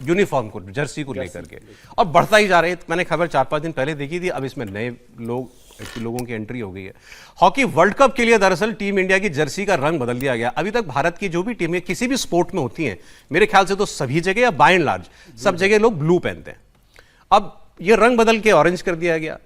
यूनिफॉर्म को, जर्सी को लेकर के, और बढ़ता ही जा रहा है। मैंने खबर 4-5 दिन पहले देखी थी, अब इसमें नए लोगों की एंट्री हो गई है। हॉकी वर्ल्ड कप के लिए दरअसल टीम इंडिया की जर्सी का रंग बदल दिया गया। अभी तक भारत की जो भी टीमें किसी भी स्पोर्ट में होती हैं, मेरे ख्याल से तो सभी जगह या बाय एंड लार्ज सब जगह लोग ब्लू पहनते हैं। अब ये रंग बदल के ऑरेंज कर दिया गया।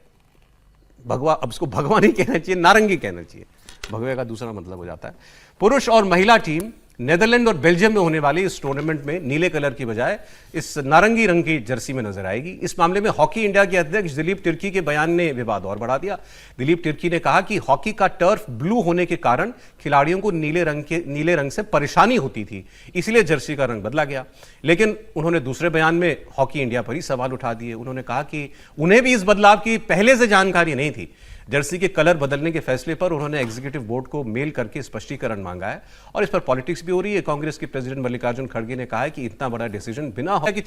भगवा, अब इसको भगवा नहीं कहना चाहिए, नारंगी कहना चाहिए, भगवे का दूसरा मतलब हो जाता है। पुरुष और महिला टीम नेदरलैंड और बेल्जियम में होने वाली इस टूर्नामेंट में नीले कलर की बजाय इस नारंगी रंग की जर्सी में नजर आएगी। इस मामले में हॉकी इंडिया के अध्यक्ष दिलीप तिर्की के बयान ने विवाद और बढ़ा दिया। दिलीप तिर्की ने कहा कि हॉकी का टर्फ ब्लू होने के कारण खिलाड़ियों को नीले रंग से परेशानी होती थी, इसलिए जर्सी का रंग बदला गया। लेकिन उन्होंने दूसरे बयान में हॉकी इंडिया पर ही सवाल उठा दिए। उन्होंने कहा कि उन्हें भी इस बदलाव की पहले से जानकारी नहीं थी। जर्सी के कलर बदलने के फैसले पर उन्होंने एग्जीक्यूटिव बोर्ड को मेल करके स्पष्टीकरण मांगा है और इस पर पॉलिटिक्स भी हो रही है। कांग्रेस के प्रेसिडेंट मल्लिकार्जुन खड़गे ने कहा है कि इतना बड़ा डिसीजन बिना हो कि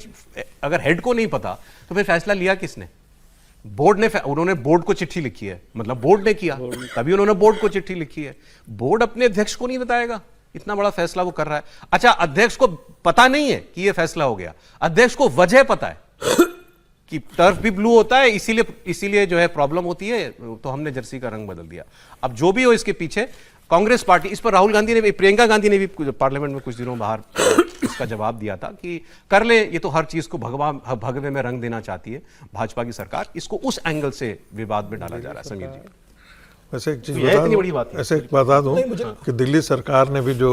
अगर हेड को नहीं पता तो फिर फैसला लिया किसने? बोर्ड ने। उन्होंने बोर्ड को चिट्ठी लिखी है, मतलब बोर्ड ने किया, तभी उन्होंने बोर्ड को चिट्ठी लिखी है। बोर्ड अपने अध्यक्ष को नहीं बताएगा इतना बड़ा फैसला वो कर रहा है। अच्छा, अध्यक्ष को पता नहीं है कि यह फैसला हो गया, अध्यक्ष को वजह पता है कि टर्फ भी ब्लू होता है, इसीलिए जो है प्रॉब्लम होती है, तो हमने जर्सी का रंग बदल दिया। अब जो भी हो इसके पीछे कांग्रेस पार्टी, इस पर राहुल गांधी ने भी, प्रियंका गांधी ने भी पार्लियामेंट में कुछ दिनों बाहर इसका जवाब दिया था कि कर ले, ये तो हर चीज को भगवे में रंग देना चाहती है भाजपा की सरकार। इसको उस एंगल से विवाद में डाला जा रहा है। समीर जी, वैसे एक चीज इतनी बड़ी बात है। ऐसे एक बता दूं कि दिल्ली सरकार ने भी जो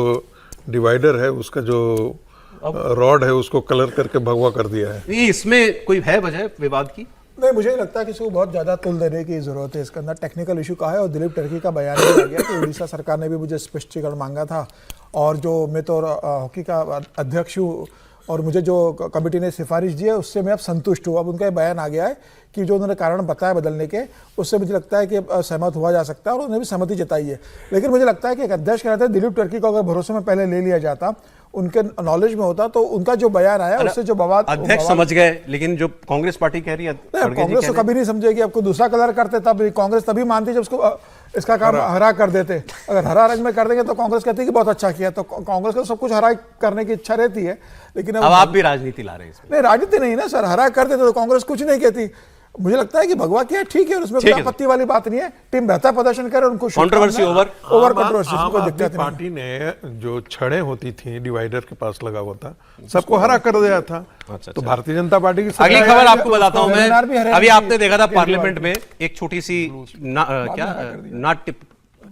डिवाइडर है उसका जो रॉड है उसको कलर करके भगवा कर दिया है। नहीं, इसमें कोई है वजह विवाद की? नहीं, मुझे नहीं लगता कि इसको बहुत ज्यादा तुल देने की जरूरत है। इसके अंदर टेक्निकल इशू का है और दिलीप तिर्की का बयान भी आ गया कि उड़ीसा सरकार ने भी मुझे स्पष्टीकरण मांगा था, और जो मैं तो हॉकी का अध्यक्ष हूँ और मुझे जो कमेटी ने सिफारिश दी है उससे मैं अब संतुष्ट हूँ। अब उनका ये बयान आ गया है कि जो उन्होंने कारण बताया बदलने के, उससे मुझे लगता है कि सहमत हुआ जा सकता है और उन्होंने भी सहमति जताई है। लेकिन मुझे लगता है कि एक अध्यक्ष के नाते दिलीप तिर्की को अगर भरोसे में पहले ले लिया जाता, उनके नॉलेज में होता, तो उनका जो बयान आया उससे जो बवाद, अध्यक्ष समझ गए, लेकिन जो कांग्रेस पार्टी कह रही है, कांग्रेस तो कभी नहीं समझेगी। आपको दूसरा कलर करते तब कांग्रेस तभी मानती जब उसको इसका काम हरा कर देते। अगर हरा रंग में कर देंगे तो कांग्रेस कहती है कि बहुत अच्छा किया। तो कांग्रेस को सब कुछ हरा करने की इच्छा रहती है, लेकिन अब आप भी राजनीति ला रहे हैं इसमें। नहीं, राजनीति नहीं ना सर, हरा कर देते तो कांग्रेस कुछ नहीं कहती। मुझे लगता है कि भगवा किया ठीक है, उसमें कोई आपत्ति वाली बात नहीं है। टीम बेहतर प्रदर्शन करे, उनको कंट्रोवर्सी ओवर कंट्रोवर्सी को दिक्कत नहीं। पार्टी ने जो छड़ें होती थी डिवाइडर के पास लगा हुआ था, सबको हरा कर दिया था। तो भारतीय जनता पार्टी की अगली खबर आपको बताता हूं मैं। अभी आपने देखा था पार्लियामेंट में एक छोटी सी नाट्य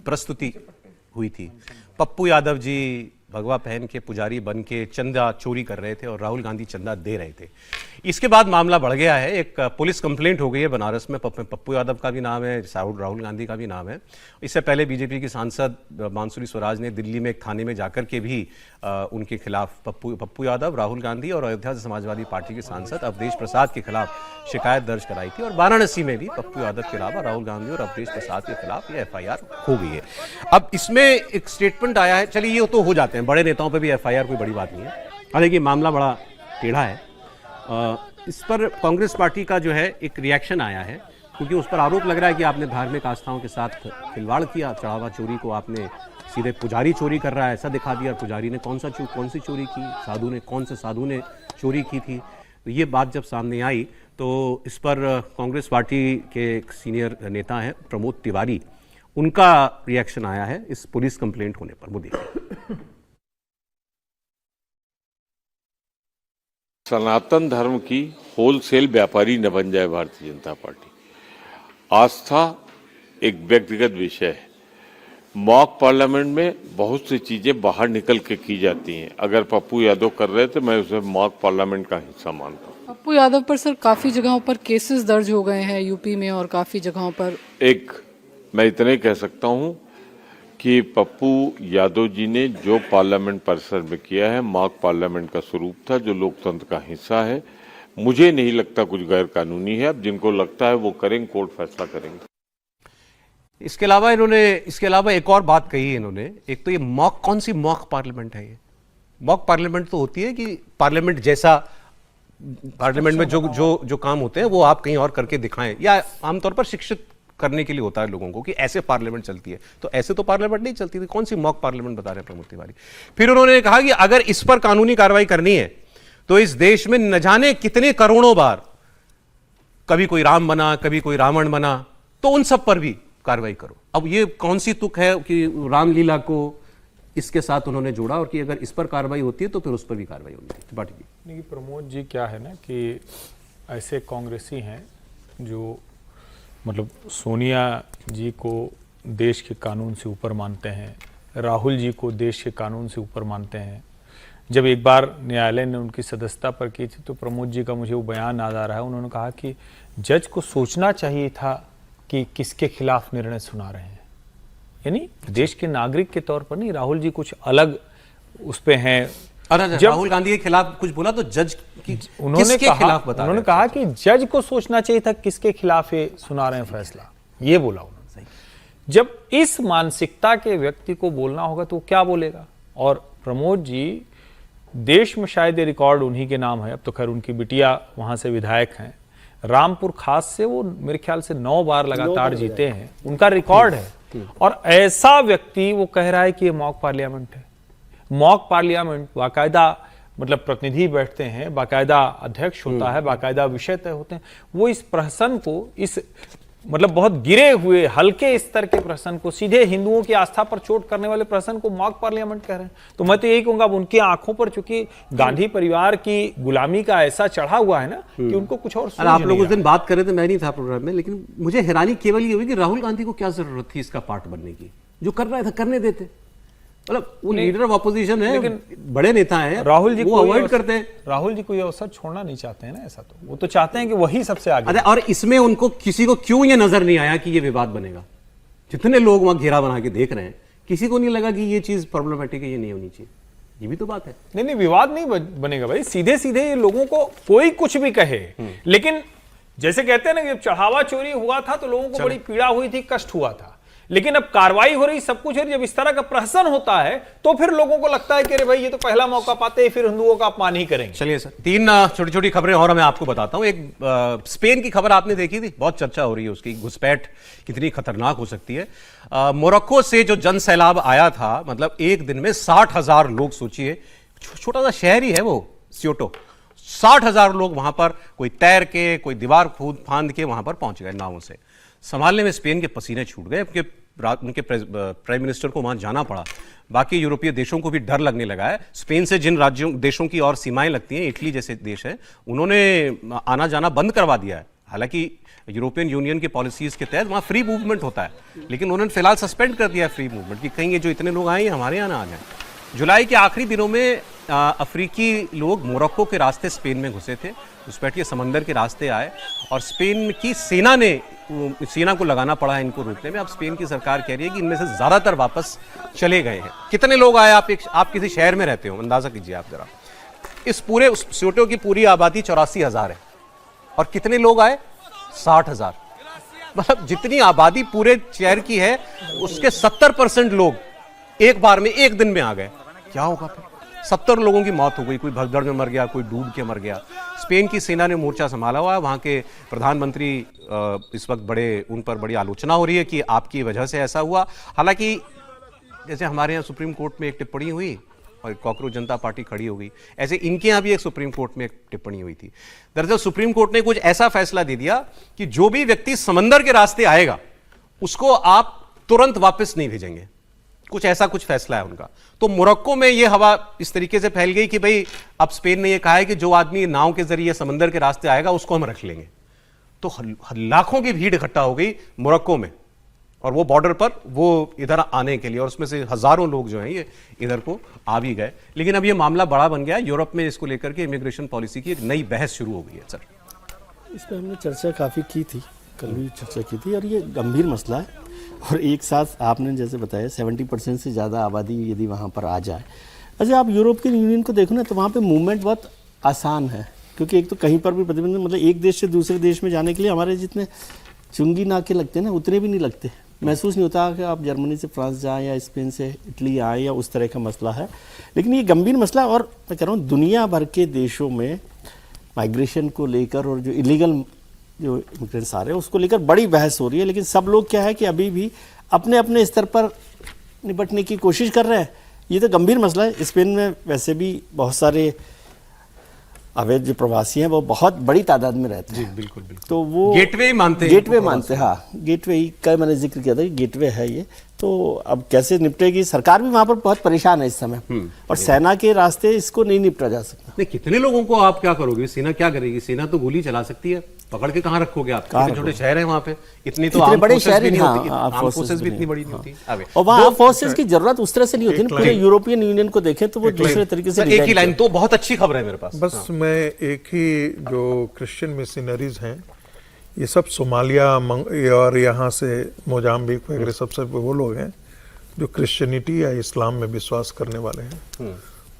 प्रस्तुति हुई थी। पप्पू यादव जी भगवा पहन के पुजारी बन के चंदा चोरी कर रहे थे और राहुल गांधी चंदा दे रहे थे। इसके बाद मामला बढ़ गया है, एक पुलिस कंप्लेंट हो गई है बनारस में। पप्पू यादव का भी नाम है, राहुल गांधी का भी नाम है। इससे पहले बीजेपी की सांसद मानसूरी स्वराज ने दिल्ली में एक थाने में जाकर के भी उनके खिलाफ पप्पू यादव, राहुल गांधी और अयोध्या से समाजवादी पार्टी के सांसद अवधेश प्रसाद के खिलाफ शिकायत दर्ज कराई थी। और वाराणसी में भी पप्पू यादव के अलावा राहुल गांधी और अवधेश प्रसाद के खिलाफ ये FIR हो गई है। अब इसमें एक स्टेटमेंट आया है, चलिए ये तो हो जाते हैं, बड़े नेताओं पर भी FIR कोई बड़ी बात नहीं है। हालांकि मामला बड़ा टेढ़ा है। इस पर कांग्रेस पार्टी का जो है एक रिएक्शन आया है, क्योंकि उस पर आरोप लग रहा है कि आपने धार्मिक आस्थाओं के साथ खिलवाड़ किया। चढ़ावा चोरी को आपने सीधे पुजारी चोरी कर रहा है ऐसा दिखा दिया। पुजारी ने कौन सी चोरी की, कौन से साधु ने चोरी की थी। तो ये बात जब सामने आई तो इस पर कांग्रेस पार्टी के एक सीनियर नेता हैं प्रमोद तिवारी, उनका रिएक्शन आया है इस पुलिस कंप्लेंट होने पर। वो देखिए। सनातन धर्म की होलसेल व्यापारी न बन जाए भारतीय जनता पार्टी। आस्था एक व्यक्तिगत विषय है। मॉक पार्लियामेंट में बहुत सी चीजें बाहर निकल के की जाती हैं। अगर पप्पू यादव कर रहे थे, मैं उसे मॉक पार्लियामेंट का हिस्सा मानता हूँ। पप्पू यादव पर सर काफी जगहों पर केसेस दर्ज हो गए हैं यूपी में और काफी जगहों पर। मैं इतने कह सकता हूँ कि पप्पू यादव जी ने जो पार्लियामेंट परिसर में किया है मॉक पार्लियामेंट का स्वरूप था, जो लोकतंत्र का हिस्सा है। मुझे नहीं लगता कुछ गैर कानूनी है। अब जिनको लगता है वो करेंगे, कोर्ट फैसला करेंगे। इसके अलावा एक और बात कही है इन्होंने। एक तो ये मॉक, कौन सी मॉक पार्लियामेंट है ये? मॉक पार्लियामेंट तो होती है कि पार्लियामेंट जैसा, पार्लियामेंट में जो काम होते हैं वो आप कहीं और करके दिखाएं, या आमतौर पर शिक्षित करने के लिए होता है लोगों को कि ऐसे पार्लियामेंट चलती है। तो ऐसे तो पार्लियामेंट नहीं चलती थी। कौन सी मॉक पार्लियामेंट बता रहे हैं प्रमोद तिवारी? फिर उन्होंने कहा कि अगर इस पर कानूनी कार्रवाई करनी है तो इस देश में न जाने कितने करोड़ों बार कभी कोई राम बना, कभी कोई रावण बना, तो उन सब पर भी कार्रवाई करो। अब ये कौन सी तुक है कि रामलीला को इसके साथ उन्होंने जोड़ा और कि अगर इस पर कार्रवाई होती है तो फिर उस पर भी कार्रवाई होनी है। त्रिपाठी जी, नहीं, प्रमोद जी क्या है ना कि ऐसे कांग्रेसी हैं जो मतलब सोनिया जी को देश के कानून से ऊपर मानते हैं, राहुल जी को देश के कानून से ऊपर मानते हैं। जब एक बार न्यायालय ने उनकी सदस्यता पर की थी तो प्रमोद जी का मुझे वो बयान याद आ रहा है। उन्होंने कहा कि जज को सोचना चाहिए था कि किसके खिलाफ निर्णय सुना रहे हैं, यानी देश के नागरिक के तौर पर नहीं, राहुल जी कुछ अलग उस पे हैं। जब राहुल गांधी के खिलाफ कुछ बोला तो जज किसके खिलाफ बता? उन्होंने कहा कि जज को सोचना चाहिए था किसके खिलाफ ये सुना रहे हैं फैसला, ये बोला उन्होंने। जब इस मानसिकता के व्यक्ति को बोलना होगा तो वो क्या बोलेगा? और प्रमोद जी देश में शायद ये रिकॉर्ड उन्हीं के नाम है। अब तो खैर उनकी बिटिया वहां से विधायक हैं, रामपुर खास से वो मेरे ख्याल से 9 बार लगातार जीते हैं, उनका रिकॉर्ड है। और ऐसा व्यक्ति वो कह रहा है कि ये मॉक पार्लियामेंट है। मॉक पार्लियामेंट बाकायदा मतलब प्रतिनिधि बैठते हैं, बाकायदा अध्यक्ष होता है, बाकायदा विषय तय होते हैं। वो इस प्रहसन को, इस मतलब बहुत गिरे हुए हल्के स्तर के प्रहसन को, सीधे हिंदुओं की आस्था पर चोट करने वाले प्रहसन को मॉक पार्लियामेंट कह रहे हैं। तो मैं तो यही कहूंगा, उनकी आंखों पर चूंकि गांधी परिवार की गुलामी का ऐसा चढ़ा हुआ है ना कि उनको कुछ और सूझ आप लोग नहीं उस दिन बात कर रहे थे, मैं नहीं था प्रोग्राम में, लेकिन मुझे हैरानी केवल ये हुई कि राहुल गांधी को क्या जरूरत थी इसका पार्ट बनने की? जो कर रहा था करने देते। मतलब वो लीडर ऑफ अपोजिशन है, लेकिन बड़े नेता हैं, राहुल जी वो अवॉइड करते हैं। राहुल जी कोई अवसर छोड़ना नहीं चाहते हैं ना, ऐसा तो वो तो चाहते हैं कि वही सबसे आगे। अरे और इसमें उनको किसी को क्यों ये नजर नहीं आया कि ये विवाद बनेगा? जितने लोग वहां घेरा बना के देख रहे हैं, किसी को नहीं लगा कि ये चीज प्रॉब्लमेटिक है, ये नहीं होनी चाहिए। ये भी तो बात है। नहीं, विवाद नहीं बनेगा भाई। सीधे सीधे ये लोगों को कोई कुछ भी कहे, लेकिन जैसे कहते हैं ना, जब चढ़ावा चोरी हुआ था तो लोगों को बड़ी पीड़ा हुई थी, कष्ट हुआ था। लेकिन अब कार्रवाई हो रही, सब कुछ हो रही, जब इस तरह का प्रहसन होता है तो फिर लोगों को लगता है कि अरे भाई ये तो पहला मौका पाते हैं, फिर हिंदुओं का अपमान ही करेंगे। चलिए सर, 3 छोटी छोटी खबरें और मैं आपको बताता हूं। एक स्पेन की खबर आपने देखी थी, बहुत चर्चा हो रही है उसकी, घुसपैठ कितनी खतरनाक हो सकती है। मोरक्को से जो जन सैलाब आया था, मतलब एक दिन में 60,000 लोग, सोचिए छोटा सा शहर ही है वो सियोटो, 60,000 लोग वहां पर, कोई तैर के, कोई दीवार फांद के वहां पर पहुंच गए नावों से। संभालने में स्पेन के पसीने छूट गए, उनके प्राइम मिनिस्टर को वहां जाना पड़ा। बाकी यूरोपीय देशों को भी डर लगने लगा है। स्पेन से जिन देशों की और सीमाएं लगती हैं, इटली जैसे देश है, उन्होंने आना जाना बंद करवा दिया है। हालांकि यूरोपियन यूनियन की पॉलिसीज के तहत वहां फ्री मूवमेंट होता है, लेकिन उन्होंने फिलहाल सस्पेंड कर दिया है फ्री मूवमेंट, कि कहीं ये जो इतने लोग आए ये हमारे यहाँ ना आ जाए। जुलाई के आखिरी दिनों में अफ्रीकी लोग मोरक्को के रास्ते स्पेन में घुसे थे, घुसपैठ के समंदर के रास्ते आए और स्पेन की सेना को लगाना पड़ा है इनको रोकने में। अब स्पेन की सरकार कह रही है कि इनमें से ज्यादातर वापस चले गए हैं। कितने लोग आए? आप किसी शहर में रहते हो, अंदाजा कीजिए आप जरा। इस पूरे सियोटो की पूरी आबादी 84,000 है और कितने लोग आए? 60,000। मतलब जितनी आबादी पूरे शहर की है उसके 70% लोग एक बार में, एक दिन में आ गए। क्या होगा फिर? 70 लोगों की मौत हो गई, कोई भगदड़ में मर गया, कोई डूब के मर गया। स्पेन की सेना ने मोर्चा संभाला हुआ है। वहां के प्रधानमंत्री इस वक्त उन पर बड़ी आलोचना हो रही है कि आपकी वजह से ऐसा हुआ। हालांकि जैसे हमारे यहाँ सुप्रीम कोर्ट में एक टिप्पणी हुई और कॉकरोच जनता पार्टी खड़ी हो गई, ऐसे इनके यहाँ भी एक सुप्रीम कोर्ट में एक टिप्पणी हुई थी। दरअसल सुप्रीम कोर्ट ने कुछ ऐसा फैसला दे दिया कि जो भी व्यक्ति समंदर के रास्ते आएगा उसको आप तुरंत वापस नहीं भेजेंगे। कुछ फैसला है उनका। तो मोरक्को में यह हवा इस तरीके से फैल गई कि भाई अब स्पेन ने यह कहा है कि जो आदमी नाव के जरिए समंदर के रास्ते आएगा उसको हम रख लेंगे। तो लाखों की भीड़ इकट्ठा हो गई मोरक्को में और वो बॉर्डर पर वो इधर आने के लिए, और उसमें से हजारों लोग जो हैं ये इधर को आ भी गए। लेकिन अब ये मामला बड़ा बन गया है। यूरोप में इसको लेकर के इमिग्रेशन पॉलिसी की एक नई बहस शुरू हो गई है। सर, इस पर हमने चर्चा काफ़ी की थी कल भी चर्चा की थी और ये गंभीर मसला है। और एक साथ आपने जैसे बताया 70% से ज़्यादा आबादी यदि वहाँ पर आ जाए। अच्छा, आप यूरोपियन यूनियन को देखो ना, तो वहाँ पे मूवमेंट बहुत आसान है, क्योंकि एक तो कहीं पर भी प्रतिबंध, मतलब एक देश से दूसरे देश में जाने के लिए हमारे जितने चुंगी नाके लगते हैं ना, उतने भी नहीं लगते। महसूस नहीं होता कि आप जर्मनी से फ्रांस जाएँ या स्पेन से इटली आएँ, या उस तरह का मसला है। लेकिन ये गंभीर मसला, और मैं कह रहा हूँ दुनिया भर के देशों में माइग्रेशन को लेकर और जो इलीगल जो इमिग्रेंट्स आ रहे हैं उसको लेकर बड़ी बहस हो रही है। लेकिन सब लोग क्या है कि अभी भी अपने अपने स्तर पर निपटने की कोशिश कर रहे हैं। ये तो गंभीर मसला है। स्पेन में वैसे भी बहुत सारे अवैध जो प्रवासी हैं वो बहुत बड़ी तादाद में रहते हैं। जी बिल्कुल बिल्कुल। तो वो गेटवे मानते हैं, गेटवे मानते हैं। हाँ, गेटवे ही का मैंने जिक्र किया था कि गेटवे है ये। तो अब कैसे निपटेगी, सरकार भी वहाँ पर बहुत परेशान है इस समय, और सेना के रास्ते इसको नहीं निपटा जा सकता। नहीं, कितने लोगों को आप क्या करोगे, सेना क्या करेगी? सेना तो गोली चला सकती है, पकड़ के कहाँ रखोगे आप? छोटे शहर हैं वहाँ पे, इतनी तो आर्म बड़े फोर्सेस शहर भी नहीं होती, हाँ, आर्म फोर्सेस भी इतनी बड़ी नहीं होती। और वहाँ फोर्सेस की जरूरत उस तरह से नहीं होती ना। पूरे यूरोपियन यूनियन को देखें तो वो दूसरे तरीके से। एक ही लाइन, तो बहुत अच्छी खबर है मेरे पास। बस मैं एक ही, जो क्रिश्चियन मिशनरीज हैं ये सब सोमालिया और यहाँ से मोजाम्बिक वगैरह सबसे वो लोग हैं जो क्रिश्चियनिटी या इस्लाम में विश्वास करने वाले हैं।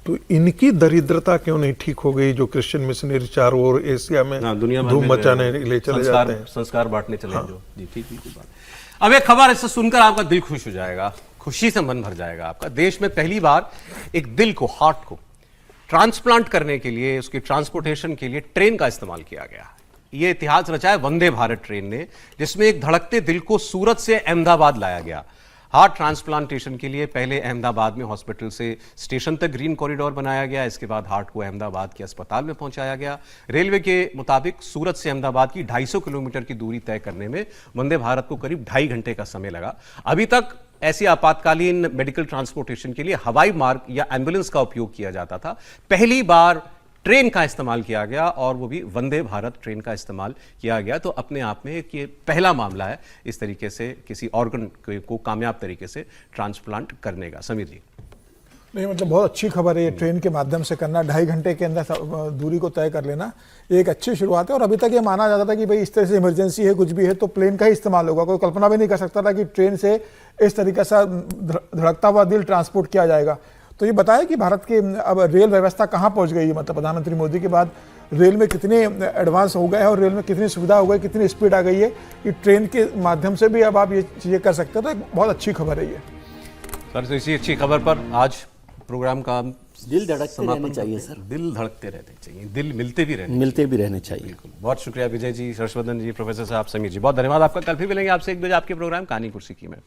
तो इनकी दरिद्रता क्यों नहीं ठीक हो गई, जो क्रिश्चियन मिशनरी चारों ओर एशिया में धूम मचाने ले चले जाते हैं, संस्कार बांटने चले जो। जी ठीक बात। अब एक खबर इससे सुनकर आपका दिल खुश हो जाएगा, खुशी से मन भर जाएगा आपका। देश में पहली बार एक दिल को, हार्ट को ट्रांसप्लांट करने के लिए, उसकी ट्रांसपोर्टेशन के लिए ट्रेन का इस्तेमाल किया गया। ये इतिहास रचा है वंदे भारत ट्रेन ने, जिसमें एक धड़कते दिल को सूरत से अहमदाबाद लाया गया। हार्ट ट्रांसप्लांटेशन के लिए पहले अहमदाबाद में हॉस्पिटल से स्टेशन तक ग्रीन कॉरिडोर बनाया गया। इसके बाद हार्ट को अहमदाबाद के अस्पताल में पहुंचाया गया। रेलवे के मुताबिक सूरत से अहमदाबाद की 250 किलोमीटर की दूरी तय करने में वंदे भारत को करीब 2.5 घंटे का समय लगा। अभी तक ऐसी आपातकालीन मेडिकल ट्रांसपोर्टेशन के लिए हवाई मार्ग या एम्बुलेंस का उपयोग किया जाता था। पहली बार ट्रेन का इस्तेमाल किया गया, और वो भी वंदे भारत ट्रेन का इस्तेमाल किया गया। तो अपने आप में एक ये पहला मामला है इस तरीके से किसी ऑर्गन को कामयाब तरीके से ट्रांसप्लांट करने का। समीर जी, नहीं मतलब बहुत अच्छी खबर है ये, ट्रेन के माध्यम से करना, 2.5 घंटे के अंदर दूरी को तय कर लेना, ये एक अच्छी शुरुआत है। और अभी तक ये माना जाता था कि भाई इस तरह से इमरजेंसी है, कुछ भी है तो प्लेन का ही इस्तेमाल होगा। कोई कल्पना भी नहीं कर सकता था कि ट्रेन से इस तरीके से धड़कता हुआ दिल ट्रांसपोर्ट किया जाएगा। तो ये बताया कि भारत की अब रेल व्यवस्था कहाँ पहुँच गई है, मतलब प्रधानमंत्री मोदी के बाद रेल में कितने एडवांस हो गए हैं और रेल में कितनी सुविधा हो गई, कितनी स्पीड आ गई है कि ट्रेन के माध्यम से भी अब आप ये चीज़ें कर सकते हो। तो एक बहुत अच्छी खबर है ये सर। तो इसी अच्छी खबर पर आज प्रोग्राम का दिल धड़कते रहने चाहिए सर, दिल धड़कते रहने चाहिए, दिल मिलते भी रहने चाहिए। बिल्कुल। बहुत शुक्रिया विजय जी, हर्षवर्धन जी, प्रोफेसर साहब, समीर जी, बहुत धन्यवाद आपका। कल फिर मिलेंगे आपसे 1 बजे आपके प्रोग्राम कहानी कुर्सी की में।